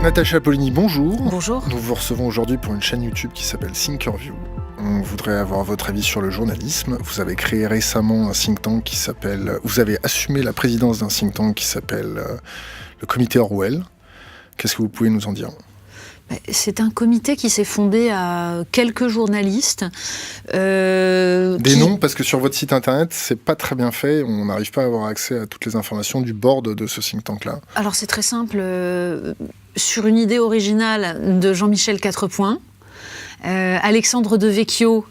Natacha Polony, bonjour. Bonjour. Nous vous recevons aujourd'hui pour une chaîne YouTube qui s'appelle Thinkerview. On voudrait avoir votre avis sur le journalisme. Vous avez créé récemment un think tank qui s'appelle... Vous avez assumé la présidence d'un think tank qui s'appelle le Comité Orwell. Qu'est-ce que vous pouvez nous en dire ? C'est un comité qui s'est fondé à quelques journalistes. Noms, parce que sur votre site internet, c'est pas très bien fait. On n'arrive pas à avoir accès à toutes les informations du board de ce think tank-là. Alors c'est très simple. Sur une idée originale de Jean-Michel Quatrepoint, Alexandre Devecchio,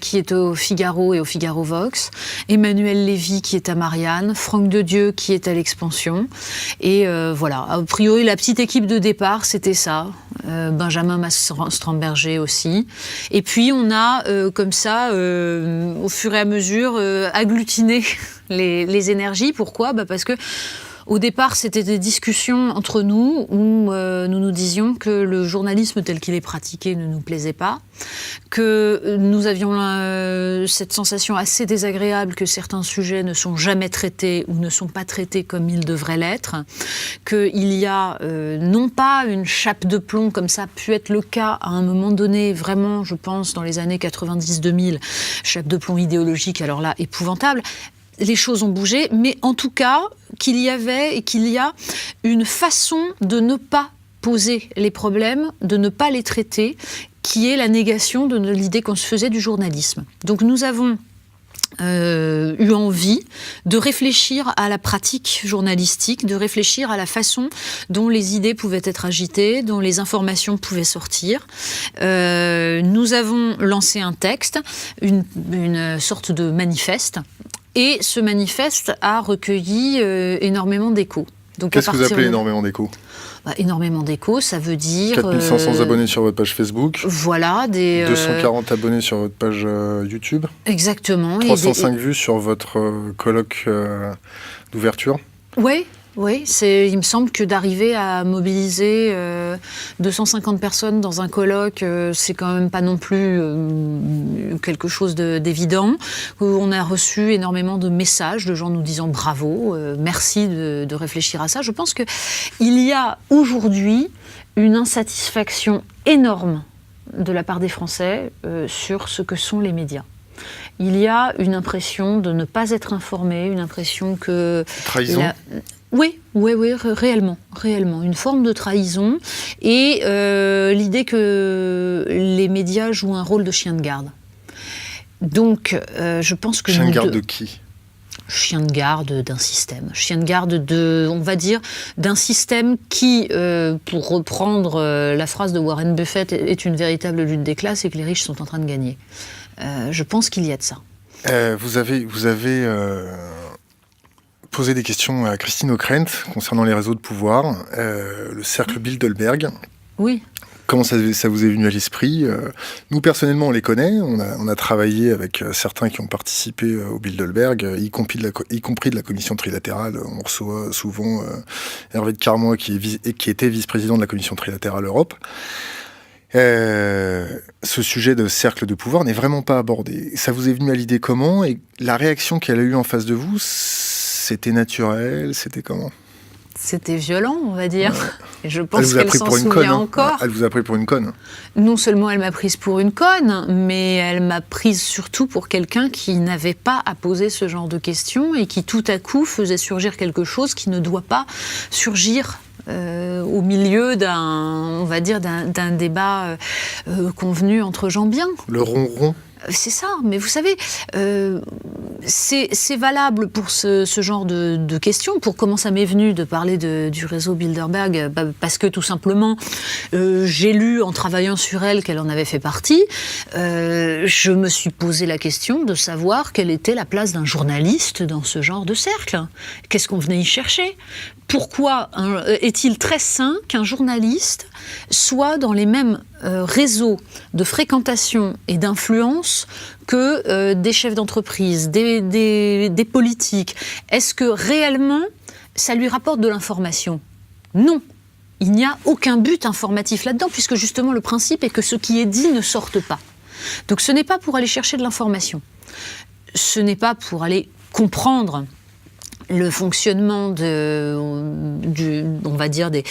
qui est au Figaro et au Figaro Vox, Emmanuel Lévy qui est à Marianne, Franck Dedieu qui est à l'Expansion. Et voilà, a priori la petite équipe de départ c'était ça, Benjamin Mastramberger aussi. Et puis on a comme ça, au fur et à mesure, agglutiné les énergies. Pourquoi ? Parce que au départ, c'était des discussions entre nous où nous nous disions que le journalisme tel qu'il est pratiqué ne nous plaisait pas, que nous avions cette sensation assez désagréable que certains sujets ne sont jamais traités ou ne sont pas traités comme ils devraient l'être, qu'il y a non pas une chape de plomb comme ça a pu être le cas à un moment donné, vraiment, je pense, dans les années 90-2000, chape de plomb idéologique, alors là, épouvantable. Les choses ont bougé, mais en tout cas, qu'il y avait et qu'il y a une façon de ne pas poser les problèmes, de ne pas les traiter, qui est la négation de l'idée qu'on se faisait du journalisme. Donc nous avons eu envie de réfléchir à la pratique journalistique, de réfléchir à la façon dont les idées pouvaient être agitées, dont les informations pouvaient sortir. Nous avons lancé un texte, une sorte de manifeste, et ce manifeste a recueilli énormément d'échos. Donc, qu'est-ce que vous appelez énormément d'échos ? Énormément d'échos, ça veut dire... 4500 abonnés sur votre page Facebook. Voilà, 240 abonnés sur votre page YouTube. Exactement. 305 vues sur votre colloque d'ouverture. Oui. Oui, il me semble que d'arriver à mobiliser 250 personnes dans un colloque, c'est quand même pas non plus quelque chose d'évident. On a reçu énormément de messages de gens nous disant bravo, merci de réfléchir à ça. Je pense qu'il y a aujourd'hui une insatisfaction énorme de la part des Français sur ce que sont les médias. Il y a une impression de ne pas être informé, une impression que... Trahison. Oui, réellement, une forme de trahison et l'idée que les médias jouent un rôle de chien de garde. Donc, je pense que... Chien de garde de qui ? Chien de garde d'un système. Chien de garde on va dire, d'un système qui, pour reprendre la phrase de Warren Buffett, est une véritable lutte des classes et que les riches sont en train de gagner. Je pense qu'il y a de ça. Vous avez posé des questions à Christine Ockrent concernant les réseaux de pouvoir, le cercle Bilderberg. Oui. Comment ça vous est venu à l'esprit ? Nous, personnellement, on les connaît. On a travaillé avec certains qui ont participé au Bilderberg, y compris de la commission trilatérale. On reçoit souvent Hervé de Carmoy, qui était vice-président de la commission trilatérale Europe. Ce sujet de cercle de pouvoir n'est vraiment pas abordé. Ça vous est venu à l'idée comment ? Et la réaction qu'elle a eue en face de vous, c'était naturel ? C'était comment ? C'était violent, on va dire. Ouais. Et je pense qu'elle s'en souvient encore. Elle vous a pris pour une conne. Non seulement elle m'a prise pour une conne, mais elle m'a prise surtout pour quelqu'un qui n'avait pas à poser ce genre de questions et qui tout à coup faisait surgir quelque chose qui ne doit pas surgir au milieu d'un débat convenu entre gens bien. Le ronron. C'est ça, mais vous savez, c'est valable pour ce genre de questions. Pour comment ça m'est venu de parler du réseau Bilderberg, parce que tout simplement, j'ai lu en travaillant sur elle qu'elle en avait fait partie. Je me suis posé la question de savoir quelle était la place d'un journaliste dans ce genre de cercle. Qu'est-ce qu'on venait y chercher ? Pourquoi est-il très sain qu'un journaliste soit dans les mêmes réseaux de fréquentation et d'influence que des chefs d'entreprise, des politiques ? Est-ce que réellement ça lui rapporte de l'information ? Non. Il n'y a aucun but informatif là-dedans, puisque justement le principe est que ce qui est dit ne sorte pas. Donc ce n'est pas pour aller chercher de l'information. Ce n'est pas pour aller comprendre le fonctionnement on va dire des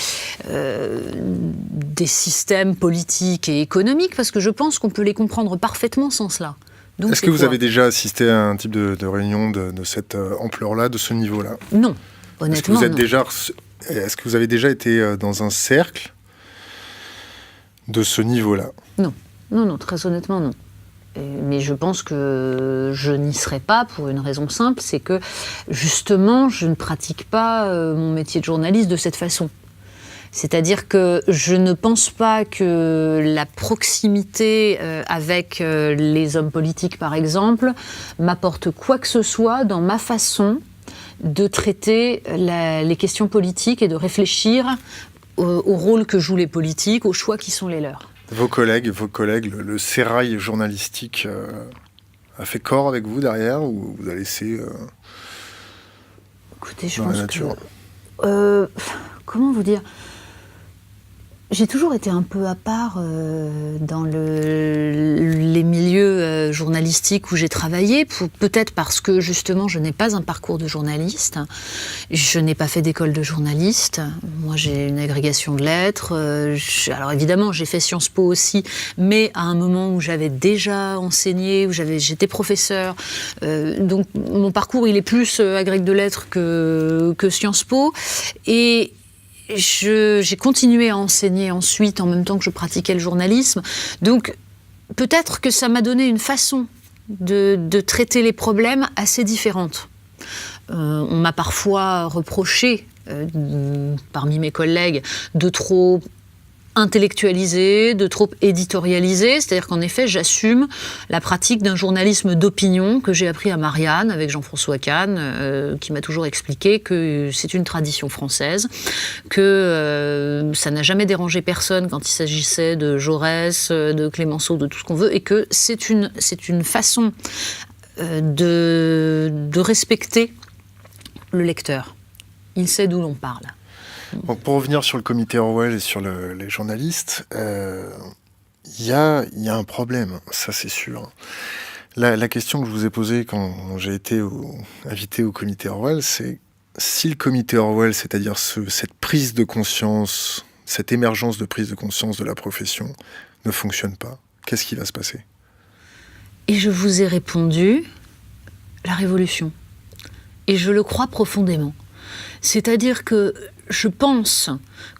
systèmes politiques et économiques, parce que je pense qu'on peut les comprendre parfaitement sans cela. Donc, est-ce que vous avez déjà assisté à un type de réunion de cette ampleur-là, de ce niveau-là? Non, honnêtement, Est-ce que vous avez déjà été dans un cercle de ce niveau-là? Non, très honnêtement, non. Mais je pense que je n'y serai pas pour une raison simple, c'est que justement, je ne pratique pas mon métier de journaliste de cette façon. C'est-à-dire que je ne pense pas que la proximité avec les hommes politiques, par exemple, m'apporte quoi que ce soit dans ma façon de traiter les questions politiques et de réfléchir au rôle que jouent les politiques, aux choix qui sont les leurs. Vos collègues, le sérail journalistique a fait corps avec vous derrière, ou vous a laissé écoutez, je dans la pense nature? Comment vous dire? J'ai toujours été un peu à part dans les milieux journalistiques où j'ai travaillé, peut-être parce que justement je n'ai pas un parcours de journaliste, je n'ai pas fait d'école de journaliste, moi j'ai une agrégation de lettres, alors évidemment j'ai fait Sciences Po aussi, mais à un moment où j'avais déjà enseigné, où j'étais professeur, donc mon parcours il est plus agrég de lettres que Sciences Po, et j'ai continué à enseigner ensuite en même temps que je pratiquais le journalisme. Donc peut-être que ça m'a donné une façon de traiter les problèmes assez différente. On m'a parfois reproché, parmi mes collègues, de trop intellectualisé, de trop éditorialisé, c'est-à-dire qu'en effet, j'assume la pratique d'un journalisme d'opinion que j'ai appris à Marianne avec Jean-François Kahn, qui m'a toujours expliqué que c'est une tradition française, que ça n'a jamais dérangé personne quand il s'agissait de Jaurès, de Clémenceau, de tout ce qu'on veut, et que c'est une façon de respecter le lecteur. Il sait d'où l'on parle. Donc pour revenir sur le comité Orwell et sur les journalistes, il y a un problème, ça c'est sûr. La question que je vous ai posée quand j'ai été invité au comité Orwell, c'est si le comité Orwell, c'est-à-dire cette prise de conscience, cette émergence de prise de conscience de la profession, ne fonctionne pas, qu'est-ce qui va se passer? Et je vous ai répondu, la révolution. Et je le crois profondément. C'est-à-dire que je pense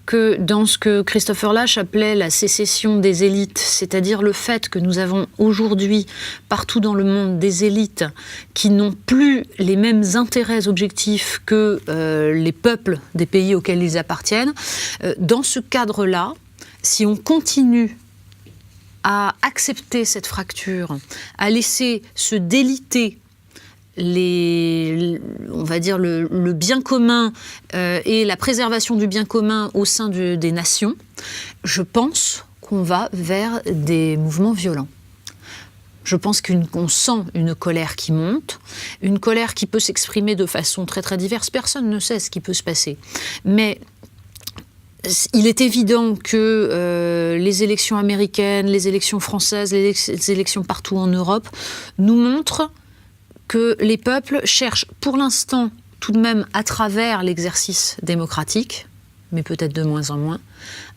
que dans ce que Christopher Lasch appelait la sécession des élites, c'est-à-dire le fait que nous avons aujourd'hui partout dans le monde des élites qui n'ont plus les mêmes intérêts objectifs que les peuples des pays auxquels ils appartiennent, dans ce cadre-là, si on continue à accepter cette fracture, à laisser se déliter on va dire le bien commun et la préservation du bien commun au sein des nations, je pense qu'on va vers des mouvements violents. Je pense qu'on sent une colère qui monte, une colère qui peut s'exprimer de façon très très diverse. Personne ne sait ce qui peut se passer. Mais il est évident que les élections américaines, les élections françaises, les élections partout en Europe nous montrent que les peuples cherchent pour l'instant, tout de même à travers l'exercice démocratique, mais peut-être de moins en moins,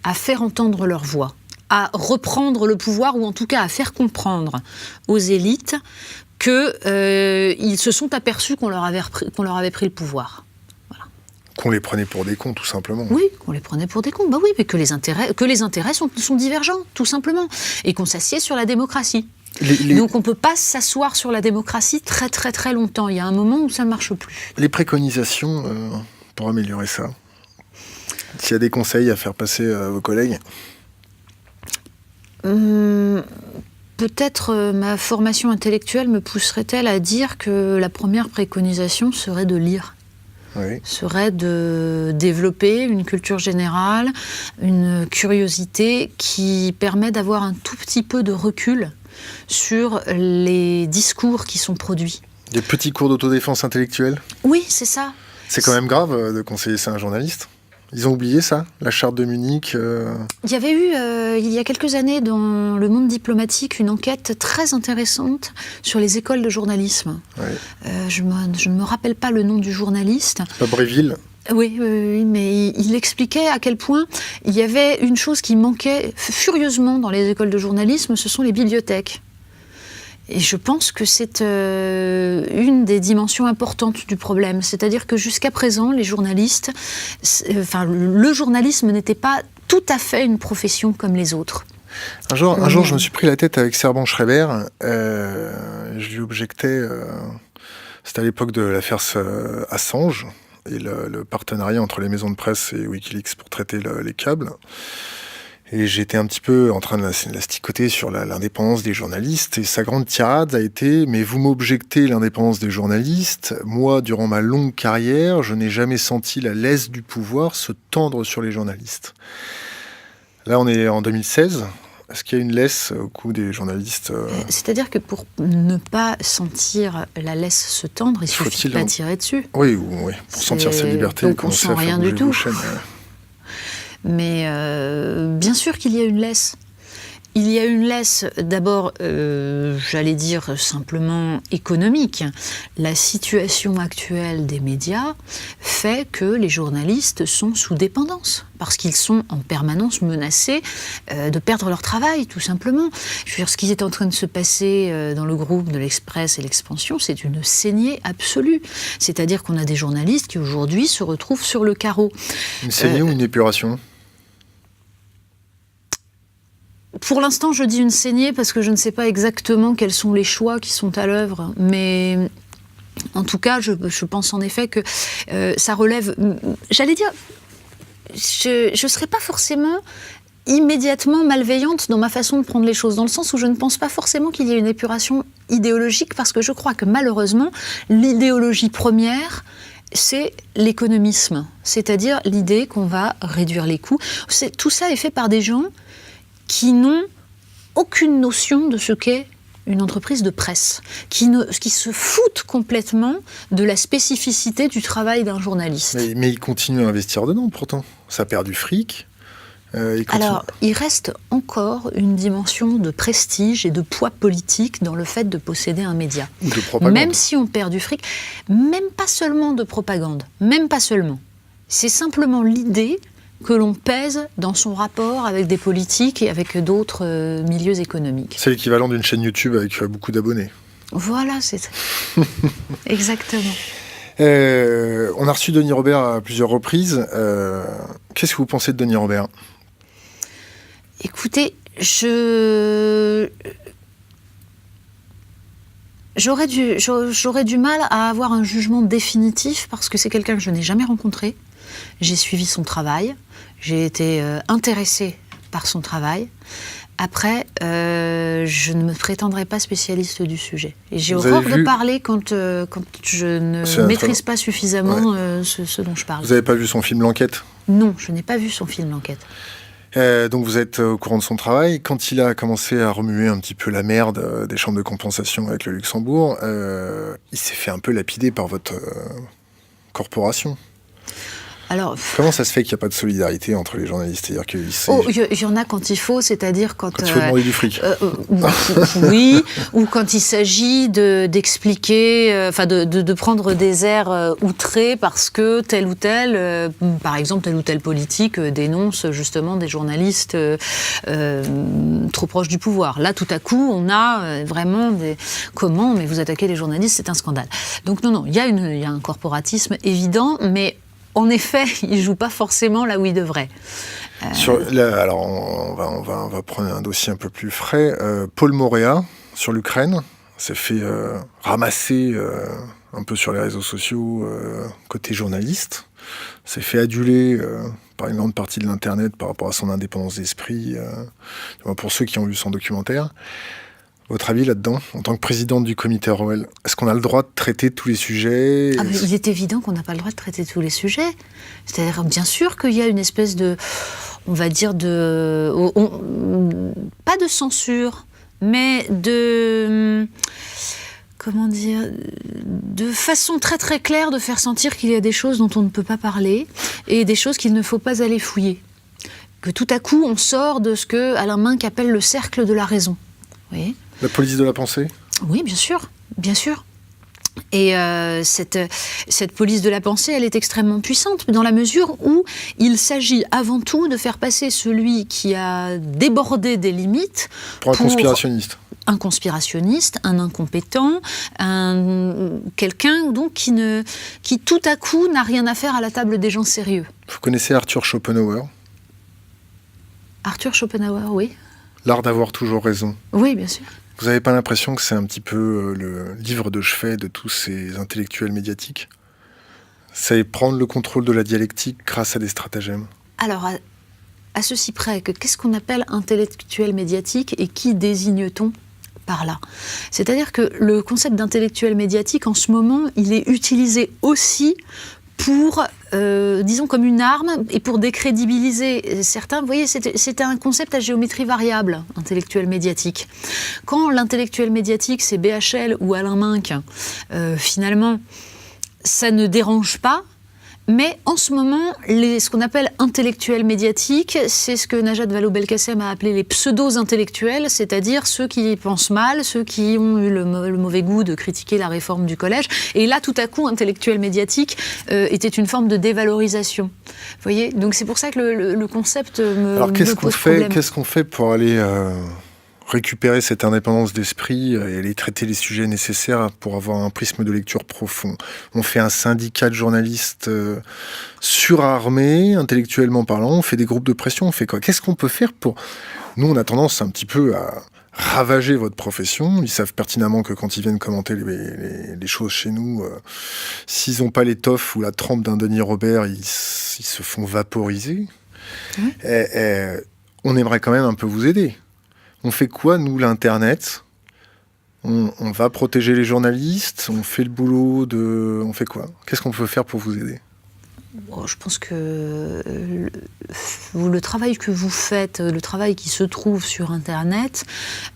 à faire entendre leur voix, à reprendre le pouvoir, ou en tout cas à faire comprendre aux élites qu'ils se sont aperçus qu'on leur avait pris le pouvoir. Voilà. Qu'on les prenait pour des cons, tout simplement. Oui, qu'on les prenait pour des cons. Bah oui, mais que les intérêts sont divergents, tout simplement, et qu'on s'assied sur la démocratie. Donc on ne peut pas s'asseoir sur la démocratie très très très longtemps. Il y a un moment où ça ne marche plus. Les préconisations pour améliorer ça, s'il y a des conseils à faire passer à vos collègues? Peut-être ma formation intellectuelle me pousserait-elle à dire que la première préconisation serait de lire. Oui. Serait de développer une culture générale, une curiosité qui permet d'avoir un tout petit peu de recul sur les discours qui sont produits. Des petits cours d'autodéfense intellectuelle? Oui, c'est ça. C'est quand même grave de conseiller ça à un journaliste. Ils ont oublié ça, la charte de Munich Il y avait eu, il y a quelques années, dans le monde diplomatique, une enquête très intéressante sur les écoles de journalisme. Ouais. Je ne me rappelle pas le nom du journaliste. Pas Bréville. Oui, mais il expliquait à quel point il y avait une chose qui manquait furieusement dans les écoles de journalisme, ce sont les bibliothèques. Et je pense que c'est une des dimensions importantes du problème. C'est-à-dire que jusqu'à présent, les journalistes, le journalisme n'était pas tout à fait une profession comme les autres. Un jour, je me suis pris la tête avec Servan Schreiber. Je lui objectais, c'était à l'époque de l'affaire Assange, et le partenariat entre les maisons de presse et Wikileaks pour traiter les câbles. Et j'étais un petit peu en train de l'asticoter sur l'indépendance des journalistes. Et sa grande tirade a été « Mais vous m'objectez l'indépendance des journalistes. Moi, durant ma longue carrière, je n'ai jamais senti la laisse du pouvoir se tendre sur les journalistes. » Là, on est en 2016. Est-ce qu'il y a une laisse au cou des journalistes C'est-à-dire que pour ne pas sentir la laisse se tendre, il suffit de pas tirer dessus. Oui, pour sentir sa liberté. Donc on sent rien du tout. Mais bien sûr qu'il y a une laisse. Il y a une laisse, d'abord, j'allais dire simplement économique. La situation actuelle des médias fait que les journalistes sont sous dépendance, parce qu'ils sont en permanence menacés de perdre leur travail, tout simplement. Je veux dire, ce qui est en train de se passer dans le groupe de l'Express et l'Expansion, c'est une saignée absolue. C'est-à-dire qu'on a des journalistes qui, aujourd'hui, se retrouvent sur le carreau. Une saignée ou une épuration ? Pour l'instant, je dis une saignée parce que je ne sais pas exactement quels sont les choix qui sont à l'œuvre, mais en tout cas, je pense en effet que ça relève... J'allais dire, je ne serais pas forcément immédiatement malveillante dans ma façon de prendre les choses, dans le sens où je ne pense pas forcément qu'il y ait une épuration idéologique, parce que je crois que malheureusement, l'idéologie première, c'est l'économisme, c'est-à-dire l'idée qu'on va réduire les coûts. Tout ça est fait par des gens qui n'ont aucune notion de ce qu'est une entreprise de presse, qui se foutent complètement de la spécificité du travail d'un journaliste. Mais ils continuent à investir dedans, pourtant. Ça perd du fric. Alors, il reste encore une dimension de prestige et de poids politique dans le fait de posséder un média. Ou de propagande. Même si on perd du fric, même pas seulement de propagande, même pas seulement. C'est simplement l'idée que l'on pèse dans son rapport avec des politiques et avec d'autres milieux économiques. C'est l'équivalent d'une chaîne YouTube avec beaucoup d'abonnés. Voilà, c'est ça. Exactement. On a reçu Denis Robert à plusieurs reprises. Qu'est-ce que vous pensez de Denis Robert ? Écoutez, j'aurais du mal à avoir un jugement définitif parce que c'est quelqu'un que je n'ai jamais rencontré. J'ai suivi son travail, j'ai été intéressée par son travail. Après, je ne me prétendrai pas spécialiste du sujet. Et j'ai horreur de parler quand je ne maîtrise pas suffisamment ce dont je parle. Vous n'avez pas vu son film L'Enquête ? Non, je n'ai pas vu son film L'Enquête. Donc vous êtes au courant de son travail. Quand il a commencé à remuer un petit peu la merde des chambres de compensation avec le Luxembourg, il s'est fait un peu lapider par votre corporation. Alors, comment ça se fait qu'il n'y a pas de solidarité entre les journalistes ? C'est-à-dire il y en a quand il faut, c'est-à-dire quand il faut demander du fric. Oui, ou quand il s'agit d'expliquer, de prendre des airs outrés parce que tel ou tel, par exemple tel ou tel politique dénonce justement des journalistes trop proches du pouvoir. Là, tout à coup, on a vraiment des... Comment ? Mais vous attaquez les journalistes, c'est un scandale. Donc non, il y a un corporatisme évident, mais en effet, il ne joue pas forcément là où il devrait. Alors, on va prendre un dossier un peu plus frais. Paul Moréa, sur l'Ukraine, s'est fait ramasser un peu sur les réseaux sociaux côté journaliste. S'est fait aduler par une grande partie de l'Internet par rapport à son indépendance d'esprit, pour ceux qui ont vu son documentaire. Votre avis là-dedans, en tant que présidente du comité Orwell, est-ce qu'on a le droit de traiter tous les sujets ? Il est évident qu'on n'a pas le droit de traiter tous les sujets. C'est-à-dire, bien sûr qu'il y a une espèce de, on va dire, pas de censure, mais de... comment dire, de façon très très claire de faire sentir qu'il y a des choses dont on ne peut pas parler et des choses qu'il ne faut pas aller fouiller. Que tout à coup, on sort de ce que Alain Minc appelle le cercle de la raison. Vous voyez ? La police de la pensée ? Oui, bien sûr, bien sûr. Et cette police de la pensée, elle est extrêmement puissante dans la mesure où il s'agit avant tout de faire passer celui qui a débordé des limites pour un conspirationniste. Un conspirationniste, un incompétent, quelqu'un donc qui tout à coup n'a rien à faire à la table des gens sérieux. Vous connaissez Arthur Schopenhauer ? Arthur Schopenhauer, oui. L'art d'avoir toujours raison. Oui, bien sûr. Vous n'avez pas l'impression que c'est un petit peu le livre de chevet de tous ces intellectuels médiatiques ? C'est prendre le contrôle de la dialectique grâce à des stratagèmes. Alors, à ceci près, que qu'est-ce qu'on appelle intellectuel médiatique et qui désigne-t-on par là ? C'est-à-dire que le concept d'intellectuel médiatique, en ce moment, il est utilisé aussi pour, disons, comme une arme et pour décrédibiliser certains. Vous voyez, c'était un concept à géométrie variable, intellectuel médiatique. Quand l'intellectuel médiatique, c'est BHL ou Alain Minc, finalement, ça ne dérange pas. Mais en ce moment, ce qu'on appelle intellectuels médiatiques, c'est ce que Najat Vallaud-Belkacem a appelé les pseudo-intellectuels, c'est-à-dire ceux qui pensent mal, ceux qui ont eu le mauvais goût de critiquer la réforme du collège. Et là, tout à coup, intellectuel médiatique était une forme de dévalorisation. Vous voyez ? Donc c'est pour ça que le concept Alors qu'est-ce qu'on fait pour aller récupérer cette indépendance d'esprit et aller traiter les sujets nécessaires pour avoir un prisme de lecture profond ? On fait un syndicat de journalistes surarmés, intellectuellement parlant, on fait des groupes de pression, on fait quoi ? Qu'est-ce qu'on peut faire pour... Nous, on a tendance un petit peu à ravager votre profession. Ils savent pertinemment que quand ils viennent commenter les choses chez nous, s'ils n'ont pas l'étoffe ou la trempe d'un Denis Robert, ils se font vaporiser. Mmh. On aimerait quand même un peu vous aider. On fait quoi, nous, l'Internet ? On va protéger les journalistes ? On fait le boulot de... On fait quoi ? Qu'est-ce qu'on peut faire pour vous aider ? Bon, je pense que le travail que vous faites, le travail qui se trouve sur Internet,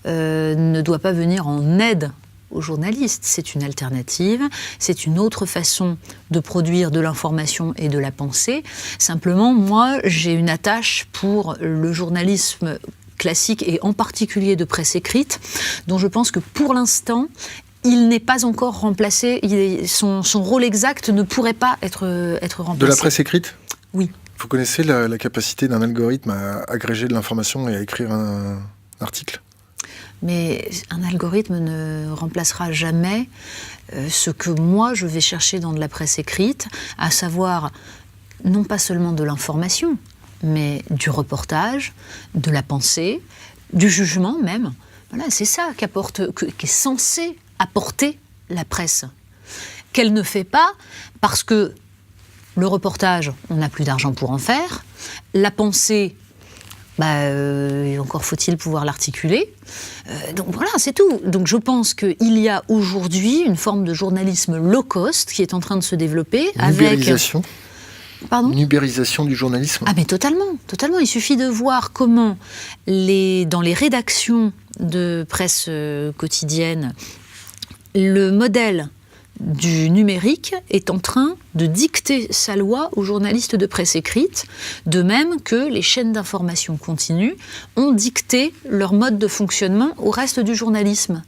ne doit pas venir en aide aux journalistes. C'est une alternative, c'est une autre façon de produire de l'information et de la pensée. Simplement, moi, j'ai une attache pour le journalisme classique et en particulier de presse écrite, dont je pense que pour l'instant, il n'est pas encore remplacé. Son rôle exact ne pourrait pas être remplacé. De la presse écrite ? Oui. Vous connaissez la capacité d'un algorithme à agréger de l'information et à écrire un article ? Mais un algorithme ne remplacera jamais ce que moi je vais chercher dans de la presse écrite, à savoir non pas seulement de l'information, mais du reportage, de la pensée, du jugement même. Voilà, c'est ça qui est censé apporter la presse. Qu'elle ne fait pas parce que le reportage, on n'a plus d'argent pour en faire. La pensée, encore faut-il pouvoir l'articuler. Donc voilà, c'est tout. Donc je pense qu'il y a aujourd'hui une forme de journalisme low cost qui est en train de se développer. Ubérisation. Pardon ? Une ubérisation du journalisme. Ah mais totalement. Il suffit de voir comment dans les rédactions de presse quotidienne, le modèle du numérique est en train de dicter sa loi aux journalistes de presse écrite, de même que les chaînes d'information continue ont dicté leur mode de fonctionnement au reste du journalisme.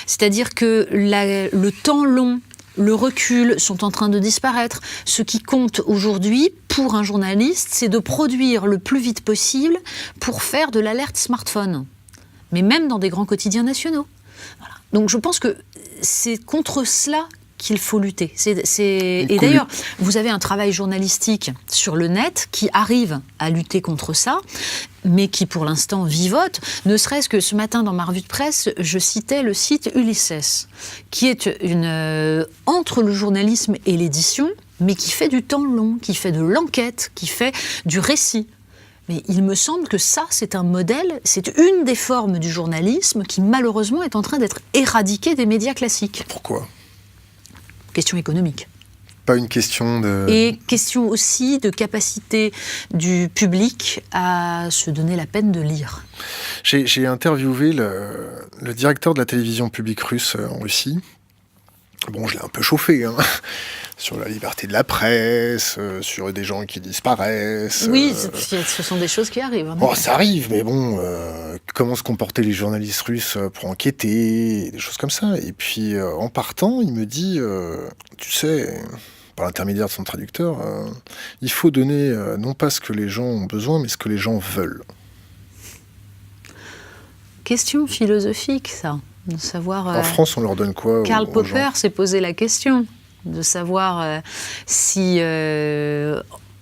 C'est-à-dire que le temps long, le recul sont en train de disparaître. Ce qui compte aujourd'hui pour un journaliste, c'est de produire le plus vite possible pour faire de l'alerte smartphone. Mais même dans des grands quotidiens nationaux. Voilà. Donc je pense que c'est contre cela qu'il faut lutter. Et d'ailleurs, vous avez un travail journalistique sur le net qui arrive à lutter contre ça, mais qui pour l'instant vivote. Ne serait-ce que ce matin dans ma revue de presse, je citais le site Ulysses, qui est entre le journalisme et l'édition, mais qui fait du temps long, qui fait de l'enquête, qui fait du récit. Mais il me semble que ça, c'est un modèle, c'est une des formes du journalisme qui malheureusement est en train d'être éradiquée des médias classiques. Pourquoi ? Question économique. Pas une question de... Et question aussi de capacité du public à se donner la peine de lire. J'ai interviewé le directeur de la télévision publique russe en Russie Bon, je l'ai un peu chauffé, hein, sur la liberté de la presse, sur des gens qui disparaissent. Oui, ce sont des choses qui arrivent. Hein. Bon, ça arrive, mais bon, comment se comportaient les journalistes russes pour enquêter, des choses comme ça. Et puis, en partant, il me dit, tu sais, par l'intermédiaire de son traducteur, il faut donner non pas ce que les gens ont besoin, mais ce que les gens veulent. Question philosophique, ça. De savoir, en France, on leur donne quoi Karl aux Popper gens s'est posé la question de savoir si,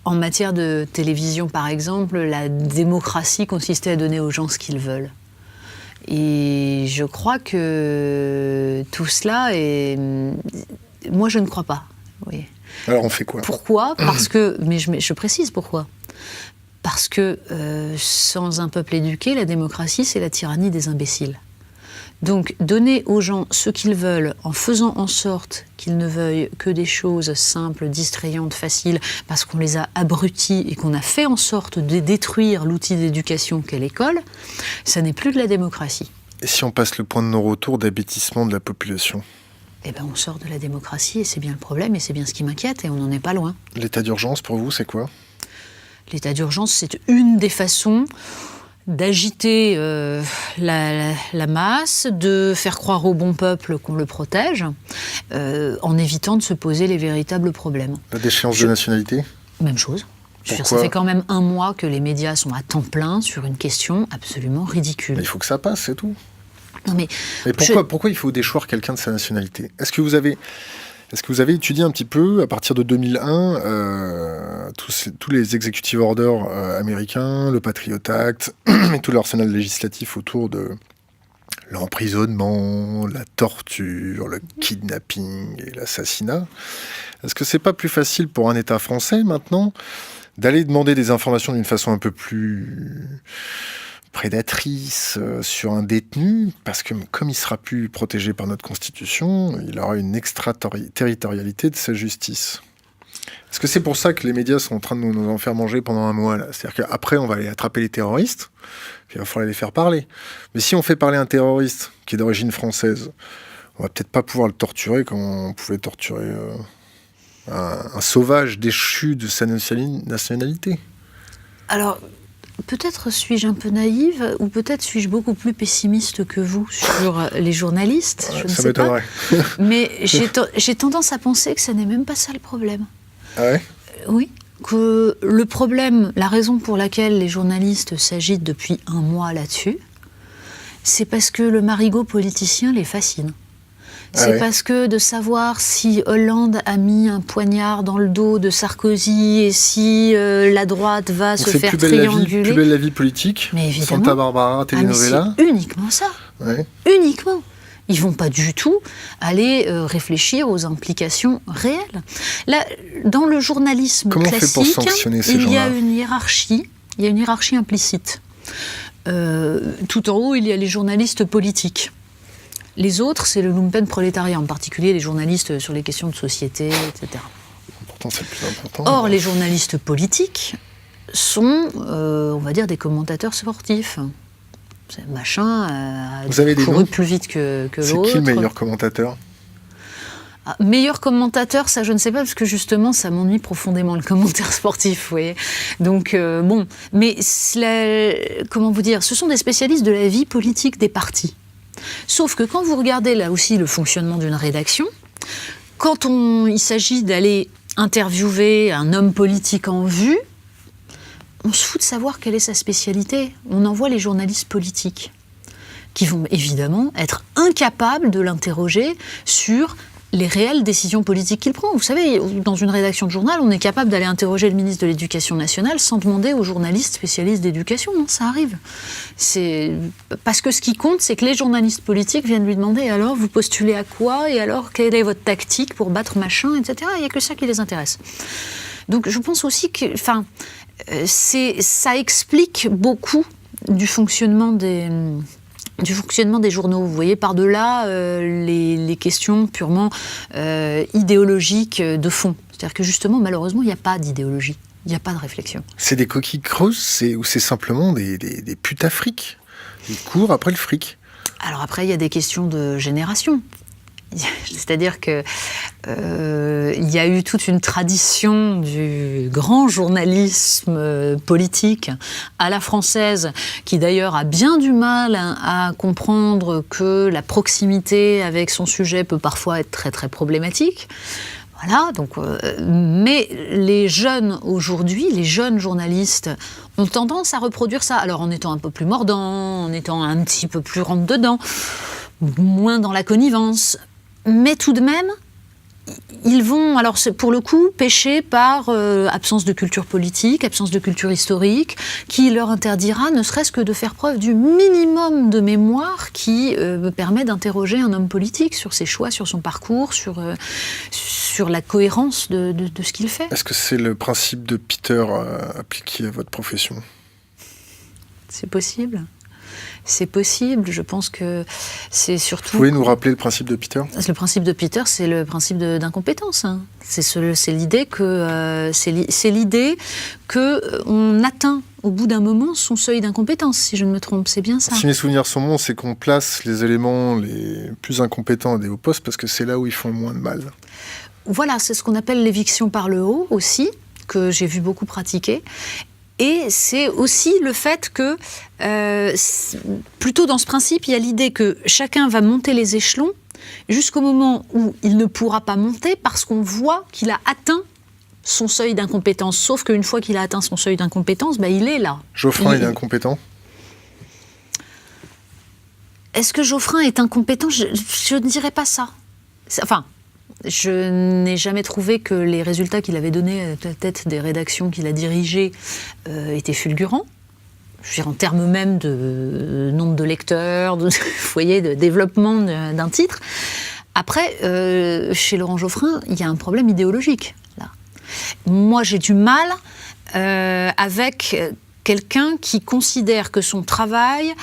en matière de télévision par exemple, la démocratie consistait à donner aux gens ce qu'ils veulent. Et je crois que tout cela est... Moi, je ne crois pas. Oui. Alors, on fait quoi? Pourquoi? Parce que... Mais je précise pourquoi. Parce que sans un peuple éduqué, la démocratie, c'est la tyrannie des imbéciles. Donc, donner aux gens ce qu'ils veulent en faisant en sorte qu'ils ne veuillent que des choses simples, distrayantes, faciles, parce qu'on les a abrutis et qu'on a fait en sorte de détruire l'outil d'éducation qu'est l'école, ça n'est plus de la démocratie. Et si on passe le point de non-retour d'abêtissement de la population? Eh bien, on sort de la démocratie et c'est bien le problème et c'est bien ce qui m'inquiète et on n'en est pas loin. L'état d'urgence, pour vous, c'est quoi? L'état d'urgence, c'est une des façons d'agiter la masse, de faire croire au bon peuple qu'on le protège, en évitant de se poser les véritables problèmes. La déchéance de nationalité? Même chose. Ça fait quand même 1 mois que les médias sont à temps plein sur une question absolument ridicule. Mais il faut que ça passe, c'est tout. Non mais pourquoi il faut déchoir quelqu'un de sa nationalité? Est-ce que vous avez étudié un petit peu, à partir de 2001, tous les executive orders américains, le Patriot Act, et tout l'arsenal législatif autour de l'emprisonnement, la torture, le kidnapping et l'assassinat? Est-ce que c'est pas plus facile pour un État français, maintenant, d'aller demander des informations d'une façon un peu plus prédatrice sur un détenu, parce que comme il sera plus protégé par notre Constitution, il aura une extraterritorialité de sa justice? Est-ce que c'est pour ça que les médias sont en train de nous en faire manger pendant 1 mois, là? C'est-à-dire qu'après, on va aller attraper les terroristes, puis il va falloir les faire parler. Mais si on fait parler un terroriste qui est d'origine française, on va peut-être pas pouvoir le torturer comme on pouvait torturer un sauvage déchu de sa nationalité. Alors, peut-être suis-je un peu naïve, ou peut-être suis-je beaucoup plus pessimiste que vous sur les journalistes, je ne sais pas. Mais j'ai tendance à penser que ça n'est même pas ça le problème. Ah ouais? Oui, que le problème, la raison pour laquelle les journalistes s'agitent depuis 1 mois là-dessus, c'est parce que le marigot politicien les fascine. C'est parce que de savoir si Hollande a mis un poignard dans le dos de Sarkozy et si la droite va se faire trianguler. Plus belle la vie politique. Mais évidemment. Santa Barbara, telenovela. C'est uniquement ça. Ouais. Uniquement. Ils vont pas du tout aller réfléchir aux implications réelles. Là, dans le journalisme classique, on fait pour sanctionner ces gens-là? Il y a une hiérarchie implicite. Tout en haut, il y a les journalistes politiques. Les autres, c'est le lumpen prolétariat, en particulier les journalistes sur les questions de société, etc. Pourtant, c'est le plus important. Or, les journalistes politiques sont, on va dire, des commentateurs sportifs. Machin a couru plus vite que l'autre. C'est qui le meilleur commentateur? Meilleur commentateur, ça je ne sais pas, parce que justement, ça m'ennuie profondément, le commentaire sportif, vous voyez. Donc, bon, mais comment vous dire, ce sont des spécialistes de la vie politique des partis. Sauf que quand vous regardez là aussi le fonctionnement d'une rédaction, quand il s'agit d'aller interviewer un homme politique en vue, on se fout de savoir quelle est sa spécialité. On envoie les journalistes politiques, qui vont évidemment être incapables de l'interroger sur les réelles décisions politiques qu'il prend. Vous savez, dans une rédaction de journal, on est capable d'aller interroger le ministre de l'Éducation nationale sans demander aux journalistes spécialistes d'éducation. Non, ça arrive. Parce que ce qui compte, c'est que les journalistes politiques viennent lui demander « alors, vous postulez à quoi ? Et alors, quelle est votre tactique pour battre machin ?» etc. Il n'y a que ça qui les intéresse. Donc, je pense aussi que... ça explique beaucoup du fonctionnement des journaux. Vous voyez, par-delà les questions purement idéologiques de fond. C'est-à-dire que justement, malheureusement, il n'y a pas d'idéologie, il n'y a pas de réflexion. C'est des coquilles creuses ou c'est simplement des putafriques? Ils courent après le fric. Alors après, il y a des questions de génération. C'est-à-dire que il y a eu toute une tradition du grand journalisme politique à la française, qui d'ailleurs a bien du mal à comprendre que la proximité avec son sujet peut parfois être très très problématique. Voilà, donc, mais les jeunes aujourd'hui, les jeunes journalistes ont tendance à reproduire ça, alors en étant un peu plus mordants, en étant un petit peu plus rentre-dedans, moins dans la connivence. Mais tout de même, ils vont, alors pour le coup, pécher par absence de culture politique, absence de culture historique, qui leur interdira ne serait-ce que de faire preuve du minimum de mémoire qui permet d'interroger un homme politique sur ses choix, sur son parcours, sur la cohérence de ce qu'il fait. Est-ce que c'est le principe de Peter appliqué à votre profession ? C'est possible. C'est possible, je pense que c'est surtout... Vous pouvez nous rappeler le principe de Peter ? Le principe de Peter, c'est le principe d'incompétence. Hein. C'est l'idée que on atteint au bout d'un moment son seuil d'incompétence, si je ne me trompe, c'est bien ça. Si mes souvenirs sont bons, c'est qu'on place les éléments les plus incompétents à des hauts postes parce que c'est là où ils font le moins de mal. Voilà, c'est ce qu'on appelle l'éviction par le haut aussi, que j'ai vu beaucoup pratiquer. Et c'est aussi le fait que, plutôt dans ce principe, il y a l'idée que chacun va monter les échelons jusqu'au moment où il ne pourra pas monter parce qu'on voit qu'il a atteint son seuil d'incompétence. Sauf qu'une fois qu'il a atteint son seuil d'incompétence, il est là. Geoffrin, il est incompétent ? Est-ce que Geoffrin est incompétent ? Je ne dirais pas ça. Enfin... Je n'ai jamais trouvé que les résultats qu'il avait donnés à la tête des rédactions qu'il a dirigées étaient fulgurants. Je veux dire, en termes même de nombre de lecteurs, de développement d'un titre. Après, chez Laurent Geoffrin, il y a un problème idéologique. Là. Moi, j'ai du mal avec quelqu'un qui considère que son travail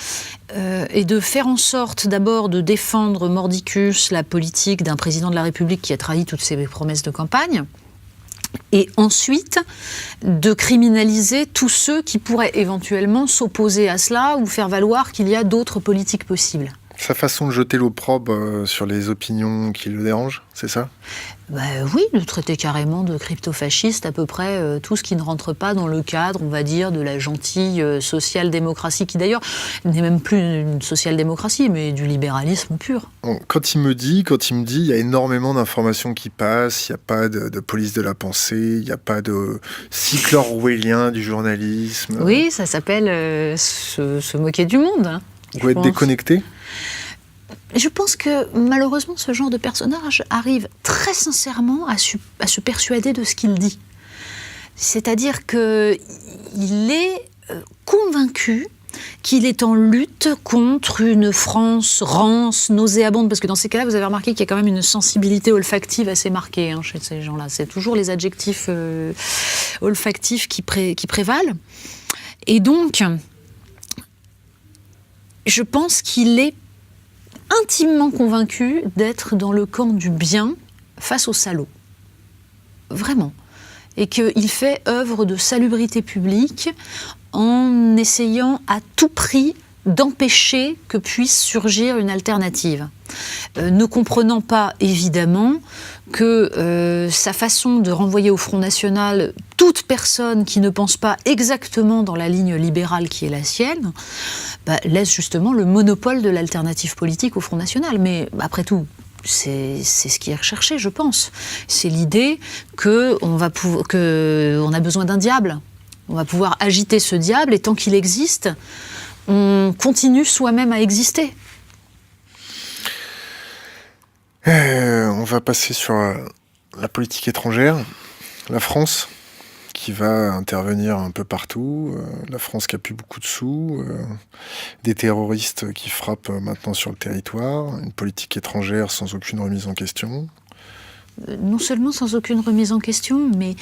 est de faire en sorte d'abord de défendre mordicus la politique d'un président de la République qui a trahi toutes ses promesses de campagne, et ensuite de criminaliser tous ceux qui pourraient éventuellement s'opposer à cela ou faire valoir qu'il y a d'autres politiques possibles. Sa façon de jeter l'opprobre sur les opinions qui le dérangent, c'est ça ? Oui, de traiter carrément de crypto-fasciste à peu près tout ce qui ne rentre pas dans le cadre, on va dire, de la gentille social-démocratie, qui d'ailleurs n'est même plus une social-démocratie, mais du libéralisme pur. Quand il me dit, il y a énormément d'informations qui passent, il n'y a pas de police de la pensée, il n'y a pas de cycle orwellien du journalisme. Oui, ça s'appelle se moquer du monde. Hein, Ou être déconnecté ? Je pense que malheureusement, ce genre de personnage arrive très sincèrement à se persuader de ce qu'il dit. C'est-à-dire qu'il est convaincu qu'il est en lutte contre une France rance, nauséabonde, parce que dans ces cas-là, vous avez remarqué qu'il y a quand même une sensibilité olfactive assez marquée chez ces gens-là. C'est toujours les adjectifs olfactifs qui prévalent. Et donc, je pense qu'il est intimement convaincu d'être dans le camp du bien face aux salauds. Vraiment. Et qu'il fait œuvre de salubrité publique en essayant à tout prix d'empêcher que puisse surgir une alternative. Ne comprenant pas, évidemment, que sa façon de renvoyer au Front National toute personne qui ne pense pas exactement dans la ligne libérale qui est la sienne, laisse justement le monopole de l'alternative politique au Front National. Mais après tout, c'est ce qui est recherché, je pense. C'est l'idée qu'on a besoin d'un diable. On va pouvoir agiter ce diable, et tant qu'il existe, on continue soi-même à exister. On va passer sur la politique étrangère. La France, qui va intervenir un peu partout. La France qui a plus beaucoup de sous. Des terroristes qui frappent maintenant sur le territoire. Une politique étrangère sans aucune remise en question. Non seulement sans aucune remise en question, mais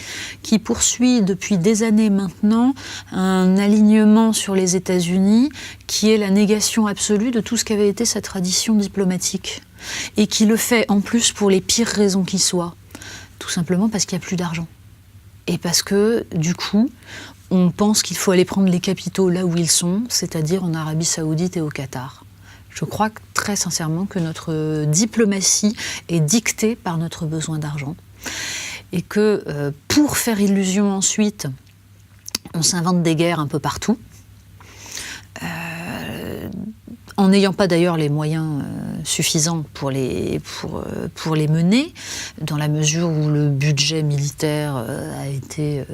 qui poursuit depuis des années maintenant un alignement sur les États-Unis qui est la négation absolue de tout ce qu'avait été sa tradition diplomatique. Et qui le fait en plus pour les pires raisons qui soient. Tout simplement parce qu'il n'y a plus d'argent. Et parce que, du coup, on pense qu'il faut aller prendre les capitaux là où ils sont, c'est-à-dire en Arabie Saoudite et au Qatar. Je crois très sincèrement que notre diplomatie est dictée par notre besoin d'argent et que pour faire illusion ensuite, on s'invente des guerres un peu partout, en n'ayant pas d'ailleurs les moyens suffisants pour les mener, dans la mesure où le budget militaire a été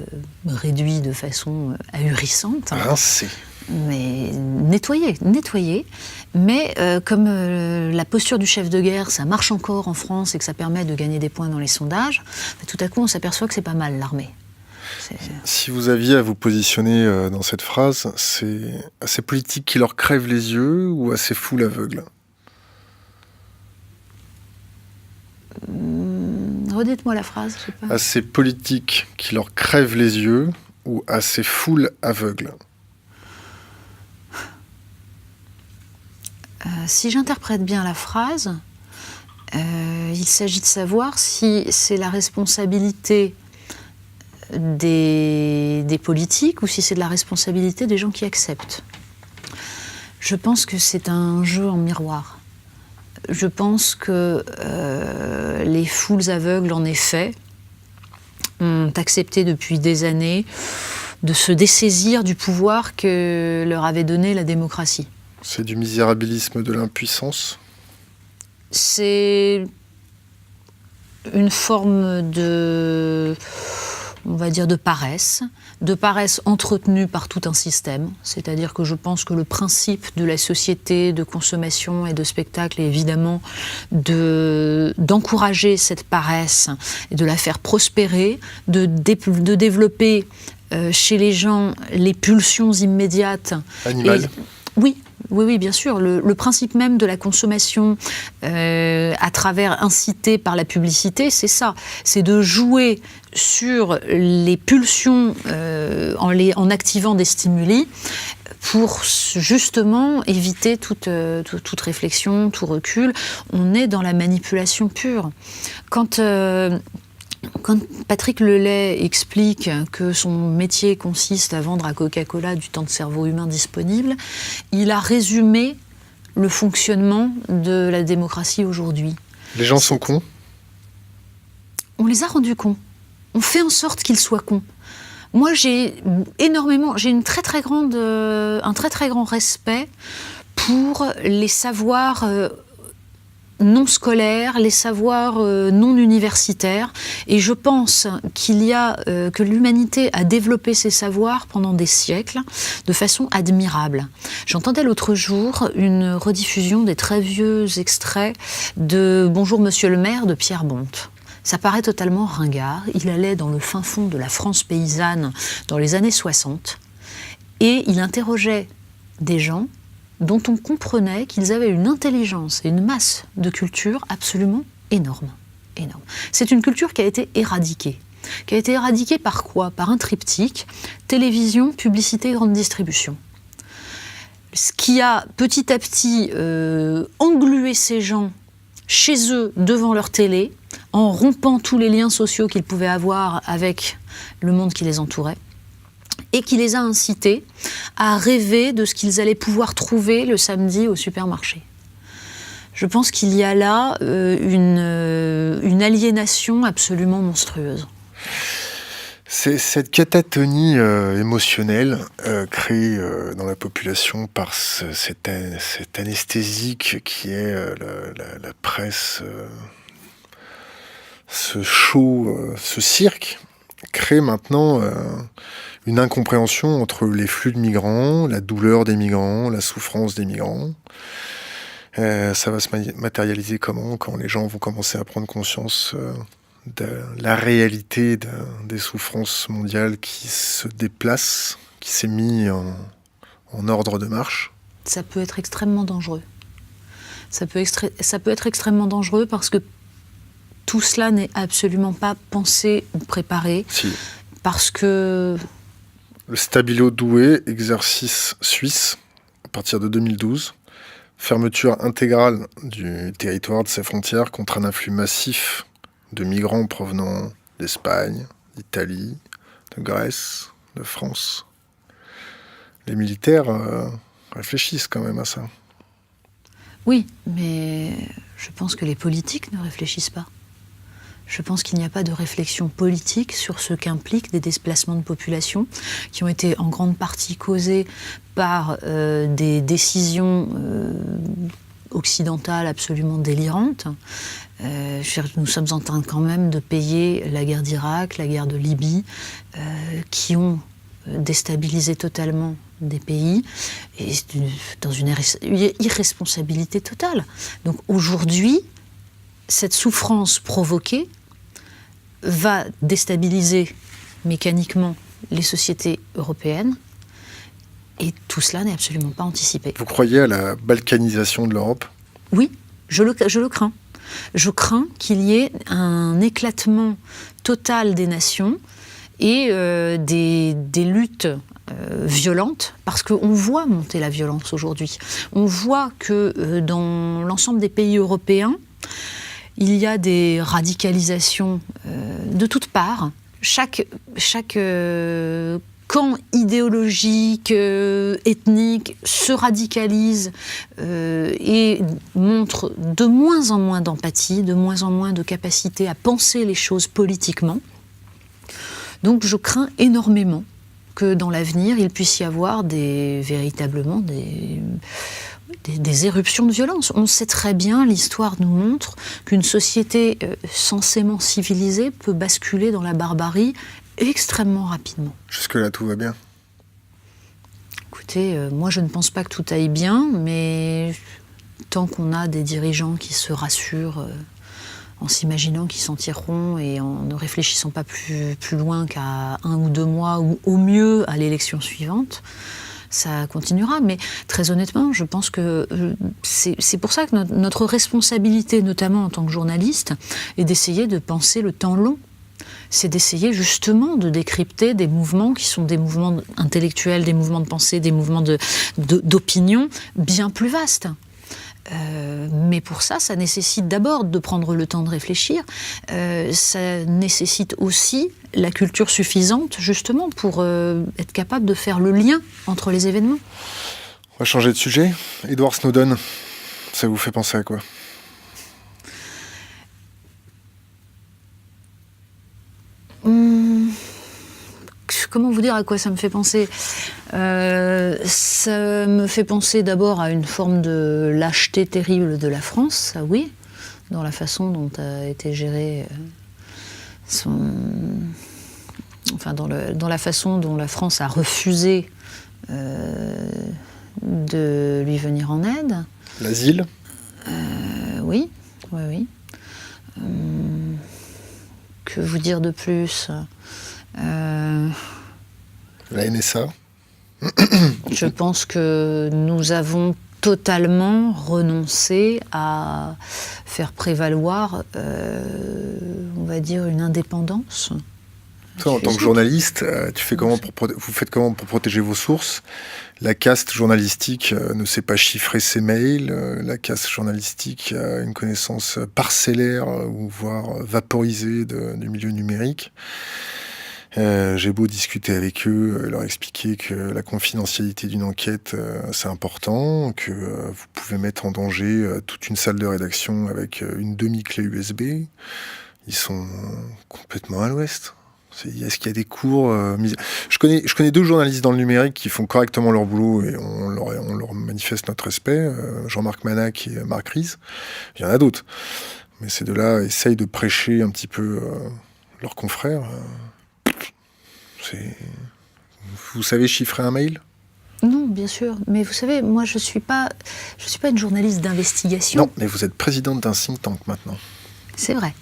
réduit de façon ahurissante. Rincé. Mais nettoyé. Mais comme la posture du chef de guerre, ça marche encore en France et que ça permet de gagner des points dans les sondages, tout à coup on s'aperçoit que c'est pas mal l'armée. Si vous aviez à vous positionner dans cette phrase, c'est à ces politiques qui leur crèvent les yeux ou à ces foules aveugles ? Redites-moi la phrase, je sais pas. À ces politiques qui leur crèvent les yeux ou à ces foules aveugles ? Si j'interprète bien la phrase, il s'agit de savoir si c'est la responsabilité des politiques ou si c'est de la responsabilité des gens qui acceptent. Je pense que c'est un jeu en miroir. Je pense que les foules aveugles, en effet, ont accepté depuis des années de se dessaisir du pouvoir que leur avait donné la démocratie. C'est du misérabilisme, de l'impuissance ? C'est une forme de, on va dire, de paresse entretenue par tout un système. C'est-à-dire que je pense que le principe de la société de consommation et de spectacle est évidemment d'encourager cette paresse et de la faire prospérer, de développer chez les gens les pulsions immédiates. Animales. Oui, bien sûr. Le principe même de la consommation à travers incité par la publicité, c'est ça. C'est de jouer sur les pulsions en activant des stimuli pour justement éviter toute réflexion, tout recul. On est dans la manipulation pure. Quand Patrick Lelay explique que son métier consiste à vendre à Coca-Cola du temps de cerveau humain disponible, il a résumé le fonctionnement de la démocratie aujourd'hui. Les gens sont cons ? On les a rendus cons. On fait en sorte qu'ils soient cons. Moi, j'ai un très très grand respect pour les savoirs non scolaires, les savoirs non universitaires. Et je pense que l'humanité a développé ces savoirs pendant des siècles de façon admirable. J'entendais l'autre jour une rediffusion des très vieux extraits de « Bonjour Monsieur le maire » de Pierre Bonte. Ça paraît totalement ringard. Il allait dans le fin fond de la France paysanne dans les années 60 et il interrogeait des gens dont on comprenait qu'ils avaient une intelligence et une masse de culture absolument énorme. C'est une culture qui a été éradiquée. Qui a été éradiquée par quoi ? Par un triptyque, télévision, publicité, grande distribution. Ce qui a petit à petit englué ces gens chez eux, devant leur télé, en rompant tous les liens sociaux qu'ils pouvaient avoir avec le monde qui les entourait, et qui les a incités à rêver de ce qu'ils allaient pouvoir trouver le samedi au supermarché. Je pense qu'il y a là une aliénation absolument monstrueuse. C'est cette catatonie émotionnelle créée dans la population par cet anesthésique qui est la presse, ce show, ce cirque, crée maintenant une incompréhension entre les flux de migrants, la douleur des migrants, la souffrance des migrants. Ça va se matérialiser comment ? Quand les gens vont commencer à prendre conscience de la réalité des souffrances mondiales qui se déplacent, qui s'est mis en ordre de marche. Ça peut être extrêmement dangereux. Ça peut être extrêmement dangereux parce que tout cela n'est absolument pas pensé ou préparé. Si. Parce que... Le Stabilo Douai, exercice suisse, à partir de 2012. Fermeture intégrale du territoire de ses frontières contre un afflux massif de migrants provenant d'Espagne, d'Italie, de Grèce, de France. Les militaires réfléchissent quand même à ça. Oui, mais je pense que les politiques ne réfléchissent pas. Je pense qu'il n'y a pas de réflexion politique sur ce qu'impliquent des déplacements de population qui ont été en grande partie causés par des décisions occidentales absolument délirantes. Nous sommes en train quand même de payer la guerre d'Irak, la guerre de Libye, qui ont déstabilisé totalement des pays, et dans une irresponsabilité totale. Donc aujourd'hui, cette souffrance provoquée va déstabiliser mécaniquement les sociétés européennes, et tout cela n'est absolument pas anticipé. Vous croyez à la balkanisation de l'Europe ? Oui, je le crains. Je crains qu'il y ait un éclatement total des nations et des luttes violentes, parce qu'on voit monter la violence aujourd'hui. On voit que dans l'ensemble des pays européens, il y a des radicalisations de toutes parts. Chaque camp idéologique, ethnique, se radicalise et montre de moins en moins d'empathie, de moins en moins de capacité à penser les choses politiquement. Donc je crains énormément que dans l'avenir, il puisse y avoir véritablement des éruptions de violence. On sait très bien, l'histoire nous montre qu'une société censément civilisée peut basculer dans la barbarie extrêmement rapidement. Jusque-là, tout va bien. Écoutez, moi je ne pense pas que tout aille bien, mais tant qu'on a des dirigeants qui se rassurent en s'imaginant qu'ils s'en tireront et en ne réfléchissant pas plus loin qu'à 1 ou 2 mois, ou au mieux à l'élection suivante, ça continuera. Mais très honnêtement, je pense que c'est pour ça que notre responsabilité, notamment en tant que journaliste, est d'essayer de penser le temps long. C'est d'essayer justement de décrypter des mouvements qui sont des mouvements intellectuels, des mouvements de pensée, des mouvements d'opinion bien plus vastes. Mais pour ça nécessite d'abord de prendre le temps de réfléchir. Ça nécessite aussi la culture suffisante, justement, pour être capable de faire le lien entre les événements. On va changer de sujet. Edward Snowden, ça vous fait penser à quoi ? Comment vous dire à quoi ça me fait penser ? Ça me fait penser d'abord à une forme de lâcheté terrible de la France, ça oui, dans la façon dont a été géré dans la façon dont la France a refusé de lui venir en aide. L'asile ? Oui. Que vous dire de plus ? La NSA ? Je pense que nous avons totalement renoncé à faire prévaloir, on va dire, une indépendance. Toi, en tant que journaliste, vous faites comment pour protéger vos sources ? La caste journalistique ne sait pas chiffrer ses mails. La caste journalistique a une connaissance parcellaire, ou voire vaporisée du milieu numérique. J'ai beau discuter avec eux, leur expliquer que la confidentialité d'une enquête, c'est important, que vous pouvez mettre en danger toute une salle de rédaction avec une demi-clé USB. Ils sont complètement à l'ouest. Est-ce qu'il y a des cours je connais 2 journalistes dans le numérique qui font correctement leur boulot et on leur manifeste notre respect, Jean-Marc Manac et Marc Ries. Il y en a d'autres. Mais ces 2-là essayent de prêcher un petit peu leurs confrères. Vous savez chiffrer un mail ? Non, bien sûr. Mais vous savez, moi, je suis pas une journaliste d'investigation. Non, mais vous êtes présidente d'un think tank maintenant. C'est vrai.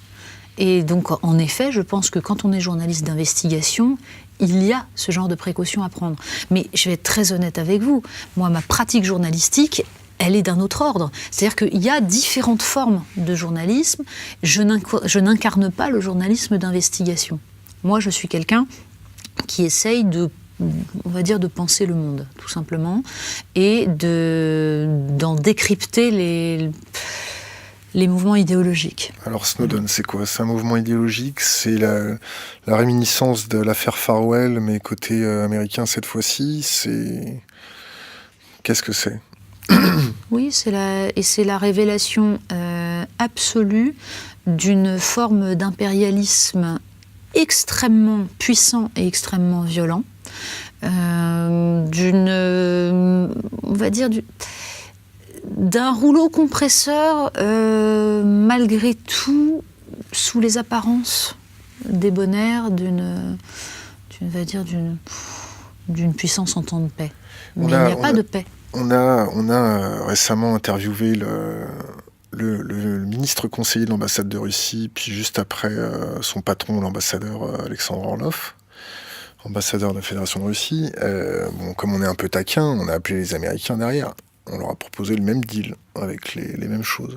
Et donc, en effet, je pense que quand on est journaliste d'investigation, il y a ce genre de précautions à prendre. Mais je vais être très honnête avec vous. Moi, ma pratique journalistique, elle est d'un autre ordre. C'est-à-dire qu'il y a différentes formes de journalisme. Je n'incarne pas le journalisme d'investigation. Moi, je suis quelqu'un qui essaye de penser le monde, tout simplement, et d'en décrypter les mouvements idéologiques. Alors Snowden, c'est quoi ? C'est un mouvement idéologique ? C'est la réminiscence de l'affaire Farwell, mais côté américain cette fois-ci ? Qu'est-ce que c'est ? Oui, c'est la révélation absolue d'une forme d'impérialisme extrêmement puissant et extrêmement violent, on va dire, d'un rouleau compresseur, malgré tout, sous les apparences débonnaires d'une puissance en temps de paix. Mais il n'y a pas de paix. On a récemment interviewé le ministre conseiller de l'ambassade de Russie, puis juste après son patron, l'ambassadeur Alexandre Orlov, ambassadeur de la Fédération de Russie. Comme on est un peu taquin, on a appelé les Américains derrière. On leur a proposé le même deal, avec les mêmes choses.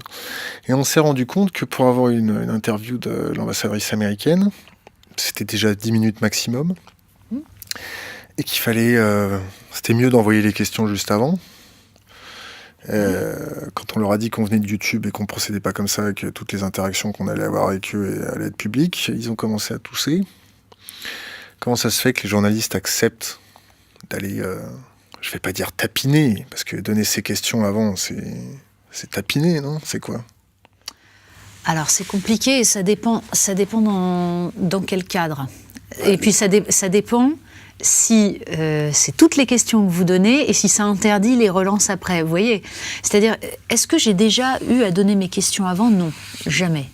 Et on s'est rendu compte que pour avoir une interview de l'ambassadrice américaine, c'était déjà 10 minutes maximum, et qu'il fallait... c'était mieux d'envoyer les questions juste avant. Quand on leur a dit qu'on venait de YouTube et qu'on procédait pas comme ça, que toutes les interactions qu'on allait avoir avec eux allaient être publiques, ils ont commencé à tousser. Comment ça se fait que les journalistes acceptent d'aller, je vais pas dire tapiner, parce que donner ces questions avant, c'est tapiner, non? C'est quoi? Alors c'est compliqué et ça dépend dans quel cadre. Et puis ça dépend si c'est toutes les questions que vous donnez et si ça interdit les relances après, vous voyez. C'est-à-dire, est-ce que j'ai déjà eu à donner mes questions avant? Non, jamais.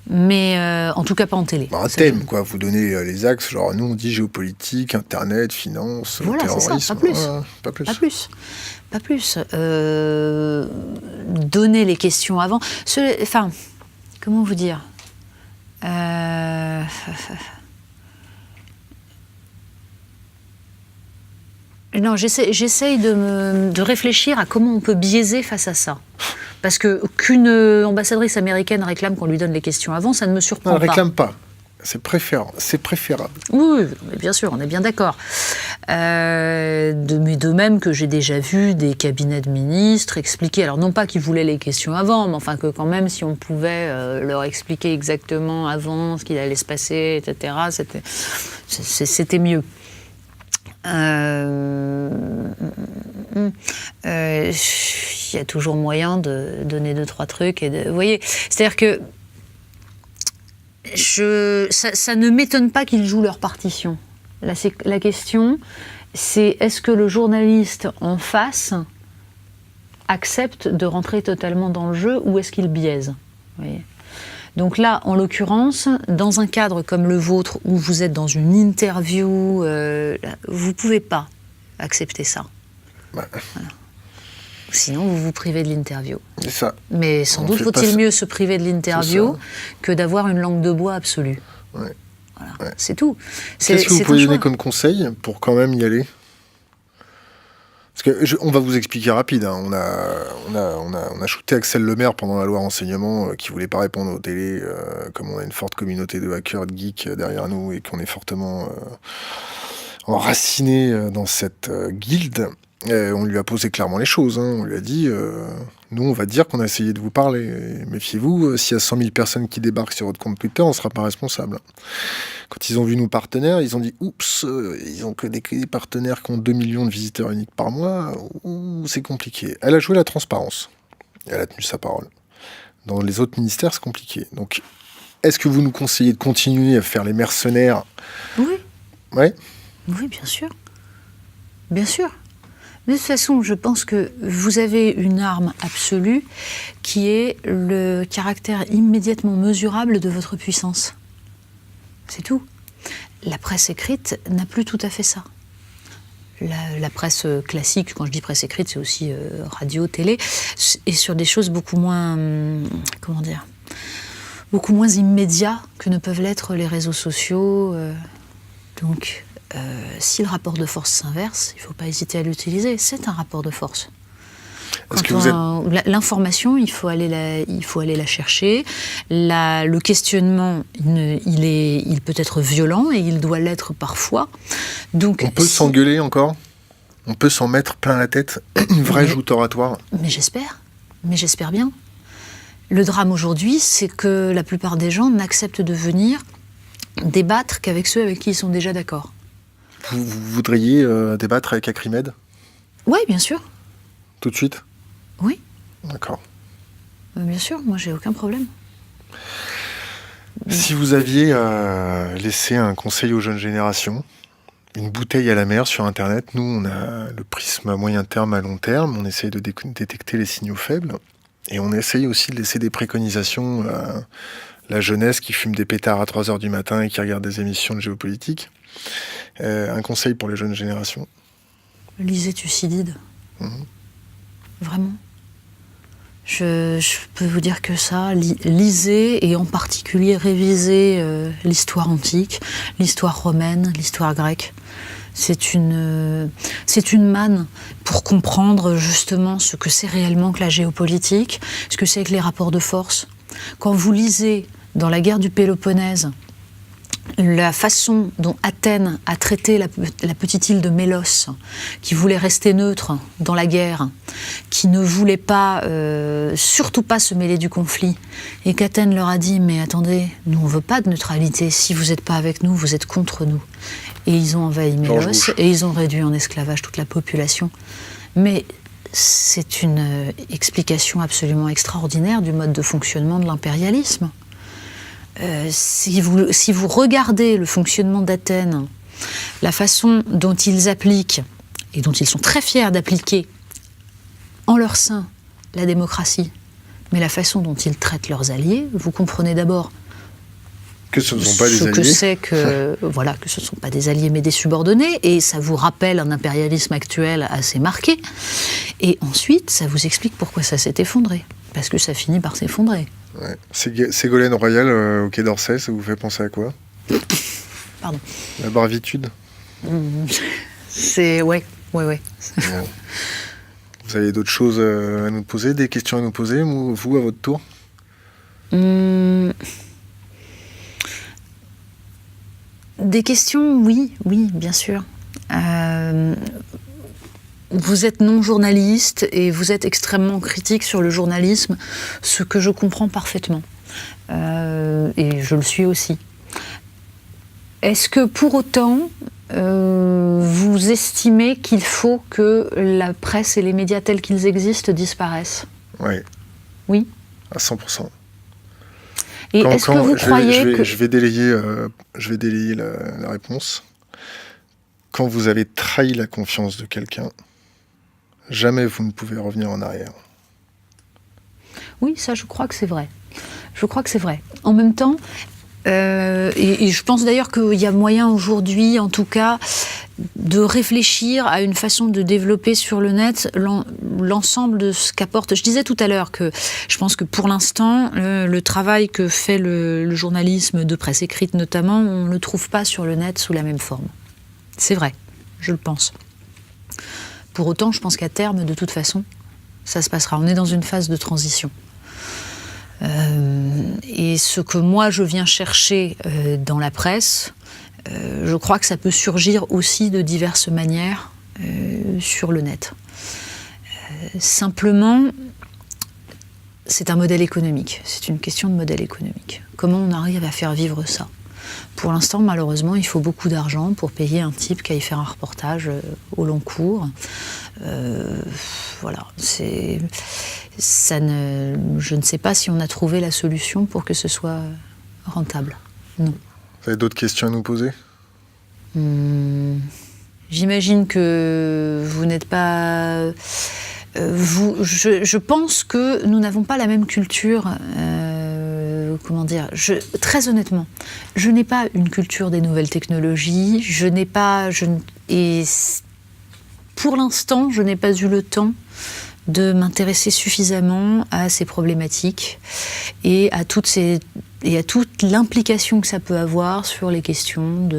Mais en tout cas pas en télé. Un thème, quoi. Vous donnez les axes, genre nous on dit géopolitique, internet, finance, voilà, terrorisme. C'est ça, pas plus. Voilà, pas plus. Pas plus. Donner les questions avant. Enfin, comment vous dire Non, j'essaye de réfléchir à comment on peut biaiser face à ça. Parce qu'une ambassadrice américaine réclame qu'on lui donne les questions avant, ça ne me surprend pas. Non, elle ne réclame pas. C'est préférable. Oui, mais bien sûr, on est bien d'accord. Mais de même que j'ai déjà vu des cabinets de ministres expliquer, alors non pas qu'ils voulaient les questions avant, mais enfin que quand même, si on pouvait leur expliquer exactement avant ce qu'il allait se passer, etc., c'était mieux. Il y a toujours moyen de donner 2-3 trucs. Vous voyez, c'est-à-dire que ça ne m'étonne pas qu'ils jouent leur partition. La question, c'est est-ce que le journaliste en face accepte de rentrer totalement dans le jeu ou est-ce qu'il biaise? Vous voyez. Donc là, en l'occurrence, dans un cadre comme le vôtre, où vous êtes dans une interview, vous ne pouvez pas accepter ça. Voilà. Sinon, vous vous privez de l'interview. C'est ça. Mais sans doute faut-il mieux se priver de l'interview que d'avoir une langue de bois absolue. Ouais. Voilà. Ouais. C'est tout. Qu'est-ce que vous pouvez donner comme conseil pour quand même y aller? Parce que on va vous expliquer rapide. Hein. On a shooté Axel Lemaire pendant la loi renseignement qui voulait pas répondre aux télés, comme on a une forte communauté de hackers, de geeks derrière nous et qu'on est fortement enraciné dans cette guilde. On lui a posé clairement les choses. Hein. On lui a dit, nous, on va dire qu'on a essayé de vous parler. Et méfiez-vous, s'il y a 100 000 personnes qui débarquent sur votre compte Twitter, on ne sera pas responsable. Quand ils ont vu nos partenaires, ils ont dit, oups, ils ont que des partenaires qui ont 2 millions de visiteurs uniques par mois. C'est compliqué. Elle a joué la transparence. Elle a tenu sa parole. Dans les autres ministères, c'est compliqué. Donc, est-ce que vous nous conseillez de continuer à faire les mercenaires? Oui. Ouais. Oui, bien sûr. Bien sûr. De toute façon, je pense que vous avez une arme absolue qui est le caractère immédiatement mesurable de votre puissance. C'est tout. La presse écrite n'a plus tout à fait ça. La presse classique, quand je dis presse écrite, c'est aussi radio, télé, et sur des choses beaucoup moins, beaucoup moins immédiats que ne peuvent l'être les réseaux sociaux. Donc, si le rapport de force s'inverse, il ne faut pas hésiter à l'utiliser. C'est un rapport de force. L'information, il faut aller la chercher. Le questionnement, il peut être violent et il doit l'être parfois. Donc, on peut s'engueuler encore? On peut s'en mettre plein la tête? Une vraie joute oratoire? Mais j'espère bien. Le drame aujourd'hui, c'est que la plupart des gens n'acceptent de venir débattre qu'avec ceux avec qui ils sont déjà d'accord. Vous voudriez débattre avec Acrimed? Oui, bien sûr. Tout de suite? D'accord. Bien sûr, moi j'ai aucun problème. Si vous aviez laissé un conseil aux jeunes générations, une bouteille à la mer sur Internet, nous on a le prisme à moyen terme, à long terme, on essaye de détecter les signaux faibles, et on essaye aussi de laisser des préconisations à la jeunesse qui fume des pétards à 3h du matin et qui regarde des émissions de géopolitique. Un conseil pour les jeunes générations. Lisez Thucydide. Vraiment. Je peux vous dire que ça, lisez et en particulier révisez l'histoire antique, l'histoire romaine, l'histoire grecque. C'est une manne pour comprendre justement ce que c'est réellement que la géopolitique, ce que c'est que les rapports de force. Quand vous lisez dans la guerre du Péloponnèse la façon dont Athènes a traité la petite île de Mélos, qui voulait rester neutre dans la guerre, qui ne voulait pas, surtout pas se mêler du conflit, et qu'Athènes leur a dit « mais attendez, nous on veut pas de neutralité, si vous n'êtes pas avec nous, vous êtes contre nous ». Et ils ont envahi Mélos, et ils ont réduit en esclavage toute la population. Mais c'est une explication absolument extraordinaire du mode de fonctionnement de l'impérialisme. Si vous regardez le fonctionnement d'Athènes, la façon dont ils appliquent, et dont ils sont très fiers d'appliquer en leur sein la démocratie, mais la façon dont ils traitent leurs alliés, vous comprenez d'abord que ce ne sont pas des alliés. Que c'est que, voilà, que ce ne sont pas des alliés mais des subordonnés, et ça vous rappelle un impérialisme actuel assez marqué. Et ensuite, ça vous explique pourquoi ça s'est effondré, parce que ça finit par s'effondrer. Ouais. Ségolène Royal au Quai d'Orsay, ça vous fait penser à quoi? Pardon. La bravitude. C'est... Ouais. Vous avez d'autres choses à nous poser, des questions à nous poser, vous, à votre tour? Des questions, oui, bien sûr. Vous êtes non-journaliste et vous êtes extrêmement critique sur le journalisme, ce que je comprends parfaitement. Et je le suis aussi. Est-ce que pour autant, vous estimez qu'il faut que la presse et les médias tels qu'ils existent disparaissent? Oui. Oui? À 100%. Et est-ce que vous croyez que... Je vais délayer la réponse. Quand vous avez trahi la confiance de quelqu'un, jamais vous ne pouvez revenir en arrière. Oui, ça, je crois que c'est vrai. Je crois que c'est vrai. En même temps, et je pense d'ailleurs qu'il y a moyen aujourd'hui, en tout cas, de réfléchir à une façon de développer sur le net l'ensemble de ce qu'apporte. Je disais tout à l'heure que je pense que pour l'instant, le travail que fait le journalisme de presse écrite notamment, on ne le trouve pas sur le net sous la même forme. C'est vrai, je le pense. Pour autant, je pense qu'à terme, de toute façon, ça se passera. On est dans une phase de transition. Et ce que moi, je viens chercher dans la presse, je crois que ça peut surgir aussi de diverses manières sur le net. Simplement, c'est un modèle économique. C'est une question de modèle économique. Comment on arrive à faire vivre ça ? Pour l'instant, malheureusement, il faut beaucoup d'argent pour payer un type qui aille faire un reportage au long cours. Voilà, je ne sais pas si on a trouvé la solution pour que ce soit rentable. Non. Vous avez d'autres questions à nous poser ? J'imagine que vous n'êtes pas... je pense que nous n'avons pas la même culture... comment dire, très honnêtement, je n'ai pas une culture des nouvelles technologies, et pour l'instant, je n'ai pas eu le temps de m'intéresser suffisamment à ces problématiques et à toute l'implication que ça peut avoir sur les questions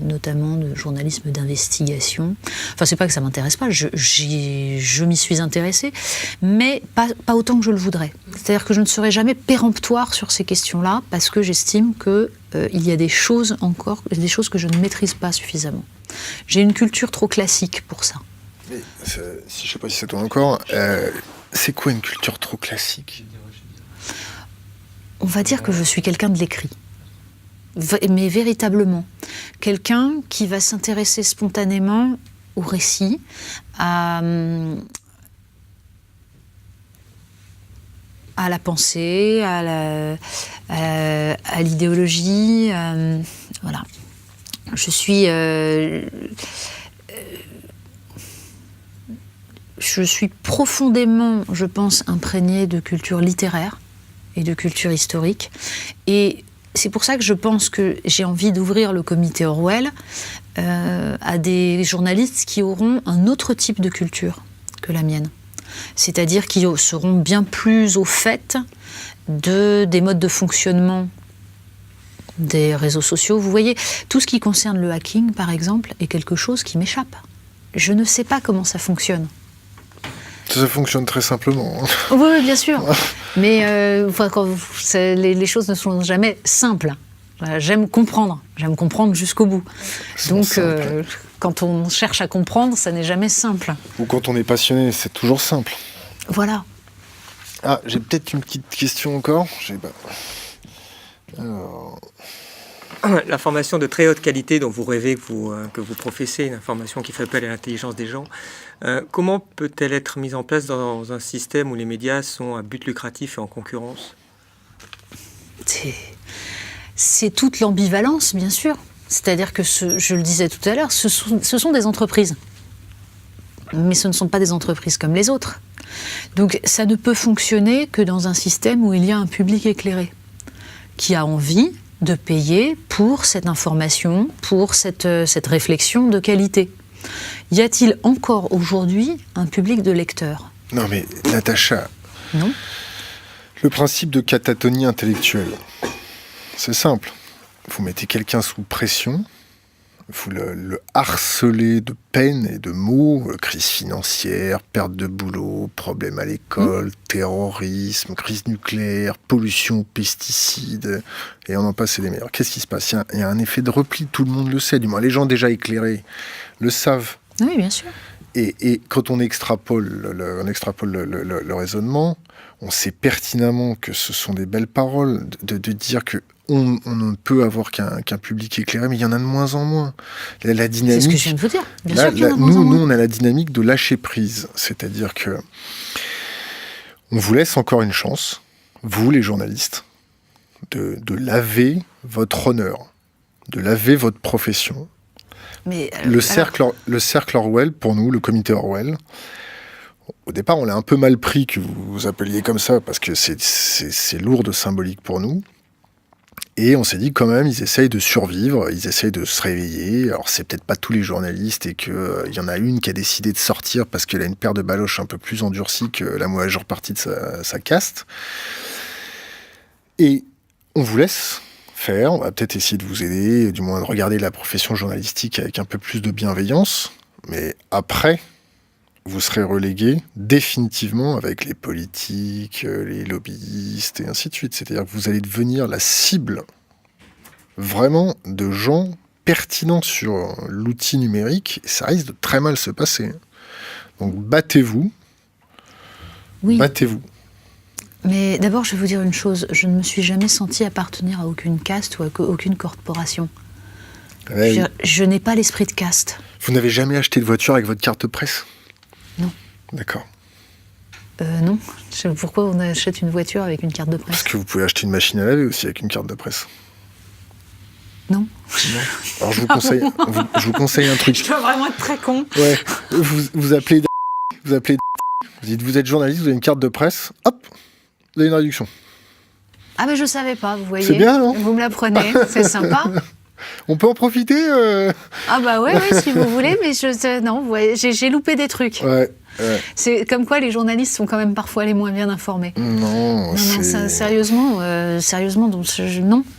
notamment de journalisme d'investigation. Enfin, c'est pas que ça m'intéresse pas, je m'y suis intéressée, mais pas autant que je le voudrais. C'est-à-dire que je ne serai jamais péremptoire sur ces questions-là, parce que j'estime que il y a des choses que je ne maîtrise pas suffisamment. J'ai une culture trop classique pour ça. Mais, je sais pas si ça tourne encore, c'est quoi une culture trop classique ? On va dire que je suis quelqu'un de l'écrit. Mais véritablement. Quelqu'un qui va s'intéresser spontanément au récit, à à la pensée, à l'idéologie. Voilà. Je suis profondément, je pense, imprégnée de culture littéraire et de culture historique. Et c'est pour ça que je pense que j'ai envie d'ouvrir le comité Orwell à des journalistes qui auront un autre type de culture que la mienne. C'est-à-dire qui seront bien plus au fait des modes de fonctionnement des réseaux sociaux. Vous voyez, tout ce qui concerne le hacking, par exemple, est quelque chose qui m'échappe. Je ne sais pas comment ça fonctionne. Ça fonctionne très simplement. Oui, bien sûr. Mais les choses ne sont jamais simples. J'aime comprendre jusqu'au bout. Donc, quand on cherche à comprendre, ça n'est jamais simple. Ou quand on est passionné, c'est toujours simple. Voilà. Ah, j'ai peut-être une petite question encore. Alors... L'information de très haute qualité dont vous rêvez, que vous professez, une information qui fait appel à l'intelligence des gens, comment peut-elle être mise en place dans un système où les médias sont à but lucratif et en concurrence ? C'est toute l'ambivalence, bien sûr. C'est-à-dire que, je le disais tout à l'heure, ce sont des entreprises. Mais ce ne sont pas des entreprises comme les autres. Donc ça ne peut fonctionner que dans un système où il y a un public éclairé, qui a envie de payer pour cette information, pour cette réflexion de qualité. Y a-t-il encore aujourd'hui un public de lecteurs ? Non mais Natacha, non. Le principe de catatonie intellectuelle, c'est simple. Vous mettez quelqu'un sous pression, vous le harcelez de peines et de mots, crise financière, perte de boulot, problème à l'école, terrorisme, crise nucléaire, pollution, pesticides, et on en passe et des meilleurs. Qu'est-ce qui se passe ? Il y a un effet de repli, tout le monde le sait, du moins les gens déjà éclairés le savent. Oui, bien sûr. Et quand on extrapole le raisonnement, on sait pertinemment que ce sont des belles paroles, de dire que on ne peut avoir qu'un public éclairé, mais il y en a de moins en moins. La dynamique, c'est ce que je viens de vous dire. Bien sûr qu'il y en a de moins en moins. Nous, on a la dynamique de lâcher prise. C'est-à-dire que on vous laisse encore une chance, vous les journalistes, de laver votre honneur, de laver votre profession. Mais, le cercle Orwell, pour nous, le comité Orwell, au départ, on l'a un peu mal pris que vous appeliez comme ça, parce que c'est lourd de symbolique pour nous. Et on s'est dit quand même, ils essayent de survivre, ils essayent de se réveiller. Alors c'est peut-être pas tous les journalistes et qu'il y en a une qui a décidé de sortir parce qu'elle a une paire de baloches un peu plus endurcie que la majeure partie de sa caste. Et on vous laisse faire, on va peut-être essayer de vous aider, du moins de regarder la profession journalistique avec un peu plus de bienveillance. Mais après, vous serez relégué définitivement avec les politiques, les lobbyistes et ainsi de suite. C'est-à-dire que vous allez devenir la cible vraiment de gens pertinents sur l'outil numérique. Et ça risque de très mal se passer. Donc battez-vous. Oui. Battez-vous. Mais d'abord, je vais vous dire une chose. Je ne me suis jamais sentie appartenir à aucune caste ou à aucune corporation. Ouais, je n'ai pas l'esprit de caste. Vous n'avez jamais acheté de voiture avec votre carte presse ? Non. D'accord. Non. Pourquoi on achète une voiture avec une carte de presse ? Parce que vous pouvez acheter une machine à laver aussi avec une carte de presse. Non. Non. Alors je vous conseille un truc. Je dois vraiment être très con. Ouais. Vous appelez, vous dites vous êtes journaliste, vous avez une carte de presse, hop, vous avez une réduction. Ah mais je savais pas, vous voyez. C'est bien, non ? Vous me l'apprenez, c'est sympa. On peut en profiter Ah bah ouais, si vous voulez, mais non, vous voyez, j'ai loupé des trucs. Ouais. C'est comme quoi les journalistes sont quand même parfois les moins bien informés. Non, sérieusement, donc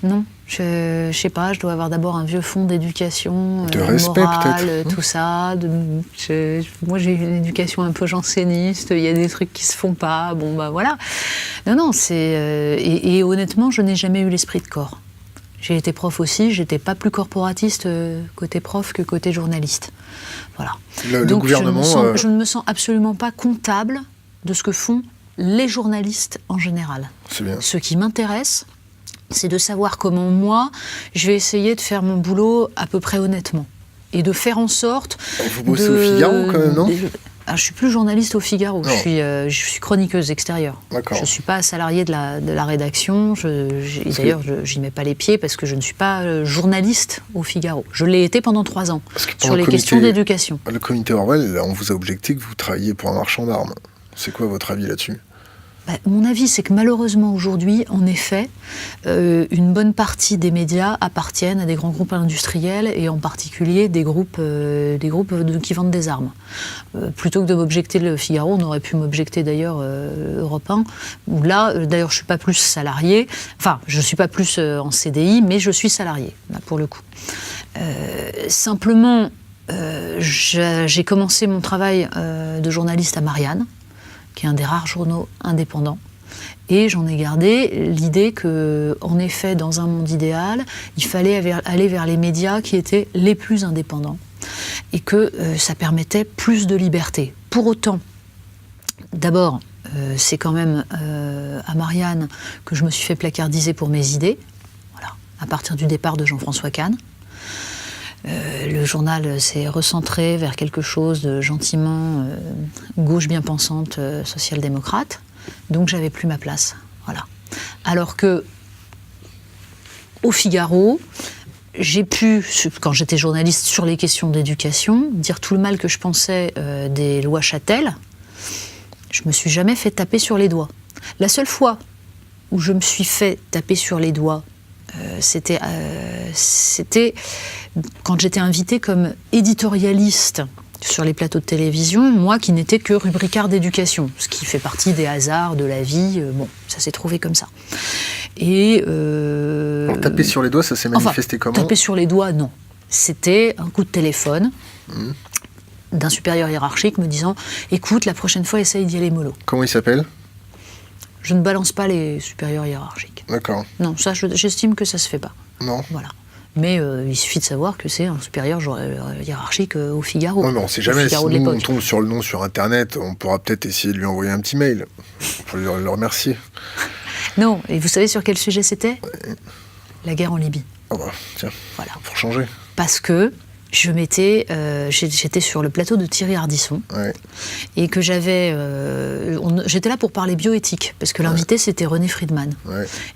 non. Je sais pas, je dois avoir d'abord un vieux fond d'éducation, de respect morale, peut-être. tout ça. Moi j'ai une éducation un peu janséniste, il y a des trucs qui se font pas, bon bah voilà. Non, et honnêtement, je n'ai jamais eu l'esprit de corps. J'ai été prof aussi, j'étais pas plus corporatiste côté prof que côté journaliste. Voilà. Le gouvernement... je ne me sens absolument pas comptable de ce que font les journalistes en général. C'est bien. Ce qui m'intéresse, c'est de savoir comment moi, je vais essayer de faire mon boulot à peu près honnêtement. Et de faire en sorte... Vous bossez au Figaro quand même, non ? je ne suis plus journaliste au Figaro, je suis chroniqueuse extérieure. D'accord. Je ne suis pas salariée de la rédaction, d'ailleurs je n'y mets pas les pieds parce que je ne suis pas journaliste au Figaro. Je l'ai été pendant 3 ans, sur les questions d'éducation. Le comité Orwell, on vous a objecté que vous travailliez pour un marchand d'armes. C'est quoi votre avis là-dessus ? Mon avis, c'est que malheureusement aujourd'hui, en effet, une bonne partie des médias appartiennent à des grands groupes industriels et en particulier des groupes qui vendent des armes. Plutôt que de m'objecter le Figaro, on aurait pu m'objecter d'ailleurs Europe 1, où là, d'ailleurs, je ne suis pas plus salariée, enfin, je ne suis pas plus en CDI, mais je suis salariée, là, pour le coup. Simplement, j'ai commencé mon travail de journaliste à Marianne, qui est un des rares journaux indépendants. Et j'en ai gardé l'idée que, en effet, dans un monde idéal, il fallait aller vers les médias qui étaient les plus indépendants et que ça permettait plus de liberté. Pour autant, d'abord, c'est quand même à Marianne que je me suis fait placardiser pour mes idées, voilà, à partir du départ de Jean-François Kahn. Le journal s'est recentré vers quelque chose de gentiment gauche bien pensante, social-démocrate. Donc j'avais plus ma place. Voilà. Alors que au Figaro, j'ai pu, quand j'étais journaliste sur les questions d'éducation, dire tout le mal que je pensais des lois Châtel. Je me suis jamais fait taper sur les doigts. La seule fois où je me suis fait taper sur les doigts, c'était quand j'étais invitée comme éditorialiste sur les plateaux de télévision, moi qui n'étais que rubricard d'éducation, ce qui fait partie des hasards de la vie. Bon, ça s'est trouvé comme ça. Et alors, taper sur les doigts, ça s'est manifesté comment ? Taper sur les doigts, non. C'était un coup de téléphone d'un supérieur hiérarchique me disant « Écoute, la prochaine fois, essaye d'y aller mollo ». Comment il s'appelle ? Je ne balance pas les supérieurs hiérarchiques. D'accord. Non, ça, j'estime que ça se fait pas. Non. Voilà. Mais il suffit de savoir que c'est un supérieur hiérarchique au Figaro. Non, mais on ne sait jamais. Si nous, on tombe sur le nom sur Internet, on pourra peut-être essayer de lui envoyer un petit mail pour le remercier. Non, et vous savez sur quel sujet c'était ? La guerre en Libye. Ah bah, tiens, voilà. Pour changer. Parce que j'étais sur le plateau de Thierry Ardisson, et que j'étais là pour parler bioéthique, parce que l'invité c'était René Friedman.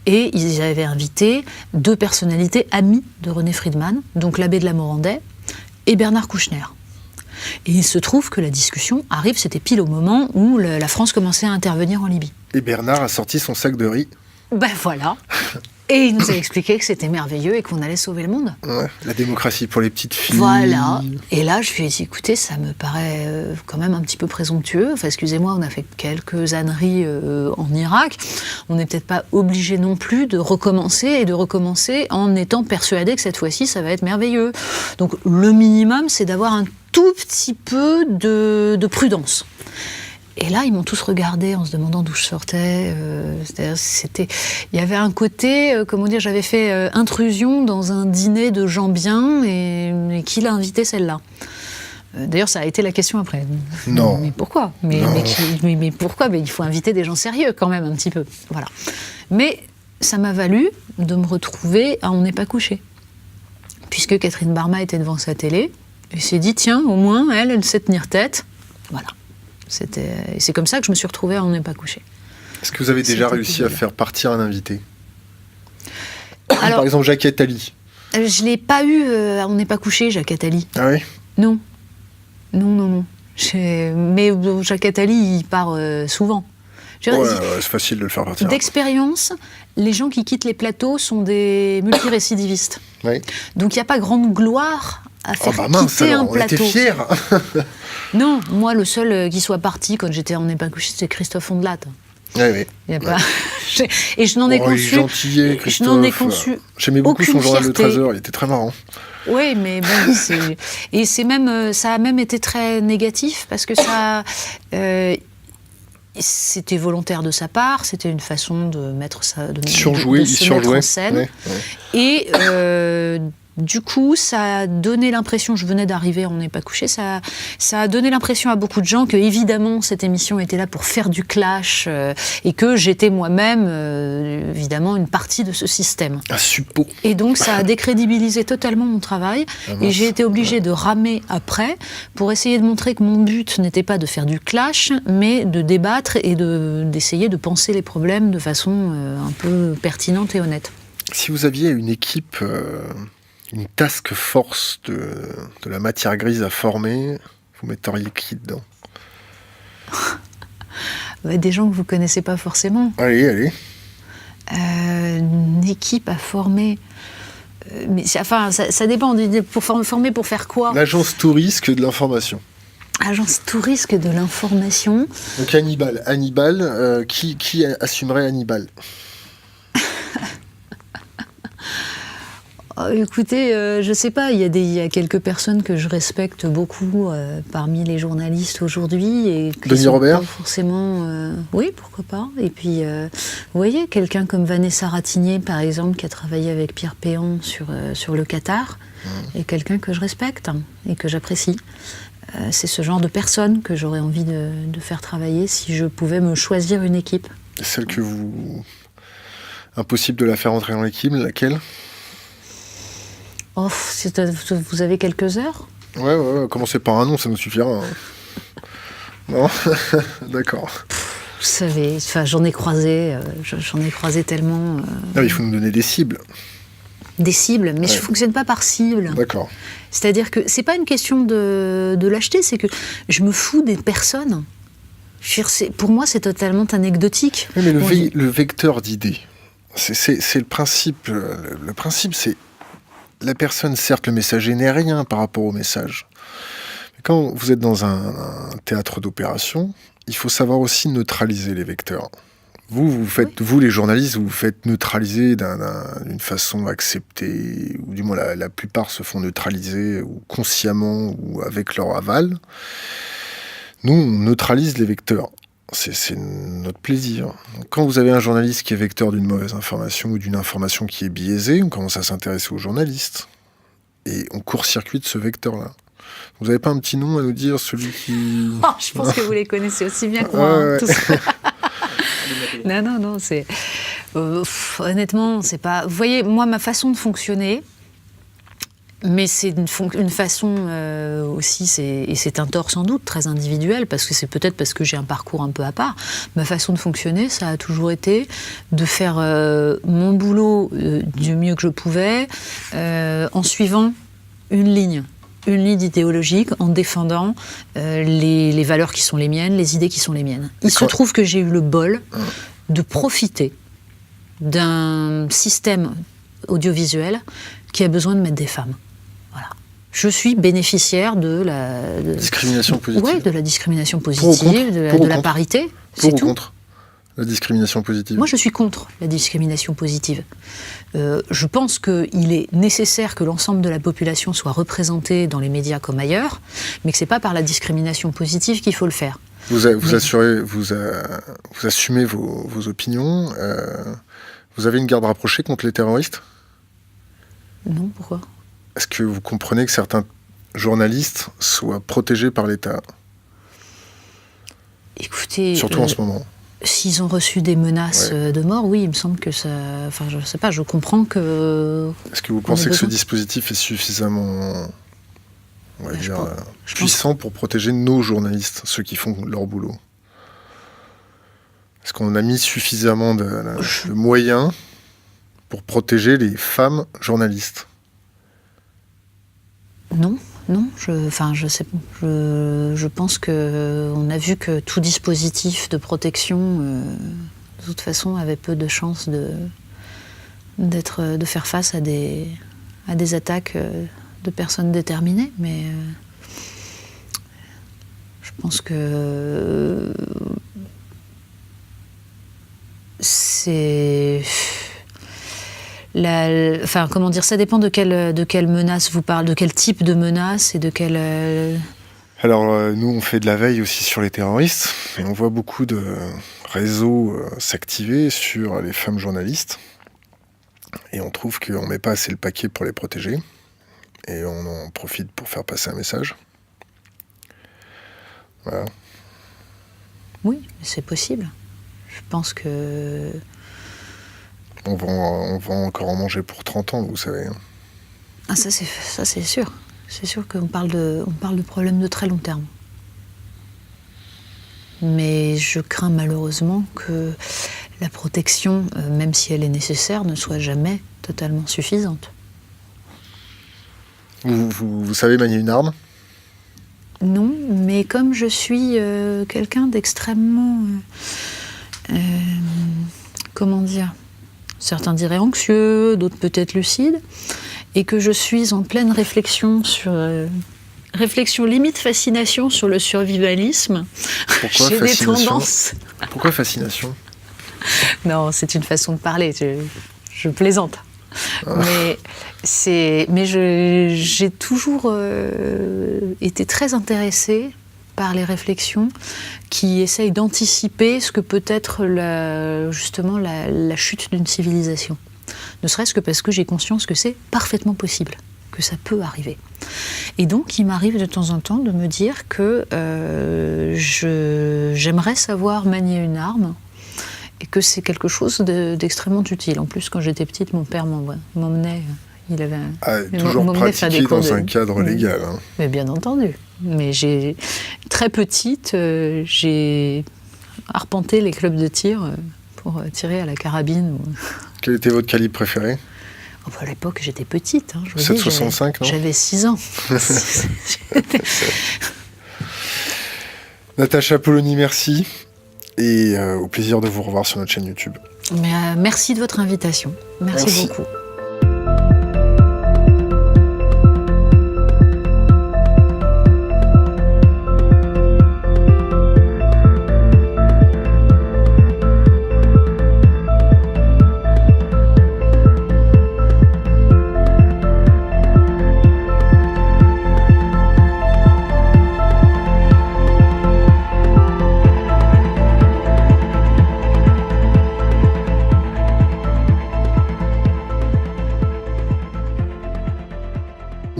Et ils avaient invité 2 personnalités amies de René Friedman, donc l'abbé de la Morandais et Bernard Kouchner. Et il se trouve que la discussion arrive, c'était pile au moment où la France commençait à intervenir en Libye. Et Bernard a sorti son sac de riz. Ben voilà. Et il nous a expliqué que c'était merveilleux et qu'on allait sauver le monde. Ouais, la démocratie pour les petites filles. Voilà. Et là, je lui ai dit, écoutez, ça me paraît quand même un petit peu présomptueux. Enfin, excusez-moi, on a fait quelques âneries en Irak. On n'est peut-être pas obligé non plus de recommencer en étant persuadé que cette fois-ci, ça va être merveilleux. Donc, le minimum, c'est d'avoir un tout petit peu de prudence. Et là, ils m'ont tous regardé en se demandant d'où je sortais. Il y avait un côté, j'avais fait intrusion dans un dîner de gens bien et qui l'a invité celle-là. D'ailleurs, ça a été la question après. Non. Mais pourquoi ? Mais pourquoi ? Mais il faut inviter des gens sérieux quand même un petit peu. Voilà. Mais ça m'a valu de me retrouver à On n'est pas couché. Puisque Catherine Barma était devant sa télé, et s'est dit, tiens, au moins, elle sait tenir tête. Voilà. C'est comme ça que je me suis retrouvée à On n'est pas couché. Est-ce que vous avez déjà réussi à faire partir un invité ? Alors, par exemple, Jacques Attali. Je ne l'ai pas eu à On n'est pas couché, Jacques Attali. Ah oui ? Non. Mais Jacques Attali, il part souvent. C'est facile de le faire partir. D'expérience, les gens qui quittent les plateaux sont des multirécidivistes. Oui. Donc il n'y a pas grande gloire à faire quitter un plateau. On était fiers. Non, moi le seul qui soit parti quand j'étais On n'est pas couché, c'était Christophe Ondelat. Oui. Il y a pas... Et je n'en ai conçu. Gentillet, Christophe. Je n'en ai conçu. J'aimais beaucoup son journal de fierté. 13 heures, il était très marrant. Oui, mais bon, et c'est même, ça a même été très négatif parce que ça. C'était volontaire de sa part, c'était une façon de mettre ça, de mettre en scène. Ouais. Et Du coup, ça a donné l'impression, je venais d'arriver, on n'est pas couché, ça a donné l'impression à beaucoup de gens que, évidemment, cette émission était là pour faire du clash et que j'étais moi-même, évidemment, une partie de ce système. Un suppôt. Et donc, ça a décrédibilisé totalement mon travail et j'ai été obligée de ramer après pour essayer de montrer que mon but n'était pas de faire du clash, mais de débattre et d'essayer de penser les problèmes de façon un peu pertinente et honnête. Si vous aviez une équipe... une task force de la matière grise à former, vous metteriez qui dedans? Des gens que vous ne connaissez pas forcément. Allez. Une équipe à former. Mais ça dépend. Pour former pour faire quoi? L'agence Tourisque de l'information. Agence Tourisque de l'information. Donc Hannibal, qui assumerait Hannibal? Écoutez, je sais pas, il y a quelques personnes que je respecte beaucoup parmi les journalistes aujourd'hui. Et Denis Robert? Pas forcément. Oui, pourquoi pas. Et puis, vous voyez, quelqu'un comme Vanessa Ratignier, par exemple, qui a travaillé avec Pierre Péan sur le Qatar, est quelqu'un que je respecte et que j'apprécie. C'est ce genre de personne que j'aurais envie de faire travailler si je pouvais me choisir une équipe. Celle que vous... Impossible de la faire entrer dans l'équipe, laquelle? Oh, vous avez quelques heures? Ouais, commencez par un nom, ça nous suffira. Non? D'accord. Vous savez, j'en ai croisé tellement. Il faut nous donner des cibles. Des cibles, mais je ne fonctionne pas par cible. D'accord. C'est-à-dire que c'est pas une question de l'acheter, c'est que je me fous des personnes. Pour moi, c'est totalement anecdotique. Oui, mais le vecteur d'idées, c'est le principe. Le principe, c'est la personne, certes, le messager n'est rien par rapport au message. Mais quand vous êtes dans un théâtre d'opération, il faut savoir aussi neutraliser les vecteurs. Vous les journalistes, vous faites neutraliser d'une façon acceptée, ou du moins la plupart se font neutraliser, ou consciemment, ou avec leur aval. Nous, on neutralise les vecteurs. C'est notre plaisir. Donc, quand vous avez un journaliste qui est vecteur d'une mauvaise information ou d'une information qui est biaisée, on commence à s'intéresser aux journalistes. Et on court-circuite ce vecteur-là. Vous n'avez pas un petit nom à nous dire, celui qui... Oh, je pense que vous les connaissez aussi bien que moi. Ouais. Non, c'est... honnêtement, c'est pas... Vous voyez, moi, ma façon de fonctionner... Mais c'est une façon aussi, et c'est un tort sans doute très individuel, parce que c'est peut-être parce que j'ai un parcours un peu à part. Ma façon de fonctionner, ça a toujours été de faire mon boulot du mieux que je pouvais, en suivant une ligne idéologique, en défendant les valeurs qui sont les miennes, les idées qui sont les miennes. Il se trouve que j'ai eu le bol de profiter d'un système audiovisuel qui a besoin de mettre des femmes. Voilà. Je suis bénéficiaire de la... discrimination positive. Oui, de la discrimination positive, de la parité. Pour ou contre la discrimination positive? Moi, je suis contre la discrimination positive. Je pense qu'il est nécessaire que l'ensemble de la population soit représentée dans les médias comme ailleurs, mais que ce n'est pas par la discrimination positive qu'il faut le faire. Vous assumez vos opinions. Vous avez une garde rapprochée contre les terroristes? Non, pourquoi? Est-ce que vous comprenez que certains journalistes soient protégés par l'État? Écoutez... Surtout en ce moment. S'ils ont reçu des menaces de mort, oui, il me semble que ça... Enfin, je ne sais pas, je comprends que... Est-ce que vous pensez que ce dispositif est suffisamment puissant pour protéger nos journalistes, ceux qui font leur boulot? Est-ce qu'on a mis suffisamment de moyens pour protéger les femmes journalistes? Non, je pense qu'on a vu que tout dispositif de protection, de toute façon, avait peu de chances de faire face à des attaques de personnes déterminées. Mais je pense que c'est... comment dire, ça dépend de quelle menace vous parlez, de quel type de menace et de quelle... Alors, nous, on fait de la veille aussi sur les terroristes, et on voit beaucoup de réseaux s'activer sur les femmes journalistes, et on trouve qu'on ne met pas assez le paquet pour les protéger. et on en profite pour faire passer un message. Voilà. Oui, c'est possible. Je pense que... On va encore en manger pour 30 ans, vous savez. Ah, ça c'est sûr. C'est sûr qu'on parle de problèmes de très long terme. Mais je crains malheureusement que la protection, même si elle est nécessaire, ne soit jamais totalement suffisante. Vous savez manier une arme ? Non, mais comme je suis quelqu'un d'extrêmement... comment dire ? Certains diraient anxieux, d'autres peut-être lucides, et que je suis en pleine réflexion sur... réflexion limite fascination sur le survivalisme. Pourquoi J'ai des fascination ? tendances. Pourquoi fascination ? Non, c'est une façon de parler, je plaisante. Mais j'ai toujours été très intéressée par les réflexions qui essayent d'anticiper ce que peut être justement la chute d'une civilisation. Ne serait-ce que parce que j'ai conscience que c'est parfaitement possible, que ça peut arriver. Et donc, il m'arrive de temps en temps de me dire que j'aimerais savoir manier une arme et que c'est quelque chose d'extrêmement utile. En plus, quand j'étais petite, mon père m'emmenait... toujours pratiqué dans un cadre légal. Hein. Mais bien entendu. Mais très petite, j'ai arpenté les clubs de tir pour tirer à la carabine. Quel était votre calibre préféré ? À l'époque, j'étais petite. 7,65, non ? J'avais 6 ans. Natacha Polony, merci. Et au plaisir de vous revoir sur notre chaîne YouTube. Merci de votre invitation. Merci beaucoup.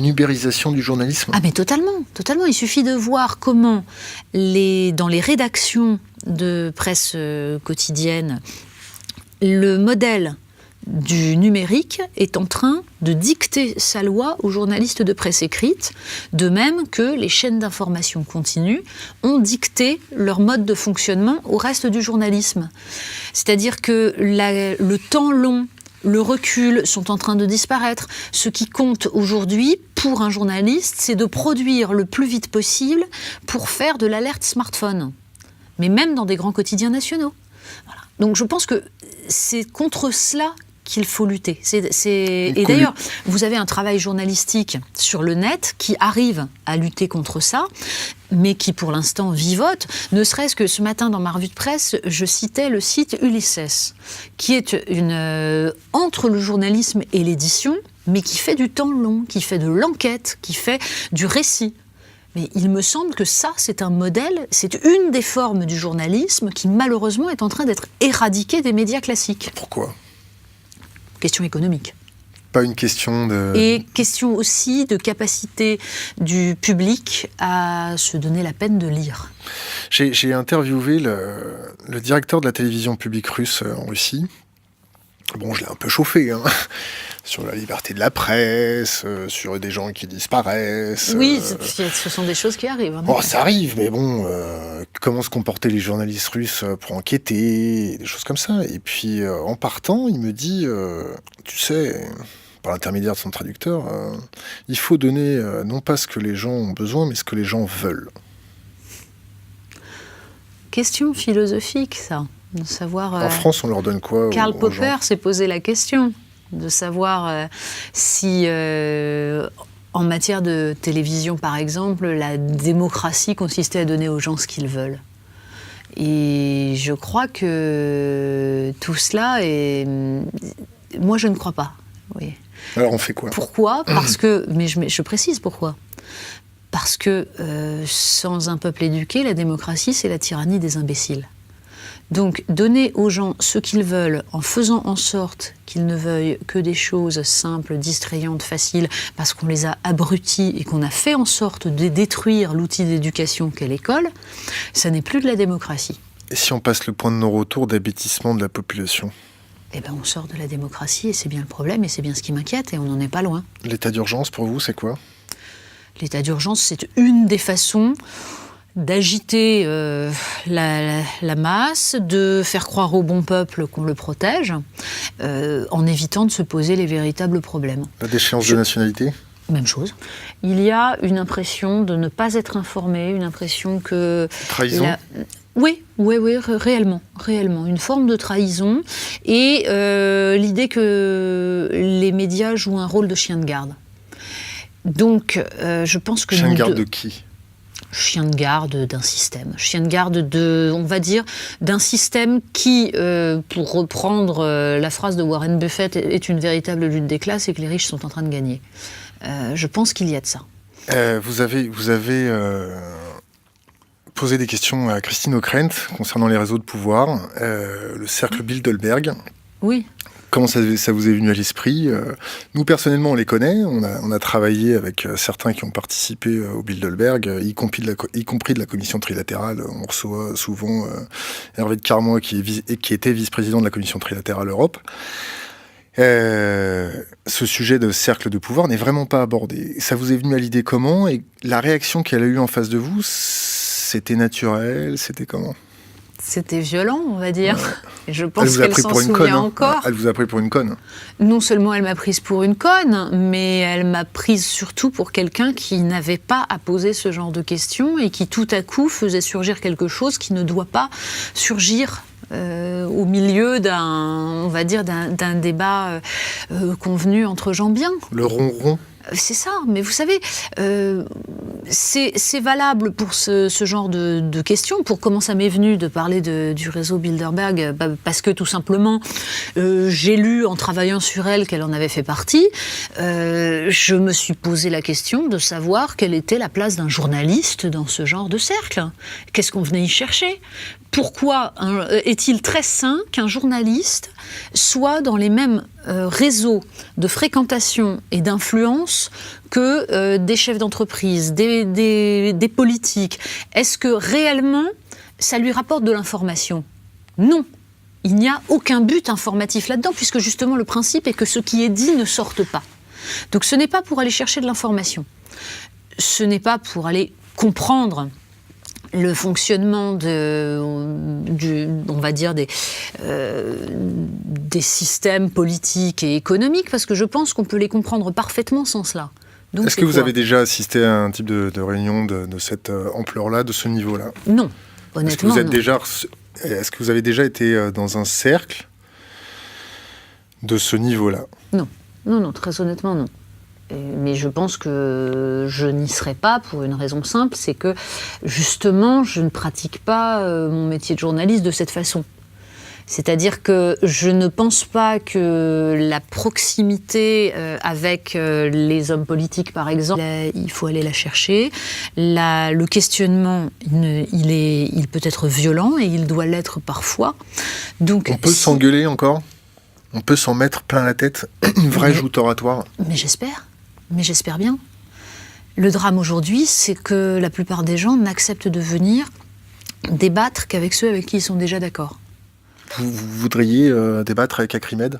Ubérisation du journalisme ? Ah mais totalement. Il suffit de voir comment dans les rédactions de presse quotidienne, le modèle du numérique est en train de dicter sa loi aux journalistes de presse écrite, de même que les chaînes d'information continue ont dicté leur mode de fonctionnement au reste du journalisme. C'est-à-dire que le temps long, le recul sont en train de disparaître. Ce qui compte aujourd'hui pour un journaliste, c'est de produire le plus vite possible pour faire de l'alerte smartphone. Mais même dans des grands quotidiens nationaux. Voilà. Donc je pense que c'est contre cela qu'il faut lutter. Et d'ailleurs, vous avez un travail journalistique sur le net qui arrive à lutter contre ça, mais qui pour l'instant vivote. Ne serait-ce que ce matin dans ma revue de presse, je citais le site Ulysses, qui est entre le journalisme et l'édition, mais qui fait du temps long, qui fait de l'enquête, qui fait du récit. Mais il me semble que ça, c'est un modèle, c'est une des formes du journalisme qui malheureusement est en train d'être éradiquée des médias classiques. Pourquoi ? Question économique. Pas une question de... Et question aussi de capacité du public à se donner la peine de lire. J'ai interviewé le directeur de la télévision publique russe en Russie. Bon, je l'ai un peu chauffé, hein, sur la liberté de la presse, sur des gens qui disparaissent. Oui, ce sont des choses qui arrivent. Bon, ça arrive, mais bon, comment se comportaient les journalistes russes pour enquêter, des choses comme ça. Et puis, en partant, il me dit, tu sais, par l'intermédiaire de son traducteur, il faut donner non pas ce que les gens ont besoin, mais ce que les gens veulent. Question philosophique, ça. De savoir, en France, on leur donne quoi Karl aux Popper gens s'est posé la question de savoir si, en matière de télévision, par exemple, la démocratie consistait à donner aux gens ce qu'ils veulent. Et je crois que tout cela est... Moi, je ne crois pas. Oui. Alors, on fait quoi ? Pourquoi ? Parce que... Mais je précise pourquoi. Parce que sans un peuple éduqué, la démocratie, c'est la tyrannie des imbéciles. Donc, donner aux gens ce qu'ils veulent en faisant en sorte qu'ils ne veuillent que des choses simples, distrayantes, faciles, parce qu'on les a abrutis et qu'on a fait en sorte de détruire l'outil d'éducation qu'est l'école, ça n'est plus de la démocratie. Et si on passe le point de non-retour d'habitissement de la population ? Eh bien, on sort de la démocratie et c'est bien le problème et c'est bien ce qui m'inquiète et on n'en est pas loin. L'état d'urgence, pour vous, c'est quoi ? L'état d'urgence, c'est une des façons d'agiter la masse, de faire croire au bon peuple qu'on le protège, en évitant de se poser les véritables problèmes. La déchéance de nationalité ? Même chose. Il y a une impression de ne pas être informé, une impression que... Trahison ? Oui, réellement. Une forme de trahison et l'idée que les médias jouent un rôle de chien de garde. Donc, je pense que... Chien de garde de qui ? Chien de garde d'un système. Chien de garde on va dire, d'un système qui, pour reprendre la phrase de Warren Buffett, est une véritable lutte des classes et que les riches sont en train de gagner. Je pense qu'il y a de ça. Vous avez posé des questions à Christine Ockrent concernant les réseaux de pouvoir, le cercle Bilderberg. Oui. Comment ça vous est venu à l'esprit ? Nous, personnellement, on les connaît. On a travaillé avec certains qui ont participé au Bilderberg, y compris de la commission trilatérale. On reçoit souvent Hervé de Carmois, qui était vice-président de la commission trilatérale Europe. Ce sujet de cercle de pouvoir n'est vraiment pas abordé. Ça vous est venu à l'idée comment ? Et la réaction qu'elle a eue en face de vous, c'était naturel ? C'était comment ? C'était violent, on va dire. Ouais. Je pense qu'elle s'en souvient encore. Elle vous a pris pour une conne. Non seulement elle m'a prise pour une conne, mais elle m'a prise surtout pour quelqu'un qui n'avait pas à poser ce genre de questions et qui tout à coup faisait surgir quelque chose qui ne doit pas surgir au milieu d'un débat convenu entre gens bien. Le ronron. C'est ça, mais vous savez, c'est valable pour ce genre de questions. Pour comment ça m'est venu de parler du réseau Bilderberg, parce que tout simplement, j'ai lu en travaillant sur elle qu'elle en avait fait partie. Je me suis posé la question de savoir quelle était la place d'un journaliste dans ce genre de cercle. Qu'est-ce qu'on venait y chercher ? Pourquoi est-il très sain qu'un journaliste soit dans les mêmes réseaux de fréquentation et d'influence que des chefs d'entreprise, des politiques ? Est-ce que réellement ça lui rapporte de l'information ? Non. Il n'y a aucun but informatif là-dedans, puisque justement le principe est que ce qui est dit ne sorte pas. Donc ce n'est pas pour aller chercher de l'information. Ce n'est pas pour aller comprendre le fonctionnement on va dire des systèmes politiques et économiques, parce que je pense qu'on peut les comprendre parfaitement sans cela. Donc, est-ce que vous avez déjà assisté à un type de réunion de cette ampleur-là, de ce niveau-là ? Non, honnêtement, Est-ce que vous avez déjà été dans un cercle de ce niveau-là ? Non, très honnêtement, non. Mais je pense que je n'y serai pas pour une raison simple, c'est que justement, je ne pratique pas mon métier de journaliste de cette façon. C'est-à-dire que je ne pense pas que la proximité avec les hommes politiques, par exemple, il faut aller la chercher. Le questionnement, il peut être violent et il doit l'être parfois. Donc, on peut s'engueuler encore ? On peut s'en mettre plein la tête ? Une vraie joute oratoire ? Mais j'espère bien. Le drame aujourd'hui, c'est que la plupart des gens n'acceptent de venir débattre qu'avec ceux avec qui ils sont déjà d'accord. Vous voudriez débattre avec Acrimed ?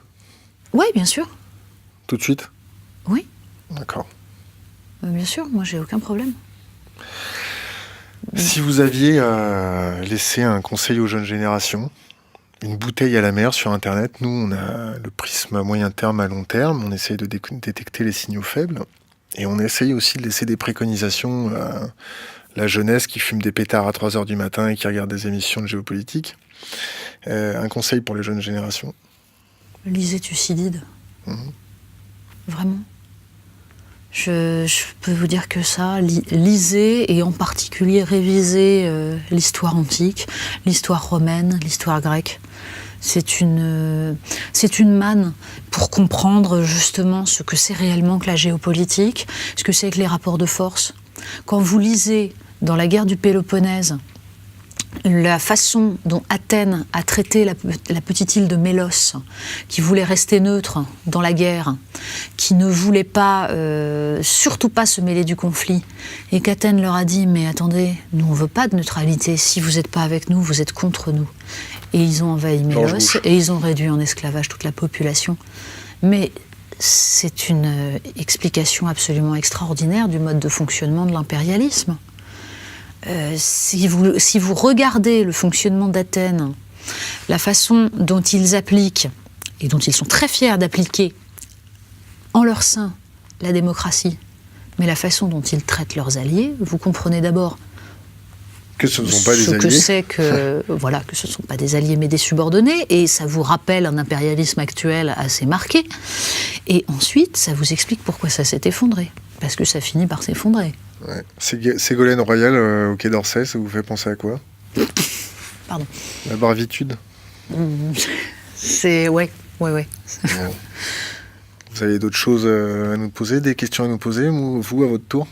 Oui, bien sûr. Tout de suite ? Oui. D'accord. Bien sûr, moi j'ai aucun problème. Si vous aviez laissé un conseil aux jeunes générations, une bouteille à la mer sur Internet, nous on a le prisme à moyen terme, à long terme, on essaye de détecter les signaux faibles, et on essaye aussi de laisser des préconisations à la jeunesse qui fume des pétards à 3h du matin et qui regarde des émissions de géopolitique. Un conseil pour les jeunes générations. Lisez Thucydide. Vraiment. Je peux vous dire que ça, lisez et en particulier révisez l'histoire antique, l'histoire romaine, l'histoire grecque. C'est une manne pour comprendre justement ce que c'est réellement que la géopolitique, ce que c'est que les rapports de force. Quand vous lisez dans la guerre du Péloponnèse la façon dont Athènes a traité la petite île de Mélos, qui voulait rester neutre dans la guerre, qui ne voulait pas, surtout pas se mêler du conflit, et qu'Athènes leur a dit « Mais attendez, nous on ne veut pas de neutralité, si vous n'êtes pas avec nous, vous êtes contre nous ». Et ils ont envahi Mélos, et ils ont réduit en esclavage toute la population. Mais c'est une explication absolument extraordinaire du mode de fonctionnement de l'impérialisme. Si vous regardez le fonctionnement d'Athènes, la façon dont ils appliquent, et dont ils sont très fiers d'appliquer en leur sein la démocratie, mais la façon dont ils traitent leurs alliés, vous comprenez d'abord que ce ne sont pas des alliés. Que c'est que, voilà, que ce ne sont pas des alliés mais des subordonnés, et ça vous rappelle un impérialisme actuel assez marqué. Et ensuite, ça vous explique pourquoi ça s'est effondré, parce que ça finit par s'effondrer. Ouais. Ségolène Royal au Quai d'Orsay, ça vous fait penser à quoi? Pardon. La bravitude. C'est... Ouais. Bon. Vous avez d'autres choses à nous poser, des questions à nous poser, vous, à votre tour?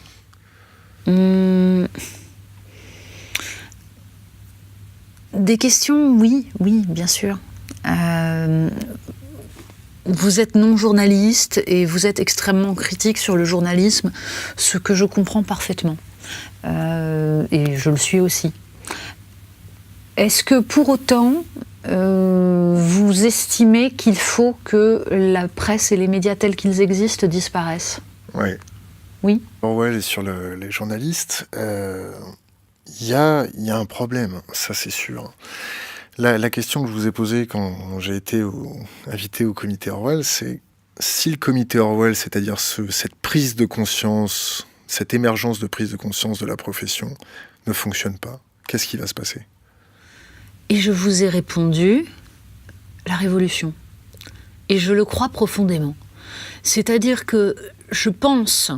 Des questions, oui, bien sûr. Vous êtes non-journaliste et vous êtes extrêmement critique sur le journalisme, ce que je comprends parfaitement. Et je le suis aussi. Est-ce que pour autant, vous estimez qu'il faut que la presse et les médias tels qu'ils existent disparaissent? Oui. Orwell est sur les journalistes. Il y a un problème, ça c'est sûr. La question que je vous ai posée quand j'ai été invité au comité Orwell, c'est si le comité Orwell, c'est-à-dire cette prise de conscience, cette émergence de prise de conscience de la profession, ne fonctionne pas, qu'est-ce qui va se passer? Et je vous ai répondu, la révolution. Et je le crois profondément. C'est-à-dire que je pense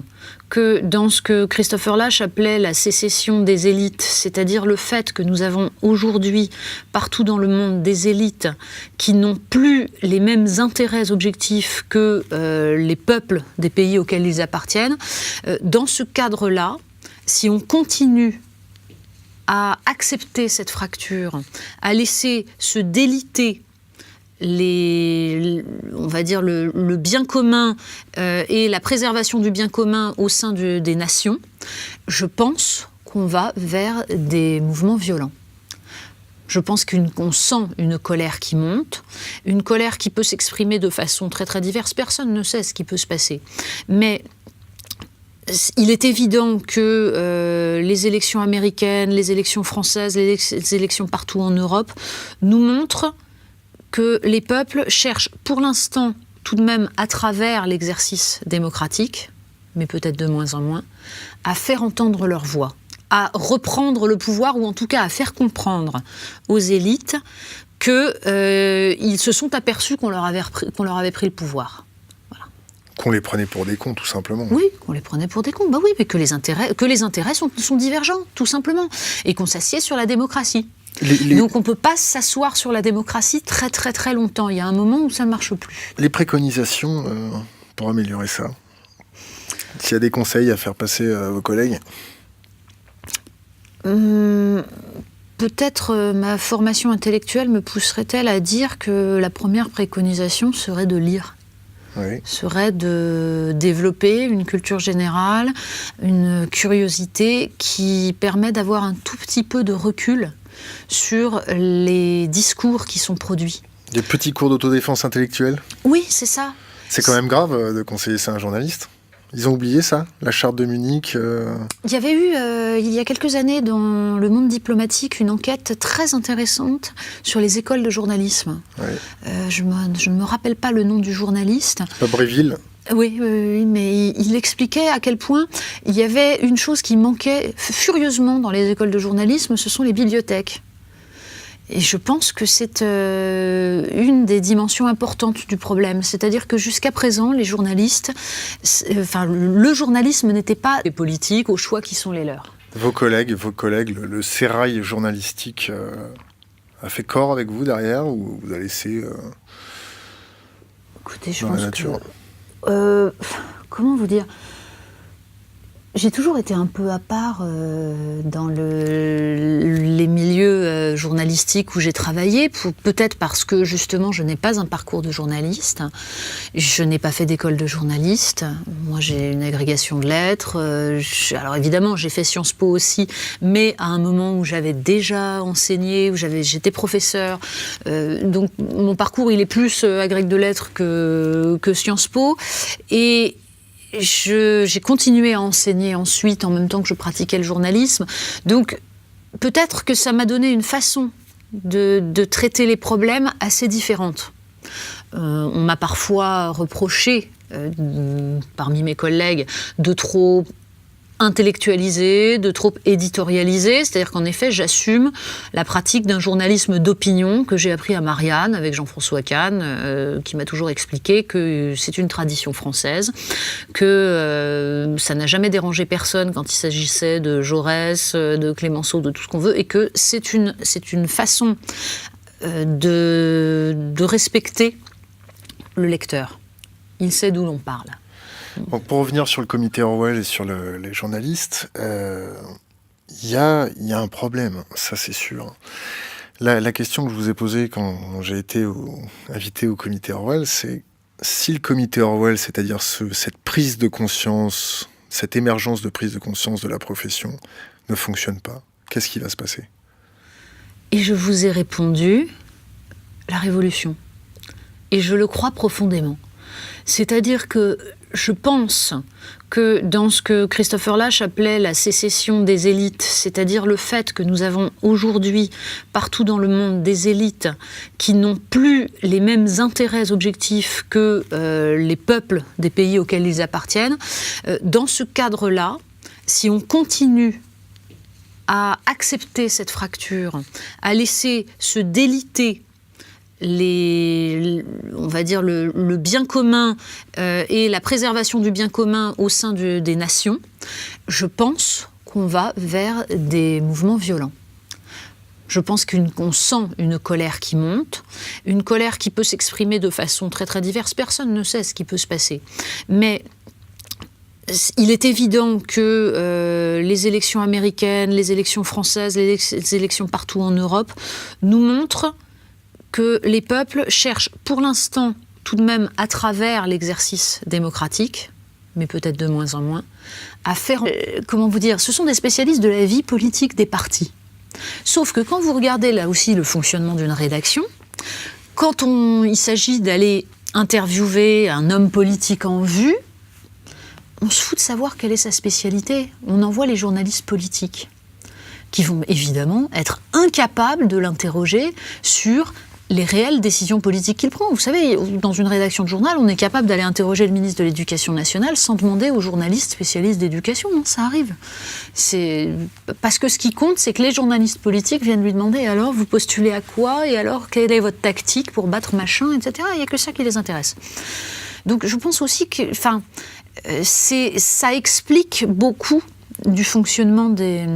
que dans ce que Christopher Lasch appelait la sécession des élites, c'est-à-dire le fait que nous avons aujourd'hui partout dans le monde des élites qui n'ont plus les mêmes intérêts objectifs que les peuples des pays auxquels ils appartiennent, dans ce cadre-là, si on continue à accepter cette fracture, à laisser se déliter on va dire le bien commun et la préservation du bien commun au sein des nations, je pense qu'on va vers des mouvements violents. Je pense qu'on sent une colère qui monte, une colère qui peut s'exprimer de façon très très diverse. Personne ne sait ce qui peut se passer. Mais il est évident que les élections américaines, les élections françaises, les élections partout en Europe nous montrent que les peuples cherchent pour l'instant, tout de même à travers l'exercice démocratique, mais peut-être de moins en moins, à faire entendre leur voix, à reprendre le pouvoir, ou en tout cas à faire comprendre aux élites qu'ils se sont aperçus qu'on leur avait pris le pouvoir. Voilà. Qu'on les prenait pour des cons, tout simplement. Oui, qu'on les prenait pour des cons. Bah oui, mais que les intérêts sont divergents, tout simplement, et qu'on s'assied sur la démocratie. Donc on ne peut pas s'asseoir sur la démocratie très très très longtemps. Il y a un moment où ça ne marche plus. Les préconisations pour améliorer ça, s'il y a des conseils à faire passer à vos collègues? Peut-être ma formation intellectuelle me pousserait-elle à dire que la première préconisation serait de lire. Oui. Serait de développer une culture générale, une curiosité qui permet d'avoir un tout petit peu de recul sur les discours qui sont produits. Des petits cours d'autodéfense intellectuelle? Oui, c'est ça. C'est quand même grave de conseiller ça à un journaliste. Ils ont oublié ça, la charte de Munich Il y avait eu, il y a quelques années, dans le monde diplomatique, une enquête très intéressante sur les écoles de journalisme. Oui. Je ne me rappelle pas le nom du journaliste. Bréville. Oui, mais il expliquait à quel point il y avait une chose qui manquait furieusement dans les écoles de journalisme, ce sont les bibliothèques. Et je pense que c'est une des dimensions importantes du problème. C'est-à-dire que jusqu'à présent, les journalistes, le journalisme n'était pas des politiques aux choix qui sont les leurs. Vos collègues, le sérail journalistique a fait corps avec vous derrière, ou vous a laissé Écoutez, je dans pense la nature que... comment vous dire ? J'ai toujours été un peu à part dans les milieux journalistiques où j'ai travaillé, peut-être parce que justement je n'ai pas un parcours de journaliste, je n'ai pas fait d'école de journaliste, moi j'ai une agrégation de lettres, alors évidemment j'ai fait Sciences Po aussi, mais à un moment où j'avais déjà enseigné, où j'étais professeur, donc mon parcours il est plus agrég de lettres que Sciences Po, et j'ai continué à enseigner ensuite en même temps que je pratiquais le journalisme. Donc peut-être que ça m'a donné une façon de traiter les problèmes assez différente. On m'a parfois reproché, parmi mes collègues, de trop intellectualisé, de trop éditorialisé, c'est-à-dire qu'en effet, j'assume la pratique d'un journalisme d'opinion que j'ai appris à Marianne avec Jean-François Kahn, qui m'a toujours expliqué que c'est une tradition française, que ça n'a jamais dérangé personne quand il s'agissait de Jaurès, de Clémenceau, de tout ce qu'on veut, et que c'est une façon de respecter le lecteur. Il sait d'où l'on parle. Bon, pour revenir sur le comité Orwell et sur les journalistes, il y a un problème, ça c'est sûr. La question que je vous ai posée quand j'ai été invité au comité Orwell, c'est si le comité Orwell, c'est-à-dire cette prise de conscience, cette émergence de prise de conscience de la profession, ne fonctionne pas, qu'est-ce qui va se passer ? Et je vous ai répondu, la révolution. Et je le crois profondément. C'est-à-dire que je pense que dans ce que Christopher Lasch appelait la sécession des élites, c'est-à-dire le fait que nous avons aujourd'hui partout dans le monde des élites qui n'ont plus les mêmes intérêts objectifs que les peuples des pays auxquels ils appartiennent, dans ce cadre-là, si on continue à accepter cette fracture, à laisser se déliter on va dire le bien commun et la préservation du bien commun au sein des nations, je pense qu'on va vers des mouvements violents. Je pense qu'on sent une colère qui monte, une colère qui peut s'exprimer de façon très très diverse. Personne ne sait ce qui peut se passer. Mais il est évident que les élections américaines, les élections françaises, les élections partout en Europe nous montrent que les peuples cherchent pour l'instant, tout de même à travers l'exercice démocratique, mais peut-être de moins en moins, à faire... comment vous dire ? Ce sont des spécialistes de la vie politique des partis. Sauf que quand vous regardez là aussi le fonctionnement d'une rédaction, quand il s'agit d'aller interviewer un homme politique en vue, on se fout de savoir quelle est sa spécialité. On envoie les journalistes politiques, qui vont évidemment être incapables de l'interroger sur les réelles décisions politiques qu'il prend. Vous savez, dans une rédaction de journal, on est capable d'aller interroger le ministre de l'Éducation nationale sans demander aux journalistes spécialistes d'éducation. Non, ça arrive. C'est parce que ce qui compte, c'est que les journalistes politiques viennent lui demander « alors, vous postulez à quoi ? Et alors, quelle est votre tactique pour battre machin ?» etc. Il n'y a que ça qui les intéresse. Donc, je pense aussi que... ça explique beaucoup du fonctionnement des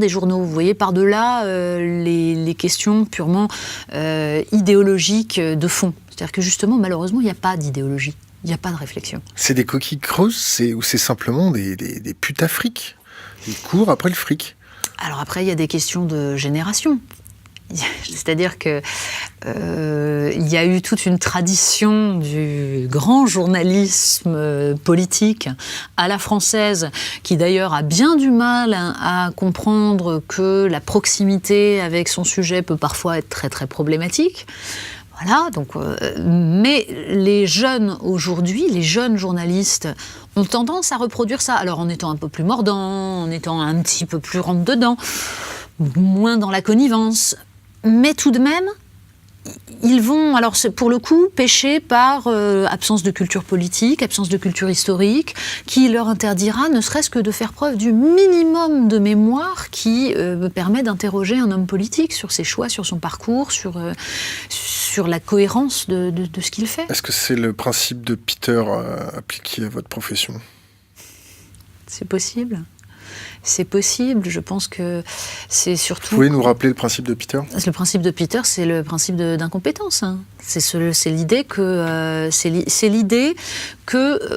journaux. Vous voyez, par-delà les questions purement idéologiques de fond. C'est-à-dire que justement, malheureusement, il n'y a pas d'idéologie, il n'y a pas de réflexion. C'est des coquilles creuses ou c'est simplement des putafriques ? Ils courent après le fric. Alors après, il y a des questions de génération. C'est-à-dire que il y a eu toute une tradition du grand journalisme politique à la française, qui d'ailleurs a bien du mal à comprendre que la proximité avec son sujet peut parfois être très très problématique. Voilà, donc, mais les jeunes aujourd'hui, les jeunes journalistes ont tendance à reproduire ça, alors en étant un peu plus mordants, en étant un petit peu plus rentre-dedans, moins dans la connivence. Mais tout de même, ils vont, alors pour le coup, pécher par absence de culture politique, absence de culture historique, qui leur interdira ne serait-ce que de faire preuve du minimum de mémoire qui permet d'interroger un homme politique sur ses choix, sur son parcours, sur la cohérence de ce qu'il fait. Est-ce que c'est le principe de Peter appliqué à votre profession ? C'est possible. C'est possible. Je pense que c'est surtout... Vous pouvez nous rappeler le principe de Peter ? Le principe de Peter, c'est le principe d'incompétence. Hein. C'est l'idée que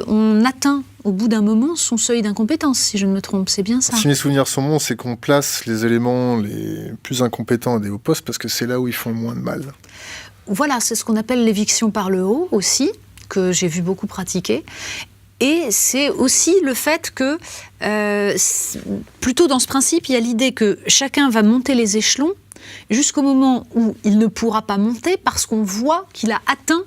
on atteint au bout d'un moment son seuil d'incompétence, si je ne me trompe. C'est bien ça. Si mes souvenirs sont bons, c'est qu'on place les éléments les plus incompétents à des hauts postes parce que c'est là où ils font le moins de mal. Voilà, c'est ce qu'on appelle l'éviction par le haut aussi, que j'ai vu beaucoup pratiquer. Et c'est aussi le fait que, plutôt dans ce principe, il y a l'idée que chacun va monter les échelons jusqu'au moment où il ne pourra pas monter parce qu'on voit qu'il a atteint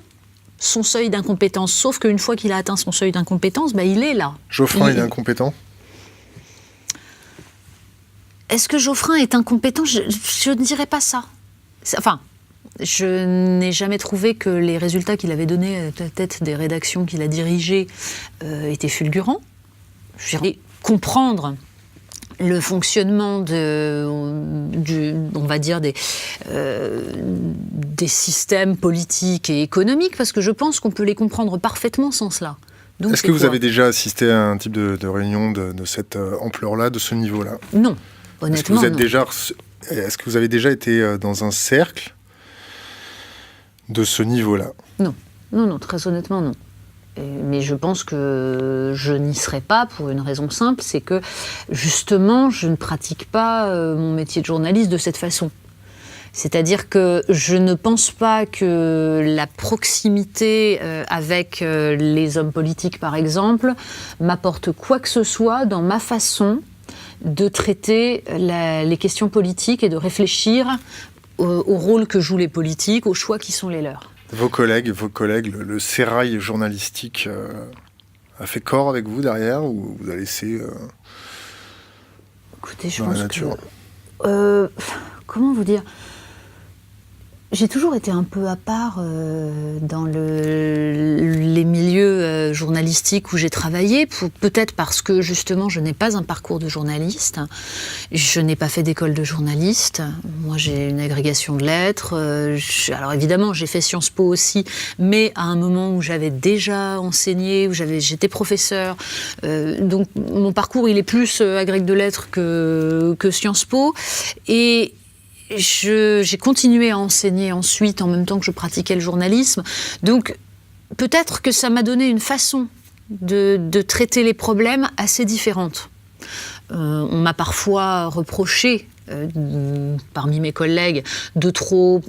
son seuil d'incompétence. Sauf qu'une fois qu'il a atteint son seuil d'incompétence, il est là. Geoffrin, il est incompétent ? Est-ce que Geoffrin est incompétent ? Je ne dirais pas ça. Enfin... Je n'ai jamais trouvé que les résultats qu'il avait donnés à la tête des rédactions qu'il a dirigées étaient fulgurants. Je dirais comprendre le fonctionnement on va dire des systèmes politiques et économiques, parce que je pense qu'on peut les comprendre parfaitement sans cela. Donc, est-ce que vous avez déjà assisté à un type de réunion de cette ampleur-là, de ce niveau-là ? Non, honnêtement, Est-ce que vous avez déjà été dans un cercle de ce niveau-là ? Non, très honnêtement, non. Mais je pense que je n'y serai pas pour une raison simple, c'est que justement, je ne pratique pas mon métier de journaliste de cette façon. C'est-à-dire que je ne pense pas que la proximité avec les hommes politiques, par exemple, m'apporte quoi que ce soit dans ma façon de traiter les questions politiques et de réfléchir au rôle que jouent les politiques, aux choix qui sont les leurs. Vos collègues, le sérail journalistique a fait corps avec vous derrière, ou vous a laissé écoutez, je dans pense la nature ? Comment vous dire ? J'ai toujours été un peu à part dans les milieux journalistiques où j'ai travaillé, peut-être parce que justement je n'ai pas un parcours de journaliste, je n'ai pas fait d'école de journaliste, moi j'ai une agrégation de lettres, alors évidemment j'ai fait Sciences Po aussi, mais à un moment où j'avais déjà enseigné, où j'étais professeur, donc mon parcours il est plus agrég de lettres que Sciences Po, et j'ai continué à enseigner ensuite en même temps que je pratiquais le journalisme. Donc peut-être que ça m'a donné une façon de traiter les problèmes assez différente. On m'a parfois reproché, parmi mes collègues, de trop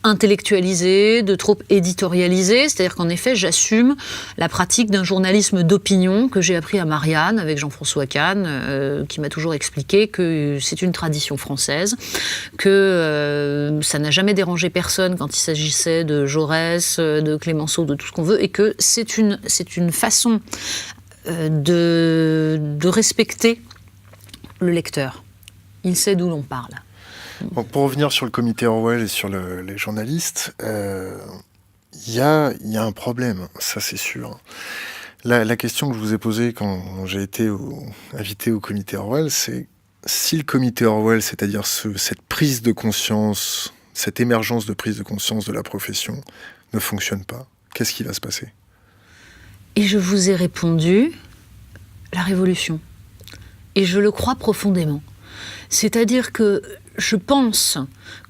intellectualisé, de trop éditorialisé, c'est-à-dire qu'en effet, j'assume la pratique d'un journalisme d'opinion que j'ai appris à Marianne avec Jean-François Kahn, qui m'a toujours expliqué que c'est une tradition française, que ça n'a jamais dérangé personne quand il s'agissait de Jaurès, de Clémenceau, de tout ce qu'on veut, et que c'est une façon de respecter le lecteur. Il sait d'où l'on parle. Bon, pour revenir sur le comité Orwell et sur les journalistes, il y a un problème, ça c'est sûr. La question que je vous ai posée quand j'ai été invité au comité Orwell, c'est si le comité Orwell, c'est-à-dire cette prise de conscience, cette émergence de prise de conscience de la profession, ne fonctionne pas, qu'est-ce qui va se passer ? Et je vous ai répondu, la révolution. Et je le crois profondément. C'est-à-dire que je pense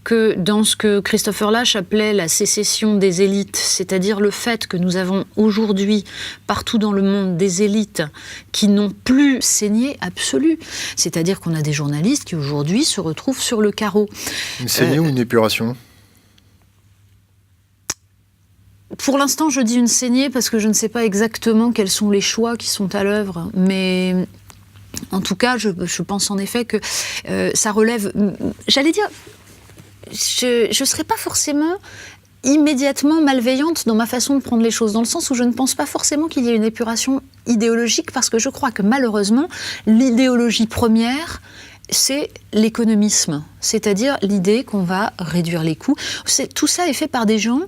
que dans ce que Christopher Lasch appelait la sécession des élites, c'est-à-dire le fait que nous avons aujourd'hui partout dans le monde des élites qui n'ont plus saignée absolue, c'est-à-dire qu'on a des journalistes qui aujourd'hui se retrouvent sur le carreau. Une saignée ou une épuration ? Pour l'instant, je dis une saignée parce que je ne sais pas exactement quels sont les choix qui sont à l'œuvre, mais en tout cas, je pense en effet que ça relève... J'allais dire, je ne serais pas forcément immédiatement malveillante dans ma façon de prendre les choses, dans le sens où je ne pense pas forcément qu'il y ait une épuration idéologique, parce que je crois que malheureusement, l'idéologie première, c'est l'économisme, c'est-à-dire l'idée qu'on va réduire les coûts. Tout ça est fait par des gens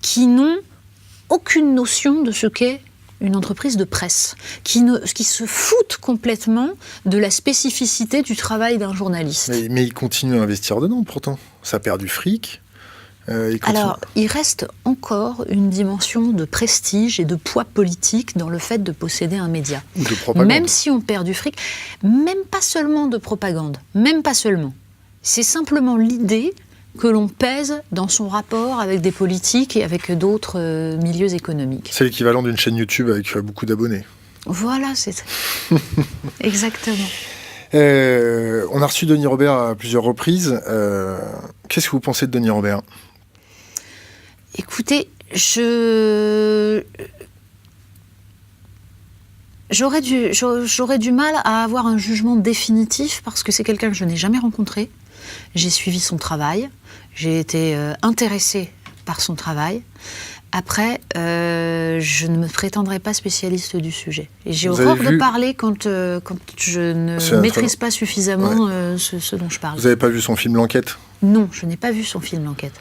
qui n'ont aucune notion de ce qu'est une entreprise de presse, qui se foutent complètement de la spécificité du travail d'un journaliste. Mais ils continuent à investir dedans, pourtant. Ça perd du fric. Alors, il reste encore une dimension de prestige et de poids politique dans le fait de posséder un média. Ou de propagande. Même si on perd du fric, même pas seulement de propagande, même pas seulement. C'est simplement l'idée que l'on pèse dans son rapport avec des politiques et avec d'autres milieux économiques. C'est l'équivalent d'une chaîne YouTube avec beaucoup d'abonnés. Voilà, c'est exactement. On a reçu Denis Robert à plusieurs reprises. Qu'est-ce que vous pensez de Denis Robert ? Écoutez, j'aurais du mal à avoir un jugement définitif parce que c'est quelqu'un que je n'ai jamais rencontré. J'ai suivi son travail, j'ai été intéressée par son travail. Après, je ne me prétendrai pas spécialiste du sujet. Et j'ai horreur de parler quand je ne maîtrise pas suffisamment ce dont je parle. Vous n'avez pas vu son film L'Enquête ? Non, je n'ai pas vu son film L'Enquête.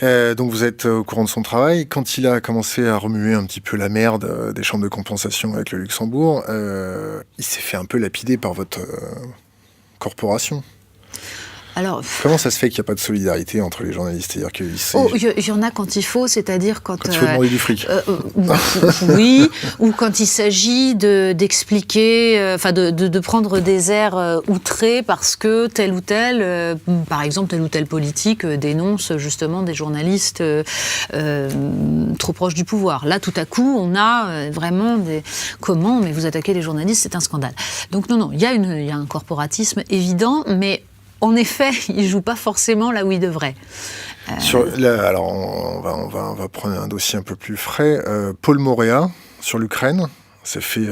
Donc vous êtes au courant de son travail. Quand il a commencé à remuer un petit peu la merde des chambres de compensation avec le Luxembourg, il s'est fait un peu lapider par votre corporation. Alors, comment ça se fait qu'il n'y a pas de solidarité entre les journalistes ? C'est-à-dire il y en a quand il faut, c'est-à-dire quand il faut demander du fric. Oui, ou quand il s'agit d'expliquer, de prendre des airs outrés parce que tel ou tel, par exemple tel ou tel politique dénonce justement des journalistes trop proches du pouvoir. Là, tout à coup, on a vraiment des... Comment ? Mais vous attaquez les journalistes, c'est un scandale. Donc non, il y a un corporatisme évident, mais en effet, il ne joue pas forcément là où il devrait. Alors, on va prendre un dossier un peu plus frais. Paul Moréa, sur l'Ukraine, s'est fait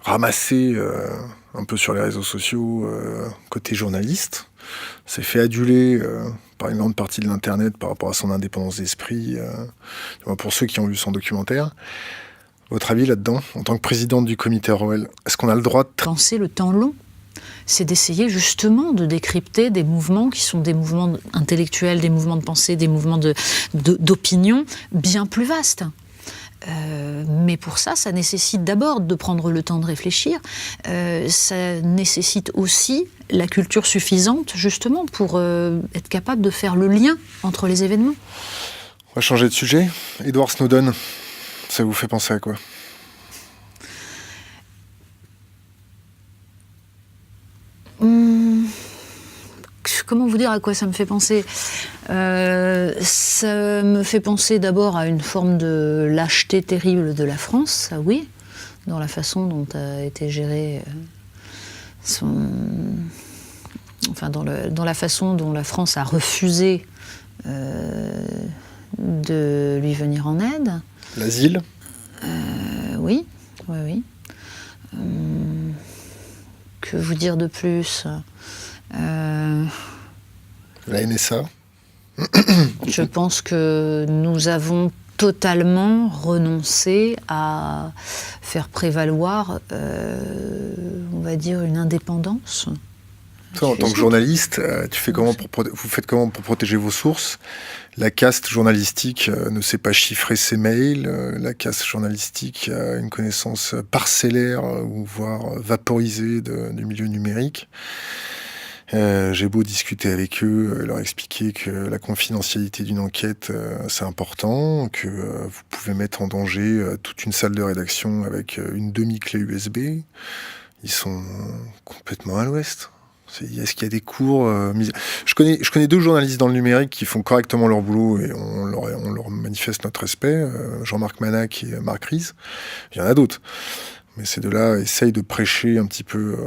ramasser un peu sur les réseaux sociaux côté journaliste. S'est fait aduler par une grande partie de l'Internet par rapport à son indépendance d'esprit. Pour ceux qui ont vu son documentaire. Votre avis là-dedans, en tant que présidente du comité Orwell, est-ce qu'on a le droit de... Penser le temps long, c'est d'essayer justement de décrypter des mouvements qui sont des mouvements intellectuels, des mouvements de pensée, des mouvements d'opinion bien plus vastes. Mais pour ça nécessite d'abord de prendre le temps de réfléchir. Ça nécessite aussi la culture suffisante, justement, pour être capable de faire le lien entre les événements. On va changer de sujet. Edward Snowden, ça vous fait penser à quoi ? Comment vous dire à quoi ça me fait penser ? Ça me fait penser d'abord à une forme de lâcheté terrible de la France, ça oui, dans la façon dont a été géré dans la façon dont la France a refusé de lui venir en aide. L'asile ? Oui. Que vous dire de plus ? La NSA ? Je pense que nous avons totalement renoncé à faire prévaloir, on va dire, une indépendance. Toi, en tant que journaliste, vous faites comment pour protéger vos sources ? La caste journalistique ne sait pas chiffrer ses mails. La caste journalistique a une connaissance parcellaire, voire vaporisée du milieu numérique. J'ai beau discuter avec eux, leur expliquer que la confidentialité d'une enquête, c'est important, que vous pouvez mettre en danger toute une salle de rédaction avec une demi-clé USB. Ils sont complètement à l'ouest. Est-ce qu'il y a des cours je connais 2 journalistes dans le numérique qui font correctement leur boulot et on leur manifeste notre respect, Jean-Marc Manac et Marc Ries. Il y en a d'autres. Mais ces 2-là essayent de prêcher un petit peu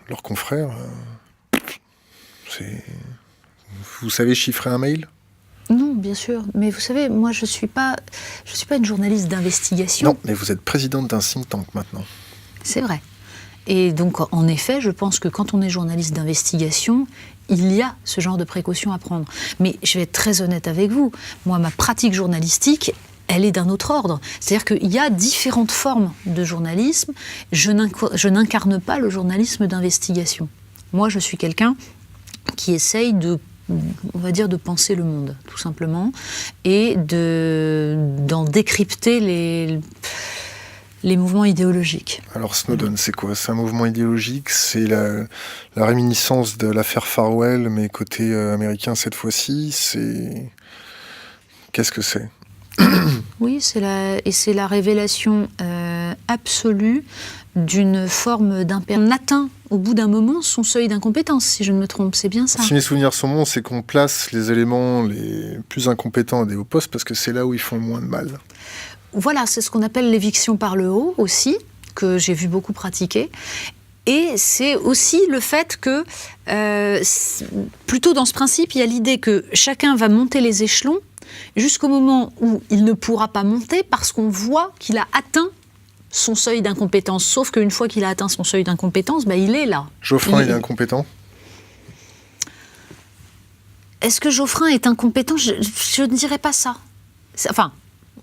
leurs confrères. Vous savez chiffrer un mail ? Non, bien sûr. Mais vous savez, moi, je suis pas une journaliste d'investigation. Non, mais vous êtes présidente d'un think tank maintenant. C'est vrai. Et donc, en effet, je pense que quand on est journaliste d'investigation, il y a ce genre de précautions à prendre. Mais je vais être très honnête avec vous. Moi, ma pratique journalistique, elle est d'un autre ordre. C'est-à-dire qu'il y a différentes formes de journalisme. Je n'incarne pas le journalisme d'investigation. Moi, je suis quelqu'un qui essaye on va dire, de penser le monde, tout simplement, et d'en décrypter les mouvements idéologiques. Alors Snowden, c'est quoi ? C'est un mouvement idéologique ? C'est la réminiscence de l'affaire Farwell, mais côté américain cette fois-ci ? Qu'est-ce que c'est ? Oui, c'est la révélation absolue d'une forme d'impératif. On atteint au bout d'un moment son seuil d'incompétence, si je ne me trompe, c'est bien ça. Si mes souvenirs sont bons, c'est qu'on place les éléments les plus incompétents à des hauts postes parce que c'est là où ils font le moins de mal. Voilà, c'est ce qu'on appelle l'éviction par le haut aussi, que j'ai vu beaucoup pratiquer. Et c'est aussi le fait que, plutôt dans ce principe, il y a l'idée que chacun va monter les échelons jusqu'au moment où il ne pourra pas monter parce qu'on voit qu'il a atteint son seuil d'incompétence. Sauf qu'une fois qu'il a atteint son seuil d'incompétence, il est là. Geoffrin, il est incompétent ? Est-ce que Geoffrin est incompétent ? Je ne dirais pas ça. Enfin,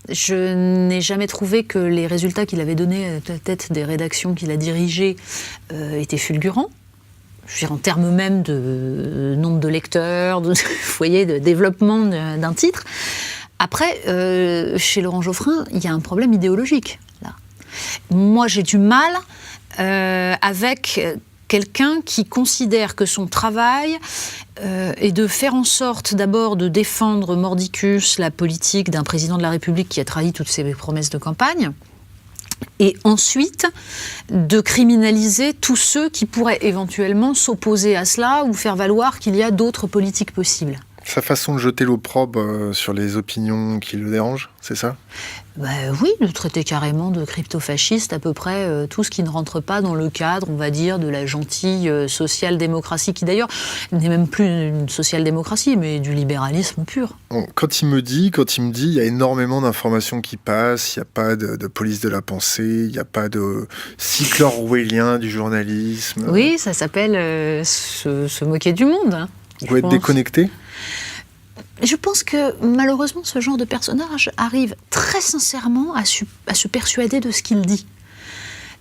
je n'ai jamais trouvé que les résultats qu'il avait donnés à la tête des rédactions qu'il a dirigées étaient fulgurants. Je veux dire, en termes même de nombre de lecteurs, vous voyez, de développement d'un titre. Après, chez Laurent Geoffrin, il y a un problème idéologique, là. Moi, j'ai du mal avec quelqu'un qui considère que son travail est de faire en sorte d'abord de défendre mordicus la politique d'un président de la République qui a trahi toutes ses promesses de campagne, et ensuite de criminaliser tous ceux qui pourraient éventuellement s'opposer à cela ou faire valoir qu'il y a d'autres politiques possibles. Sa façon de jeter l'opprobre sur les opinions qui le dérangent, c'est ça ? Oui, de traiter carrément de crypto-fasciste à peu près tout ce qui ne rentre pas dans le cadre, on va dire, de la gentille social-démocratie, qui d'ailleurs n'est même plus une social-démocratie, mais du libéralisme pur. Quand il me dit, il y a énormément d'informations qui passent, il n'y a pas de police de la pensée, il n'y a pas de cycle orwellien du journalisme. Oui, ça s'appelle se moquer du monde. Hein, ou être déconnecté ? Je pense que malheureusement, ce genre de personnage arrive très sincèrement à se persuader de ce qu'il dit.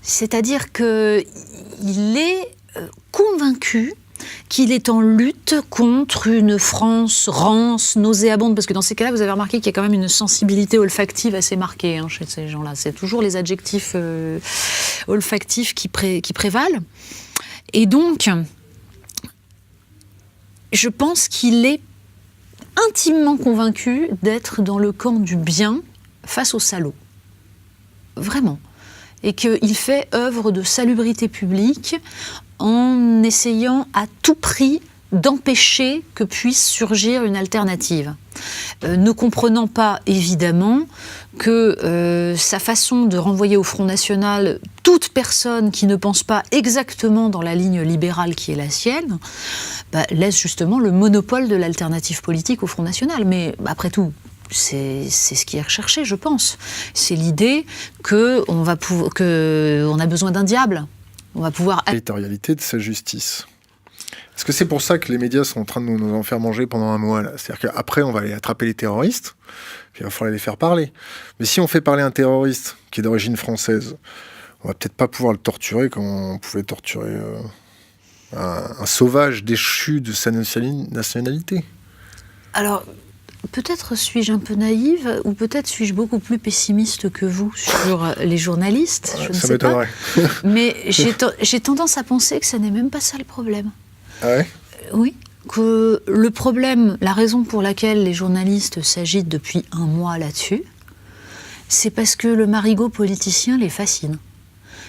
C'est-à-dire qu'il est convaincu qu'il est en lutte contre une France rance, nauséabonde, parce que dans ces cas-là, vous avez remarqué qu'il y a quand même une sensibilité olfactive assez marquée chez ces gens-là. C'est toujours les adjectifs olfactifs qui prévalent. Et donc, je pense qu'il est intimement convaincu d'être dans le camp du bien face aux salauds. Vraiment. Et qu'il fait œuvre de salubrité publique en essayant à tout prix d'empêcher que puisse surgir une alternative. Ne comprenant pas, évidemment, que sa façon de renvoyer au Front National toute personne qui ne pense pas exactement dans la ligne libérale qui est la sienne, laisse justement le monopole de l'alternative politique au Front National. Mais après tout, c'est ce qui est recherché, je pense. C'est l'idée qu'on a besoin d'un diable. On va pouvoir... La territorialité de sa justice. Est-ce que c'est pour ça que les médias sont en train de nous en faire manger pendant un mois là ? C'est-à-dire qu'après, on va aller attraper les terroristes, puis il va falloir les faire parler. Mais si on fait parler un terroriste qui est d'origine française, on va peut-être pas pouvoir le torturer comme on pouvait torturer un sauvage déchu de sa nationalité. Alors, peut-être suis-je un peu naïve, ou peut-être suis-je beaucoup plus pessimiste que vous sur les journalistes, je ne sais pas. Mais j'ai tendance à penser que ce n'est même pas ça le problème. Ah ouais ? Oui, que le problème, la raison pour laquelle les journalistes s'agitent depuis un mois là-dessus, c'est parce que le marigot politicien les fascine.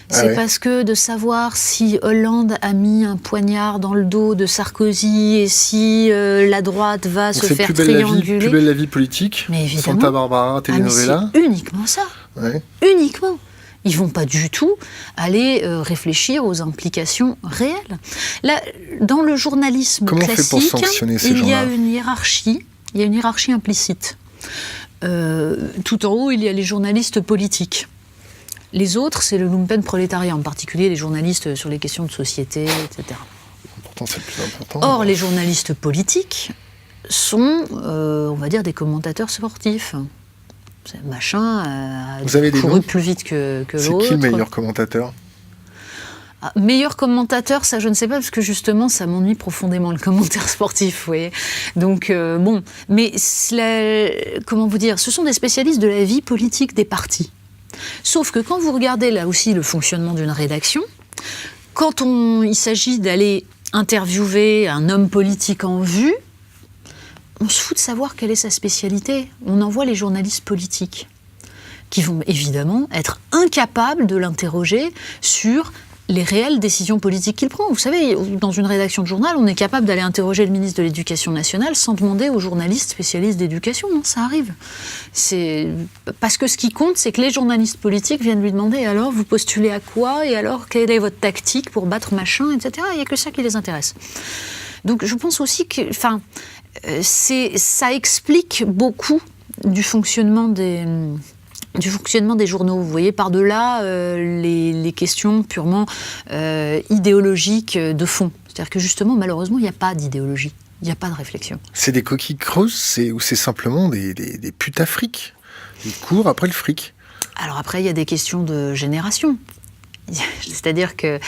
C'est parce que de savoir si Hollande a mis un poignard dans le dos de Sarkozy et si la droite va se faire trianguler... Plus belle la vie politique, mais évidemment, Santa Barbara, telenovela. C'est uniquement ça. Ouais. Uniquement. Ils ne vont pas du tout aller réfléchir aux implications réelles. Là, dans le journalisme classique, il y a une hiérarchie. Il y a une hiérarchie implicite. Tout en haut, il y a les journalistes politiques. Les autres, c'est le lumpenprolétariat, en particulier les journalistes sur les questions de société, etc. Pourtant, c'est le plus important. Or, les journalistes politiques sont, on va dire, des commentateurs sportifs. Machin a couru plus vite que l'autre. C'est qui le meilleur commentateur ? Meilleur commentateur, ça je ne sais pas, parce que justement ça m'ennuie profondément le commentaire sportif, vous voyez. Donc bon, mais comment vous dire, ce sont des spécialistes de la vie politique des partis. Sauf que quand vous regardez là aussi le fonctionnement d'une rédaction, quand il s'agit d'aller interviewer un homme politique en vue, on se fout de savoir quelle est sa spécialité. On envoie les journalistes politiques, qui vont évidemment être incapables de l'interroger sur les réelles décisions politiques qu'il prend. Vous savez, dans une rédaction de journal, on est capable d'aller interroger le ministre de l'Éducation nationale sans demander aux journalistes spécialistes d'éducation. Non, ça arrive. Parce que ce qui compte, c'est que les journalistes politiques viennent lui demander « alors, vous postulez à quoi ? Et alors, quelle est votre tactique pour battre machin ?» etc. Il n'y a que ça qui les intéresse. Donc je pense aussi que ça explique beaucoup du fonctionnement des journaux. Vous voyez, par-delà les questions purement idéologiques de fond. C'est-à-dire que justement, malheureusement, il n'y a pas d'idéologie, il n'y a pas de réflexion. C'est des coquilles creuses ou c'est simplement des putafriques? Ils courent après le fric. Alors après, il y a des questions de génération. C'est-à-dire que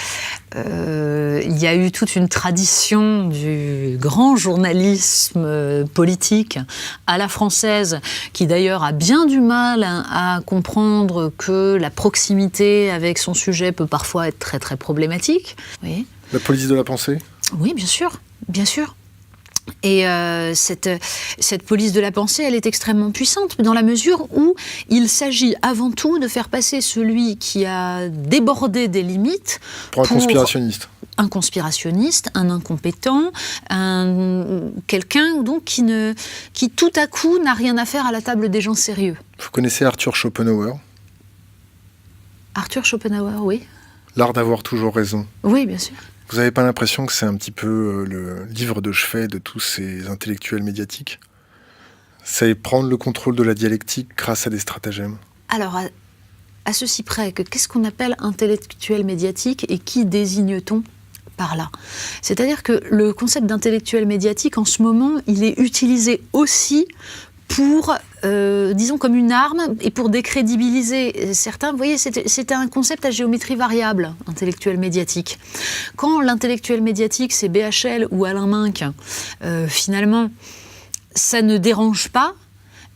il y a eu toute une tradition du grand journalisme politique à la française, qui d'ailleurs a bien du mal à comprendre que la proximité avec son sujet peut parfois être très très problématique. Oui. La police de la pensée? Oui, bien sûr, bien sûr. Et cette police de la pensée, elle est extrêmement puissante dans la mesure où il s'agit avant tout de faire passer celui qui a débordé des limites pour un conspirationniste. Un conspirationniste, un incompétent, quelqu'un donc qui tout à coup n'a rien à faire à la table des gens sérieux. Vous connaissez Arthur Schopenhauer? Arthur Schopenhauer, oui. L'art d'avoir toujours raison. Oui, bien sûr. Vous n'avez pas l'impression que c'est un petit peu le livre de chevet de tous ces intellectuels médiatiques? C'est prendre le contrôle de la dialectique grâce à des stratagèmes. Alors, à ceci près, que qu'est-ce qu'on appelle intellectuel médiatique et qui désigne-t-on par là? C'est-à-dire que le concept d'intellectuel médiatique, en ce moment, il est utilisé aussi pour, disons, comme une arme et pour décrédibiliser certains. Vous voyez, c'était un concept à géométrie variable, intellectuel médiatique. Quand l'intellectuel médiatique, c'est BHL ou Alain Minc, finalement, ça ne dérange pas.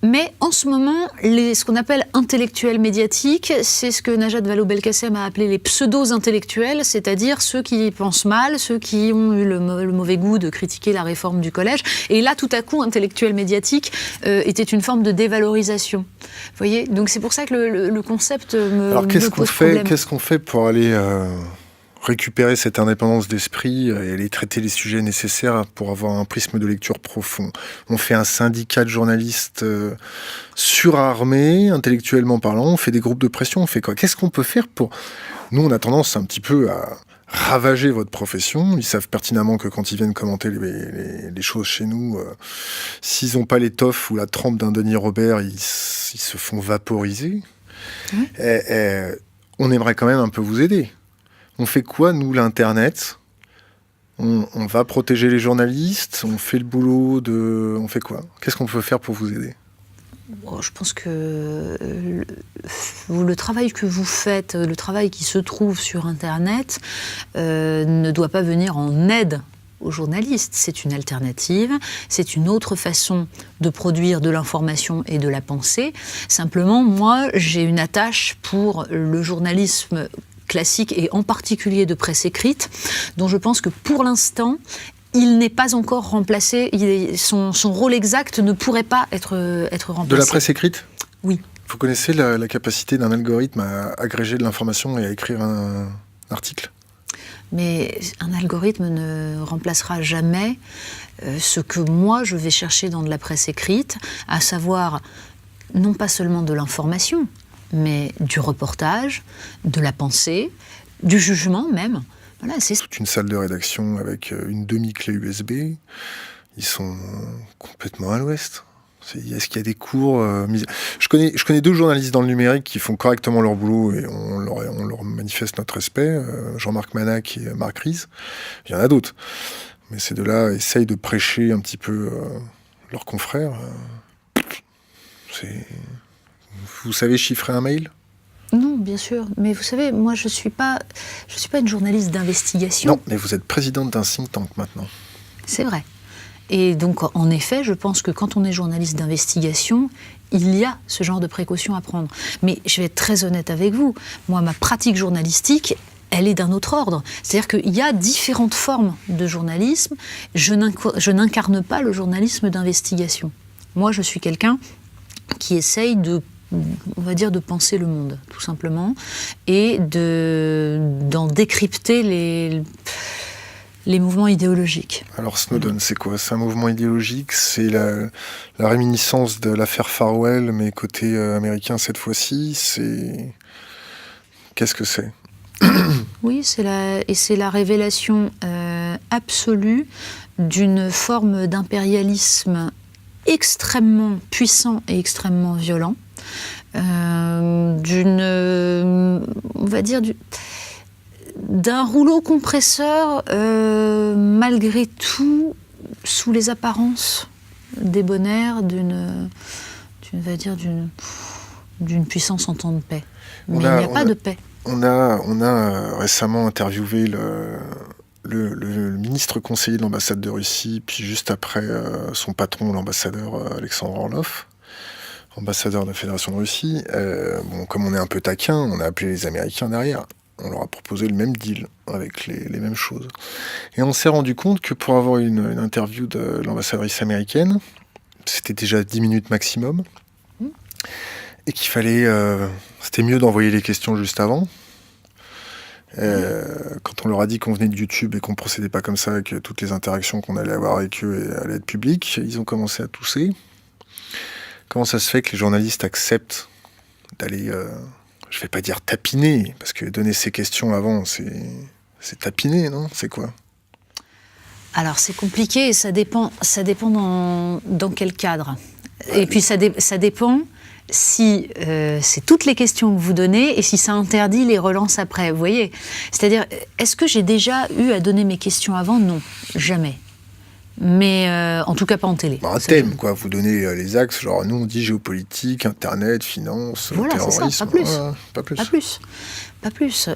Mais en ce moment, ce qu'on appelle intellectuels médiatiques, c'est ce que Najat Vallaud-Belkacem a appelé les pseudo-intellectuels, c'est-à-dire ceux qui pensent mal, ceux qui ont eu le mauvais goût de critiquer la réforme du collège. Et là, tout à coup, intellectuel médiatique était une forme de dévalorisation. Vous voyez ? Donc c'est pour ça que le concept Alors qu'est-ce qu'on fait pour aller récupérer cette indépendance d'esprit et aller traiter les sujets nécessaires pour avoir un prisme de lecture profond? On fait un syndicat de journalistes surarmés, intellectuellement parlant, on fait des groupes de pression, on fait quoi? Qu'est-ce qu'on peut faire pour... Nous, on a tendance un petit peu à ravager votre profession. Ils savent pertinemment que quand ils viennent commenter les choses chez nous, s'ils n'ont pas l'étoffe ou la trempe d'un Denis Robert, ils se font vaporiser. Oui. On aimerait quand même un peu vous aider. On fait quoi, nous, l'Internet? On va protéger les journalistes? On fait le boulot de... On fait quoi? Qu'est-ce qu'on peut faire pour vous aider? Bon, je pense que le travail que vous faites, le travail qui se trouve sur Internet, ne doit pas venir en aide aux journalistes. C'est une alternative, c'est une autre façon de produire de l'information et de la pensée. Simplement, moi, j'ai une attache pour le journalisme classique et en particulier de presse écrite, dont je pense que pour l'instant, il n'est pas encore remplacé. Son rôle exact ne pourrait pas être remplacé. De la presse écrite ? Oui. Vous connaissez la capacité d'un algorithme à agréger de l'information et à écrire un article ? Mais un algorithme ne remplacera jamais ce que moi je vais chercher dans de la presse écrite, à savoir non pas seulement de l'information, mais du reportage, de la pensée, du jugement même. Voilà, c'est toute une salle de rédaction avec une demi-clé USB. Ils sont complètement à l'ouest. Est-ce qu'il y a des cours je connais 2 journalistes dans le numérique qui font correctement leur boulot et on leur manifeste notre respect, Jean-Marc Manac et Marc Ries. Il y en a d'autres. Mais ces 2-là essayent de prêcher un petit peu leurs confrères. Vous savez chiffrer un mail ? Non, bien sûr. Mais vous savez, moi, je suis pas une journaliste d'investigation. Non, mais vous êtes présidente d'un think tank maintenant. C'est vrai. Et donc, en effet, je pense que quand on est journaliste d'investigation, il y a ce genre de précautions à prendre. Mais je vais être très honnête avec vous. Moi, ma pratique journalistique, elle est d'un autre ordre. C'est-à-dire qu'il y a différentes formes de journalisme. Je n'incarne pas le journalisme d'investigation. Moi, je suis quelqu'un qui essaye on va dire, de penser le monde, tout simplement, et d'en décrypter les mouvements idéologiques. Alors Snowden, c'est quoi? C'est un mouvement idéologique, c'est la réminiscence de l'affaire Farwell, mais côté américain cette fois-ci, Qu'est-ce que c'est? Oui, c'est la révélation absolue d'une forme d'impérialisme extrêmement puissant et extrêmement violent, on va dire, d'un rouleau compresseur, malgré tout, sous les apparences débonnaires d'une puissance en temps de paix. Mais il n'y a pas de paix. On a récemment interviewé le ministre conseiller de l'ambassade de Russie, puis juste après son patron, l'ambassadeur Alexandre Orlov, ambassadeur de la Fédération de Russie. Comme on est un peu taquin, on a appelé les Américains derrière. On leur a proposé le même deal, avec les mêmes choses. Et on s'est rendu compte que pour avoir une interview de l'ambassadrice américaine, c'était déjà 10 minutes maximum, et qu'il fallait... c'était mieux d'envoyer les questions juste avant. Quand on leur a dit qu'on venait de YouTube et qu'on procédait pas comme ça, que toutes les interactions qu'on allait avoir avec eux allaient être publiques, ils ont commencé à tousser. Comment ça se fait que les journalistes acceptent d'aller, je vais pas dire tapiner, parce que donner ces questions avant, c'est tapiner, non? C'est quoi? Alors c'est compliqué et ça dépend dans quel cadre. Et puis ça dépend si c'est toutes les questions que vous donnez et si ça interdit les relances après, vous voyez. C'est-à-dire, est-ce que j'ai déjà eu à donner mes questions avant? Non, jamais. Mais en tout cas pas en télé. Un thème, quoi. Vous donnez les axes, genre nous on dit géopolitique, internet, finance, voilà, terrorisme. C'est ça, pas plus. Voilà, pas plus. Pas plus.